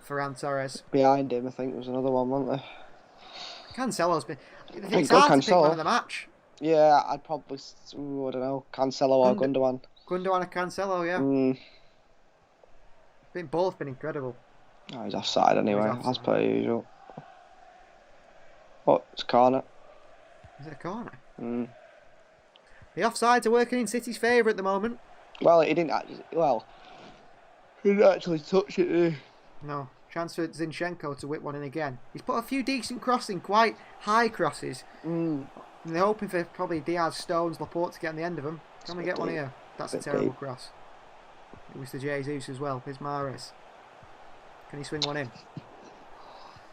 Ferran Torres. Behind him, I think, was another one, wasn't there? Cancelo's been... It's hard to pick man of the match. Yeah, I'd probably... I don't know. Cancelo or Gundogan. Gundogan or Cancelo, yeah. Both been incredible. Oh, he's offside anyway, as per usual. Oh, it's a corner. Is it a corner? The offsides are working in City's favour at the moment. Well, he didn't actually touch it, did he? No. Chance for Zinchenko to whip one in again. He's put a few decent crossing, quite high crosses. And they're hoping for probably Diaz, Stones, Laporte to get on the end of them. Can we get one here? That's a terrible cross. It was to Jesus as well. Here's Mahrez. Can he swing one in?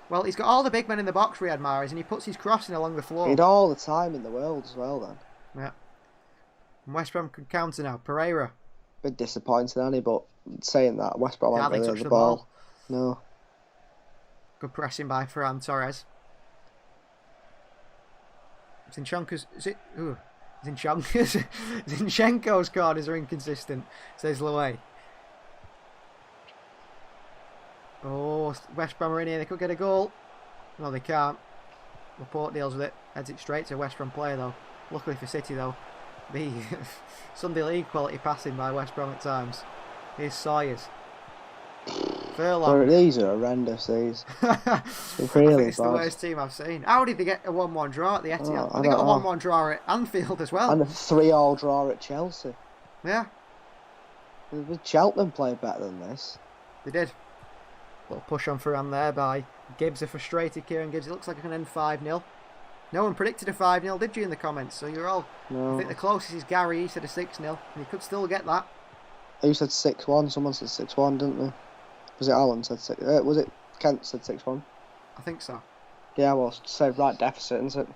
Well, he's got all the big men in the box, Riyad Mahrez, and he puts his crossing along the floor. He'd all the time in the world as well, then. Yeah. And West Brom can counter now. Pereira. Bit disappointed, Annie, but saying that, West Brom haven't really touched the ball. No. Good pressing by Ferran Torres. Zinchenko's corners are inconsistent, says Louay. course, West Brom are in here. They could get a goal. No, they can't. Laporte deals with it. Heads it straight to a West Brom player, though. Luckily for City, though, the Sunday League quality passing by West Brom at times. Here's Sawyers. Furlong. These are horrendous, these. Really I think it's bad. the worst team I've seen. How did they get a 1-1 draw at the Etihad? I They got a don't know. 1-1 draw at Anfield as well. And a 3-all draw at Chelsea. Yeah, Cheltenham played better than this. they did. Little push on Ferran there by Gibbs, a frustrated Kieran Gibbs. It looks like it can end 5-0. No one predicted a 5-0, did you, in the comments? So you're all... No. I think the closest is Gary. He said a 6-0, and he could still get that. Who said 6-1? Someone said 6-1, didn't they? Was it Alan said 6? Was it Kent said 6-1? I think so. Yeah, well, so right deficit, isn't it?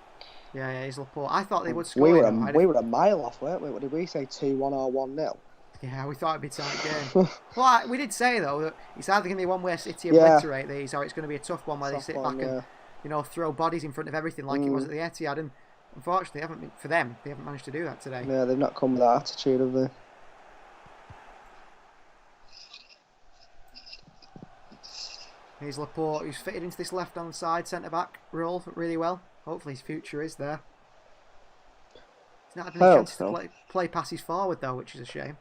Yeah, he's Laporte. I thought they would score. We were a mile off, weren't we? What did we say? 2-1 or 1-0? Yeah, we thought it'd be a tight game. Well, we did say, though, that it's either going to be one where City obliterate these, or it's going to be a tough one where they sit back and, you know, throw bodies in front of everything like it was at the Etihad. And unfortunately, they haven't managed to do that today. Yeah, they've not come with that attitude, have they? Here's Laporte, who's fitted into this left-hand side centre-back role really well. Hopefully his future is there. He's not having a chance to play passes forward, though, which is a shame.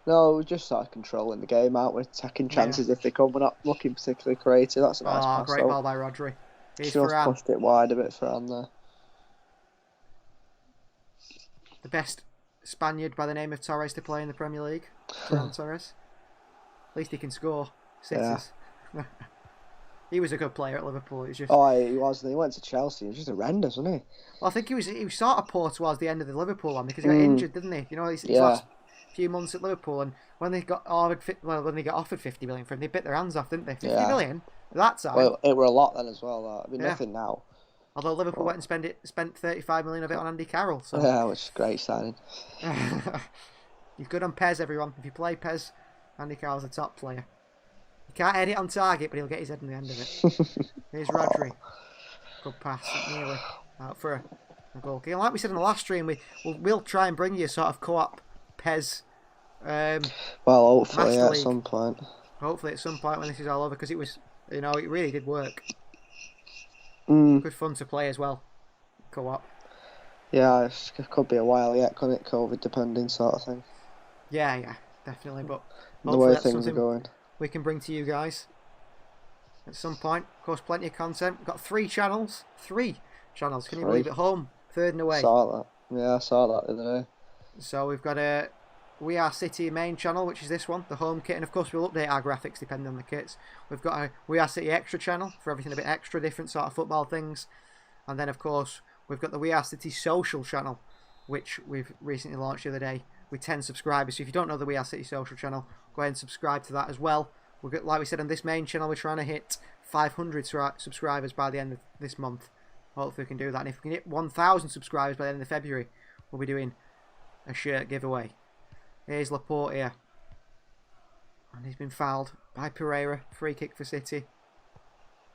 No, we're just sort of controlling the game out. We're taking chances if they come. We're not looking particularly creative. That's a nice pass. Great ball by Rodri. Here's Just Ferran. pushed it wide a bit for Ferran there. The best Spaniard by the name of Torres to play in the Premier League. Ferran Torres. At least he can score. Sixes. Yeah. He was a good player at Liverpool. He was just... Oh, he was. He went to Chelsea. He was just horrendous, wasn't he? Well, I think he was sort of poor towards the end of the Liverpool one because he got injured, didn't he? You know, his last few months at Liverpool, and when they got offered 50 million for him, they bit their hands off, didn't they? 50 million at that time. Well, it were a lot then as well. I mean, nothing now. Although Liverpool went and spent 35 million of it on Andy Carroll. So. Yeah, which is great signing. You're good on Pez, everyone. If you play Pez, Andy Carroll's a top player. He can't hit it on target, but he'll get his head in the end of it. Here's Rodri. Good pass, nearly out for a goal. Like we said in the last stream, we'll try and bring you sort of co-op Pez. Well, hopefully at some point. Hopefully at some point when this is all over, because it was, you know, it really did work. Good fun to play as well. Co-op. Yeah, it could be a while yet, couldn't it? COVID depending sort of thing. Yeah, definitely. But the way things are going, we can bring to you guys at some point. Of course, plenty of content. We've got 3 channels. 3 channels. Can you believe it? Home, third and away. Saw that. Yeah, I saw that the other day. So we've got a We Are City main channel, which is this one, the home kit, and of course we'll update our graphics depending on the kits. We've got a We Are City extra channel for everything a bit extra, different sort of football things. And then of course we've got the We Are City social channel, which we've recently launched the other day with 10 subscribers. So if you don't know the We Are City social channel, go ahead and subscribe to that as well. We've got, like we said on this main channel, we're trying to hit 500 subscribers by the end of this month. Hopefully we can do that. And if we can hit 1,000 subscribers by the end of February, we'll be doing a shirt giveaway. Here's Laporte here. And he's been fouled by Pereira. Free kick for City.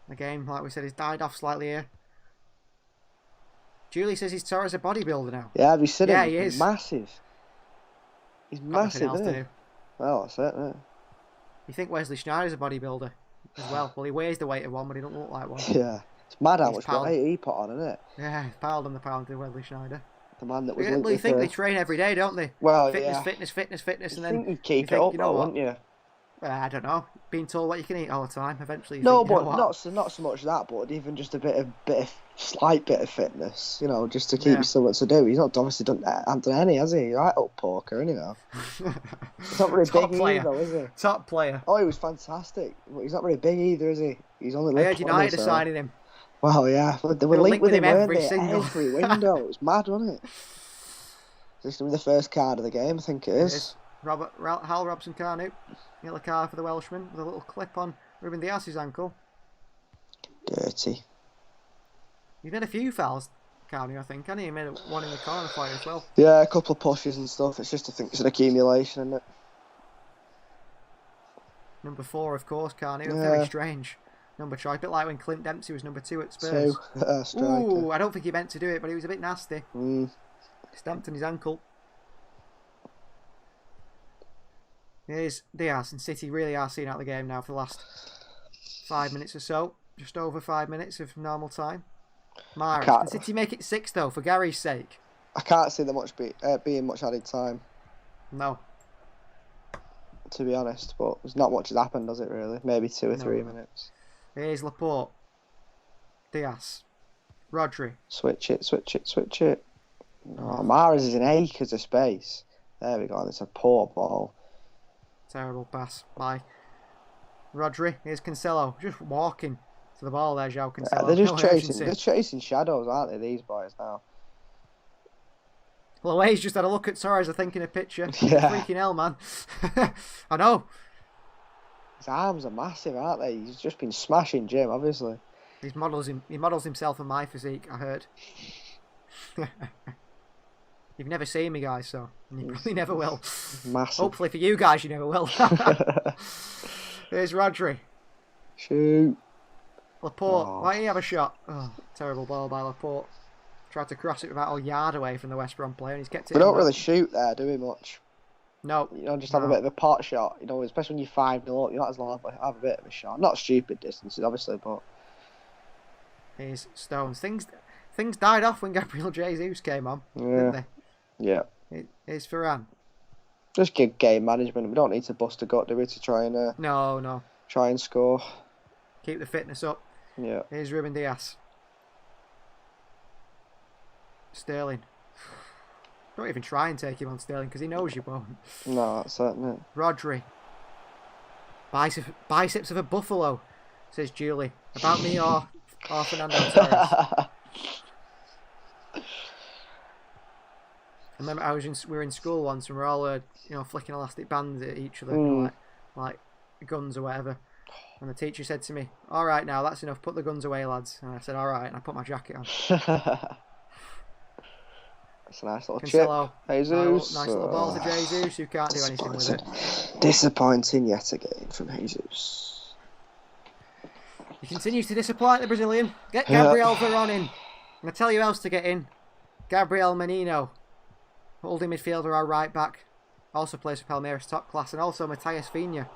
The game, like we said, has died off slightly here. Julie says he's Torres a bodybuilder now. Yeah, have you seen him? Yeah, he is. Massive. He's massive, isn't he? Well, that's it, yeah. You think Wesley Sneijder's a bodybuilder as well? Well, he weighs the weight of one, but he don't look like one. Yeah. It's mad how much weight he put on, isn't it? Yeah, he's piled on the pound to Wesley Sneijder. The man that was you think they train every day, don't they? Well, fitness, and then you think you'd keep it up, though, wouldn't you? I don't know. Being told what you can eat all the time, eventually. No, but not so much that, but even just a slight bit of fitness, you know, just to keep you something to do. He's not obviously done any, has he? Right up poker, isn't he? Now. He's not very big either, is he? Top player. Oh, he was fantastic. But he's not very big either, is he? He's only. I heard United are signing him. Well, yeah, they were linked with him every window. It was mad, wasn't it? This will be the first card of the game, I think it is. Hal Robson-Kanu, yellow card for the Welshman with a little clip on Ruben Dias's ankle. Dirty. He's made a few fouls, Kanu, I think. And he made one in the corner for you as well. Yeah, a couple of pushes and stuff. It's just, I think it's an accumulation, isn't it? Number 4, of course, Kanu. Yeah. Very strange number choice. A bit like when Clint Dempsey was number 2 at Spurs. 2, Ooh, I don't think he meant to do it, but he was a bit nasty. Stamped on his ankle. Here's Diaz, and City really are seeing out the game now for the last 5 minutes or so. Just over 5 minutes of normal time. Mahrez. can't- Can City make it 6 though, for Gary's sake? I can't see there being much added time, No. to be honest. But there's not much has happened, does it really? Maybe 2 or 3 minutes. Here's Laporte. Diaz. Rodri. Switch it. Oh, Mahrez is in acres of space. There we go. It's a poor ball. Terrible pass by Rodri. Here's Cancelo. Just walking to the ball there, João Cancelo. They're just No chasing. urgency. They're chasing shadows, aren't they? These boys now. Loe's just had a look at Torres, I think, in a picture. Yeah. Freaking hell, man. I know. His arms are massive, aren't they? He's just been smashing Jim, obviously. He models himself on my physique, I heard. You've never seen me, guys, so you probably never will. Massive. Hopefully for you guys, you never will. Here's Rodri. Shoot. Laporte. Oh. Why don't you have a shot? Oh, terrible ball by Laporte. Tried to cross it about a yard away from the West Brom player, and he's kept it. We in don't there. really shoot there, do we, much? No. Just have a bit of a pot shot. Especially when you're 5-0 up, you might as well have a bit of a shot. Not stupid distances, obviously, but... Here's Stones. Things died off when Gabriel Jesus came on, didn't they? Yeah. Here's Varane. Just good game management. We don't need to bust a gut, do we, to try and No. try and score. Keep the fitness up. Yeah. Here's Ruben Diaz. Sterling. Don't even try and take him on, Sterling, because he knows you won't. No, that's certainly it. Rodri. Biceps of a buffalo, says Julie. About me or Fernando Torres. I remember we were in school once and we were all flicking elastic bands at each other, like guns or whatever. And the teacher said to me, "All right, now that's enough. Put the guns away, lads." And I said, "All right," and I put my jacket on. That's a nice little Cancelo. chip. Jesus. Nice little ball to Jesus, who can't do anything with it. Disappointing yet again from Jesus. He continues to disappoint the Brazilian. Get Gabriel Veron in. I'm going to tell you who else to get in. Gabriel Menino. Holding midfielder or right back. Also plays for Palmeiras, top class. And also Matias Vinha.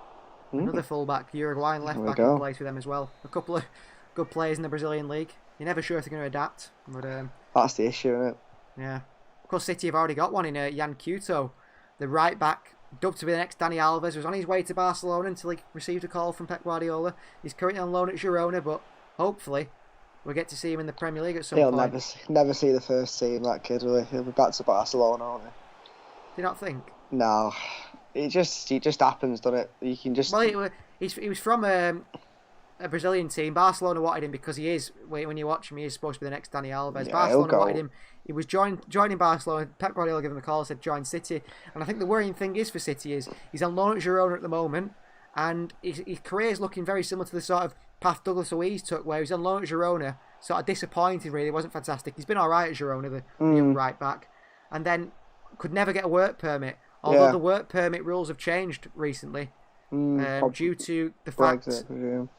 Another full-back, Uruguayan left-back who plays with them as well. A couple of good players in the Brazilian league. You're never sure if they're going to adapt. But that's the issue, isn't it? Yeah. Of course, City have already got one in Jan Couto. The right-back, dubbed to be the next Dani Alves, was on his way to Barcelona until he received a call from Pep Guardiola. He's currently on loan at Girona, but hopefully we'll get to see him in the Premier League at some point. He'll never see the first team, that kid, will he? He'll be back to Barcelona, won't he? Do you not think? No. It just happens, doesn't it? You can just... Well, he was from a Brazilian team. Barcelona wanted him because he is, when you watch him, he is supposed to be the next Dani Alves. Yeah, Barcelona wanted him. He was joining Barcelona. Pep Guardiola gave him a call and said join City. And I think the worrying thing is for City is he's on loan at Girona at the moment, and his career is looking very similar to the sort of path Douglas Luiz took, where he was on loan at Girona, sort of disappointed really. It wasn't fantastic. He's been all right at Girona, the young right back, and then could never get a work permit. Although the work permit rules have changed recently due to the fact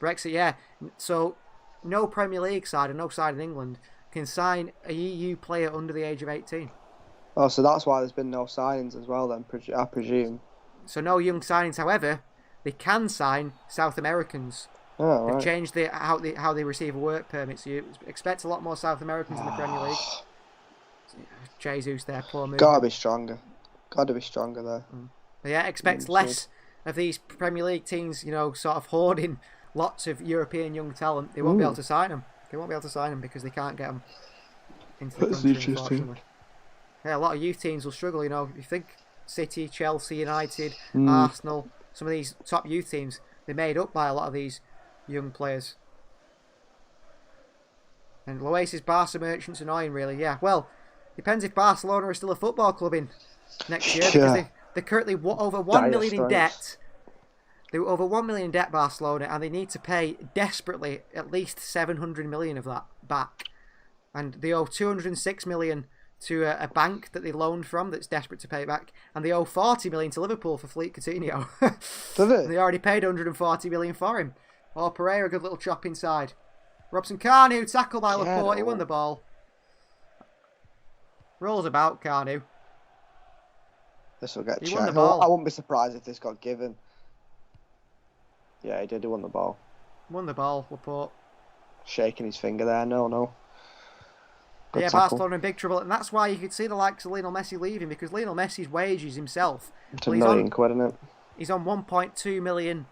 Brexit, yeah. So no Premier League side and no side in England can sign a EU player under the age of 18. Oh, so that's why there's been no signings as well then, I presume. So no young signings. However, they can sign South Americans. Oh, They've right. changed how they receive a work permit. So you expect a lot more South Americans in the Premier League. Jesus there, poor move. Gotta be stronger there. But yeah, expect less of these Premier League teams, sort of hoarding lots of European young talent. They won't be able to sign them. They won't be able to sign them because they can't get them into the country, unfortunately. Yeah, a lot of youth teams will struggle, You think City, Chelsea, United, Arsenal, some of these top youth teams, they're made up by a lot of these young players. And Loe's Barca merchant's annoying, really. Yeah, well, depends if Barcelona are still a football club in next year, because they're currently over 1 million in debt. They're over 1 million in debt, Barcelona, and they need to pay desperately at least 700 million of that back. And they owe 206 million to a bank that they loaned from that's desperate to pay back, and they owe 40 million to Liverpool for Felipe Coutinho. Does it? They already paid 140 million for him. Oh, Pereira, good little chop inside. Robson Carnu, tackle by Laporte, he won the ball. Rolls about, Carnu. This will get He checked. won the ball. I wouldn't be surprised if this got given. Yeah, he did. He won the ball. Won the ball, Laporte. Shaking his finger there. No. Good Yeah, tackle. Barcelona in big trouble, and that's why you could see the likes of Lionel Messi leaving, because Lionel Messi's wages himself. It's £1 million, isn't it? He's on 1.2 million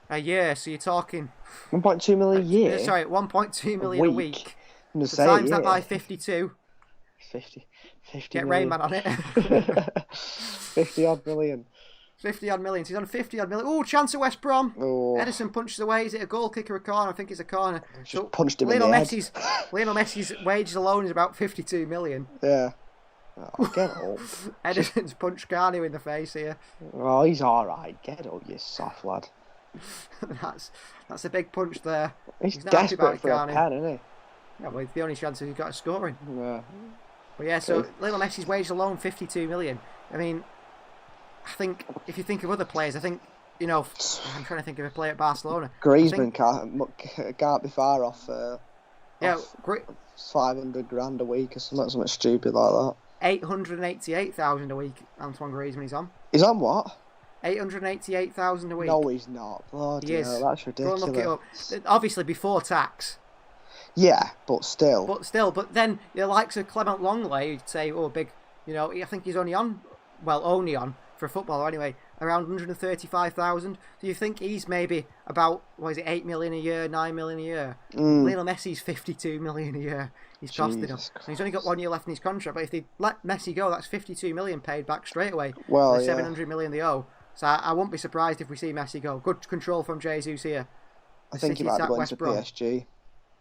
a year, so you're talking 1.2 million a year. Sorry, 1.2 million a week. So times that by 52. 50 Get million. Rayman on it. 50 odd million. 50 odd million. So he's on 50 odd million. Oh, chance of West Brom. Oh. Edison punches away. Is it a goal kick or a corner? I think it's a corner. Just punched him in the head. Lionel Messi's wages alone is about 52 million. Yeah. Oh, get up. Edison's punched Garnier in the face here. Oh, he's alright. Get up, you soft lad. That's a big punch there. He's not happy desperate about for a pen, isn't he? Yeah, well, it's the only chance he's got of scoring. Yeah. But yeah, so Lionel Messi's wages alone, 52 million. I mean, I think if you think of other players, I think, you know, I'm trying to think of a player at Barcelona. Griezmann can't be far off. Yeah, 500 grand a week or something stupid like that. 888,000 a week. Antoine Griezmann is on. He's on what? 888,000 a week. No, he's not. Bloody hell, that's ridiculous. Go and look it up. Obviously before tax. Yeah, but still. But then the likes of Clement Longley, you'd say, oh, big, you know, I think he's only on, for a footballer anyway, around 135,000. Do you think he's maybe about, 8 million a year, 9 million a year? Lionel Messi's 52 million a year. He's costing him. And he's only got 1 year left in his contract, but if they let Messi go, that's 52 million paid back straight away. Well, the 700 million they owe. So I won't be surprised if we see Messi go. Good control from Jesus here. I think he might be going to PSG.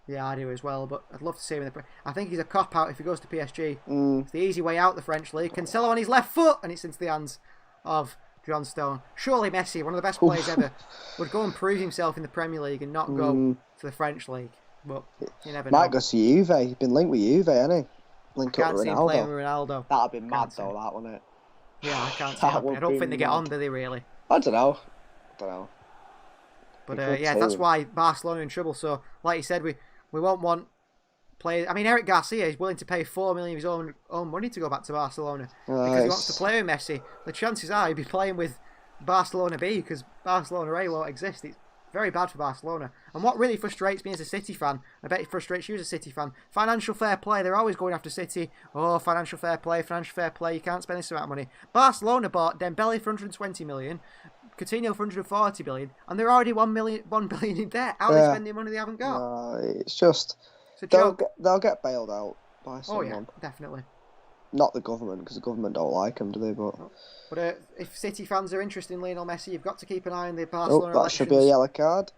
Yeah, I do as well, but I'd love to see him in the... I think he's a cop-out if he goes to PSG. It's the easy way out the French league. Cancelo on his left foot, and it's into the hands of John Stone. Surely Messi, one of the best players ever, would go and prove himself in the Premier League and not go to the French league. But you never know. Might go to Juve. He's been linked with Juve, hasn't he? Link up with Ronaldo. Playing with Ronaldo. That'd be mad, though, that, wouldn't it? Yeah, I can't see it. I don't think they get on, do they, really? I don't know. But yeah, that's why Barcelona are in trouble. So, like you said, we won't want players. I mean, Eric Garcia is willing to pay 4 million of his own money to go back to Barcelona because he wants to play with Messi. The chances are he'll be playing with Barcelona B because Barcelona A won't exist. It's very bad for Barcelona. And what really frustrates me as a City fan, I bet it frustrates you as a City fan, financial fair play. They're always going after City. Oh, financial fair play. You can't spend this amount of money. Barcelona bought Dembele for 120 million, Coutinho for 140 million, and they're already 1 billion in debt. How are they spending money they haven't got? It's just... They'll get bailed out by someone. Oh, yeah, definitely. Not the government, because the government don't like them, do they? But if City fans are interested in Lionel Messi, you've got to keep an eye on the Barcelona elections. That should be a yellow card.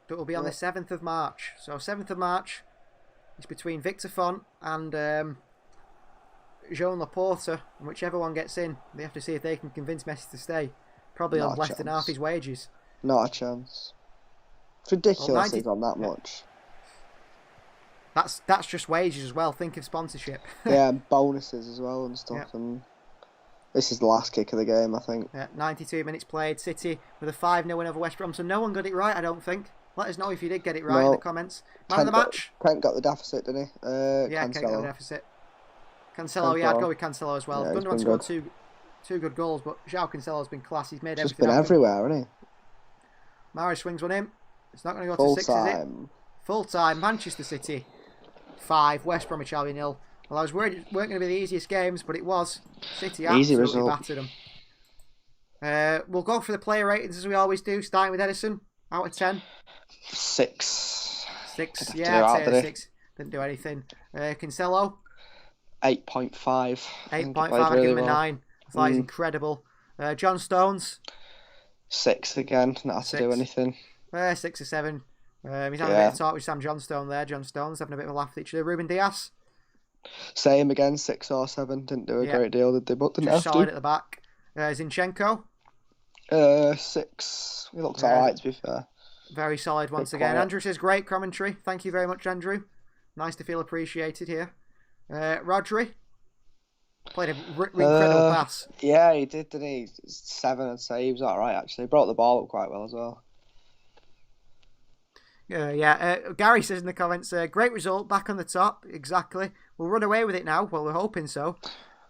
It will be on the 7th of March. So 7th of March is between Victor Font and Joan Laporte, and whichever one gets in, they have to see if they can convince Messi to stay. Probably on less than half his wages. Not a chance. It's ridiculous he's on that much. That's just wages as well. Think of sponsorship. Yeah, and bonuses as well and stuff. Yeah. And this is the last kick of the game, I think. Yeah, 92 minutes played. City with a 5-0 win over West Brom. So no one got it right, I don't think. Let us know if you did get it right in the comments. Man of the match. Kent got the deficit, didn't he? Yeah, Kent got the deficit. Cancelo, yeah, I'd go with Cancelo as well. Yeah, Gundogan scored two good goals, but João Cancelo's been class. He's made everything Just been everywhere, hasn't he? Mahrez swings one in. It's not going to go to 6, is it? Full time. Manchester City 5, West Bromwich Albion 0. Well, I was worried it weren't going to be the easiest games, but it was. City absolutely battered them. We'll go for the player ratings as we always do, starting with Edison. Out of 10. 6. 6, yeah, I'd say 6. Didn't do anything. Cancelo. 8.5. 8.5, I'd give him a 9. I thought he's incredible. John Stones. 6 again, not to do anything. 6 or 7. He's having a bit of talk with Sam Johnstone there. John Stones having a bit of a laugh at each other. Ruben Dias. Same again, 6 or 7. Didn't do a great deal, did they? But didn't have to. Solid at the back. Zinchenko. 6. He looks alright, to be fair. Very solid once again. Andrew says, great commentary. Thank you very much, Andrew. Nice to feel appreciated here. Rodri. Played an incredible pass. Yeah, he did, didn't he? 7, I'd say. He was alright, actually. He brought the ball up quite well as well. Gary says in the comments, great result, back on the top. Exactly. We'll run away with it now. Well, we're hoping so.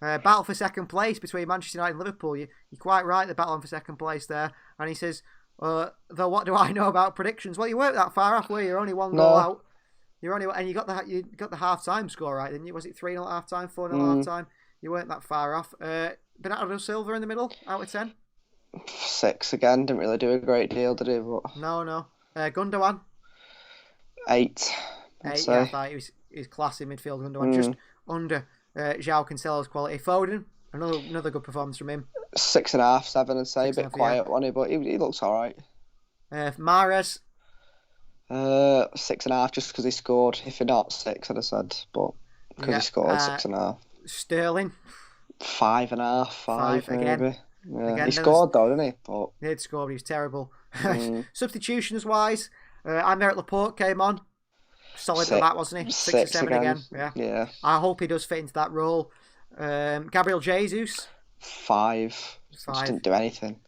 Battle for second place between Manchester United and Liverpool. You're quite right, the battle on for second place there. And he says, Though what do I know about predictions? Well, you weren't that far off, were you? You're only one No. goal out. And you got the half time score right, didn't you? Was it 3-0 at half time, 4-0 half time? You weren't that far off. Bernardo Silva in the middle, out of 10. 6 again. Didn't really do a great deal, did he? But No. Gundogan. 8. I'd 8. say. Yeah, I thought he was class in midfield. Gundogan just under João Cancelo's quality. Foden, another good performance from him. 6.5, 7, I'd say. A bit 6.5, quiet, wasn't he? But he looks all right. Mahrez. 6.5, just because he scored. If not 6, I'd have said, but because he scored 6.5. Sterling. 5.5, 5 maybe. Again. Yeah. Again, He scored though, didn't he? But he did score, but he was terrible. Substitutions wise, Aymeric Laporte came on. Solid at that, wasn't he? 6 or 7 again. Yeah. I hope he does fit into that role. Gabriel Jesus. 5. Just didn't do anything.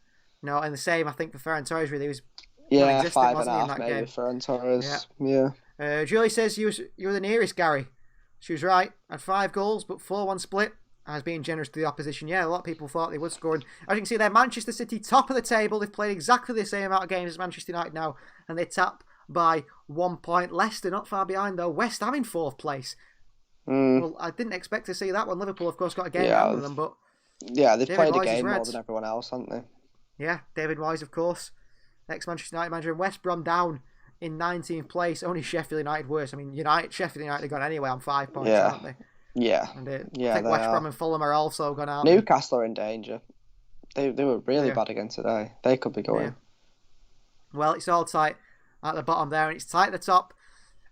No, and the same I think for Ferran Torres. Really, he was 5.5 maybe for Ferran Torres. Yeah. Julie says you were the nearest, Gary. She was right. Had 5 goals, but 4-1 split. As being generous to the opposition. Yeah, a lot of people thought they would score. And as you can see there, Manchester City top of the table. They've played exactly the same amount of games as Manchester United now, and they tap by 1 point. Leicester not far behind though. West Ham in 4th place. Well, I didn't expect to see that one. Liverpool, of course, got a game under them, but they've played a game more than everyone else, haven't they? Yeah, David Moyes, of course, ex-Manchester United manager, and West Brom down in 19th place. Only Sheffield United worse. I mean, Sheffield United have gone anyway on 5 points, aren't they? Yeah. And I think West Brom and Fulham are also gone out. Newcastle are in danger. They were really bad again today. They could be going. Yeah. Well, it's all tight at the bottom there, and it's tight at the top.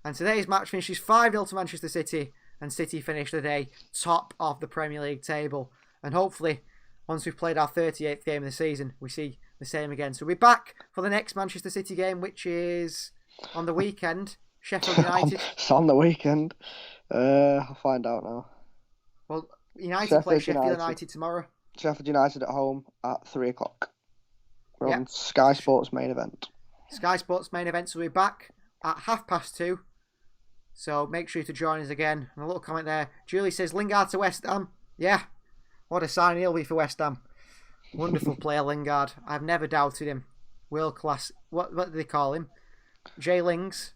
And today's match finishes 5-0 to Manchester City, and City finished the day top of the Premier League table. And hopefully, once we've played our 38th game of the season, we see the same again. So we'll be back for the next Manchester City game, which is on the weekend. Sheffield United. It's on the weekend. I'll find out now. Well, United play Sheffield United tomorrow. Sheffield United at home at 3 o'clock. We're on Sky Sports main event. Sky Sports main event, so we'll be back at 2:30. So make sure to join us again. And a little comment there. Julie says Lingard to West Ham. Yeah, what a sign he'll be for West Ham. Wonderful player, Lingard. I've never doubted him. World class. What do they call him? J-Lings.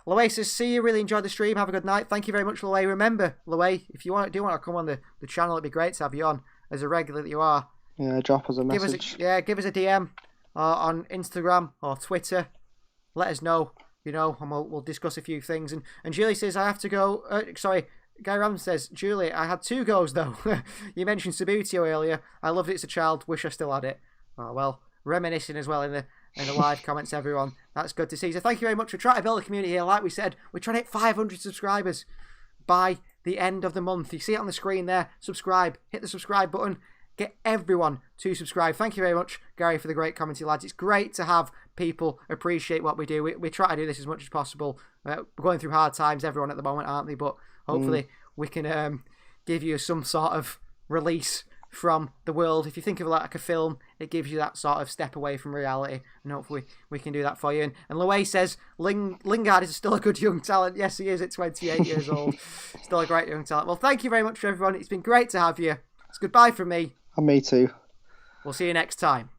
Loay says, see you, really enjoyed the stream. Have a good night. Thank you very much, Loay. Remember, Loay, if you want to come on the channel, it'd be great to have you on as a regular that you are. Yeah, drop us a message. Give us a DM on Instagram or Twitter. Let us know, and we'll discuss a few things. And Julie says, I have to go. Guy Ram says, Julie, I had 2 goes though. You mentioned Sabutio earlier. I loved it as a child. Wish I still had it. Oh, well, reminiscing as well in the live comments, everyone. That's good to see. So thank you very much. We're trying to build a community here. Like we said, we're trying to hit 500 subscribers by the end of the month. You see it on the screen there. Subscribe. Hit the subscribe button. Get everyone to subscribe. Thank you very much, Gary, for the great commentary, lads. It's great to have people appreciate what we do. We try to do this as much as possible. We're going through hard times, everyone at the moment, aren't they? But hopefully we can give you some sort of release from the world. If you think of it like a film, it gives you that sort of step away from reality, and hopefully we can do that for you. And Loay says Lingard is still a good young talent. Yes, he is at 28 years old. Still a great young talent. Well, thank you very much for everyone. It's been great to have you. It's goodbye from me. And me too. We'll see you next time.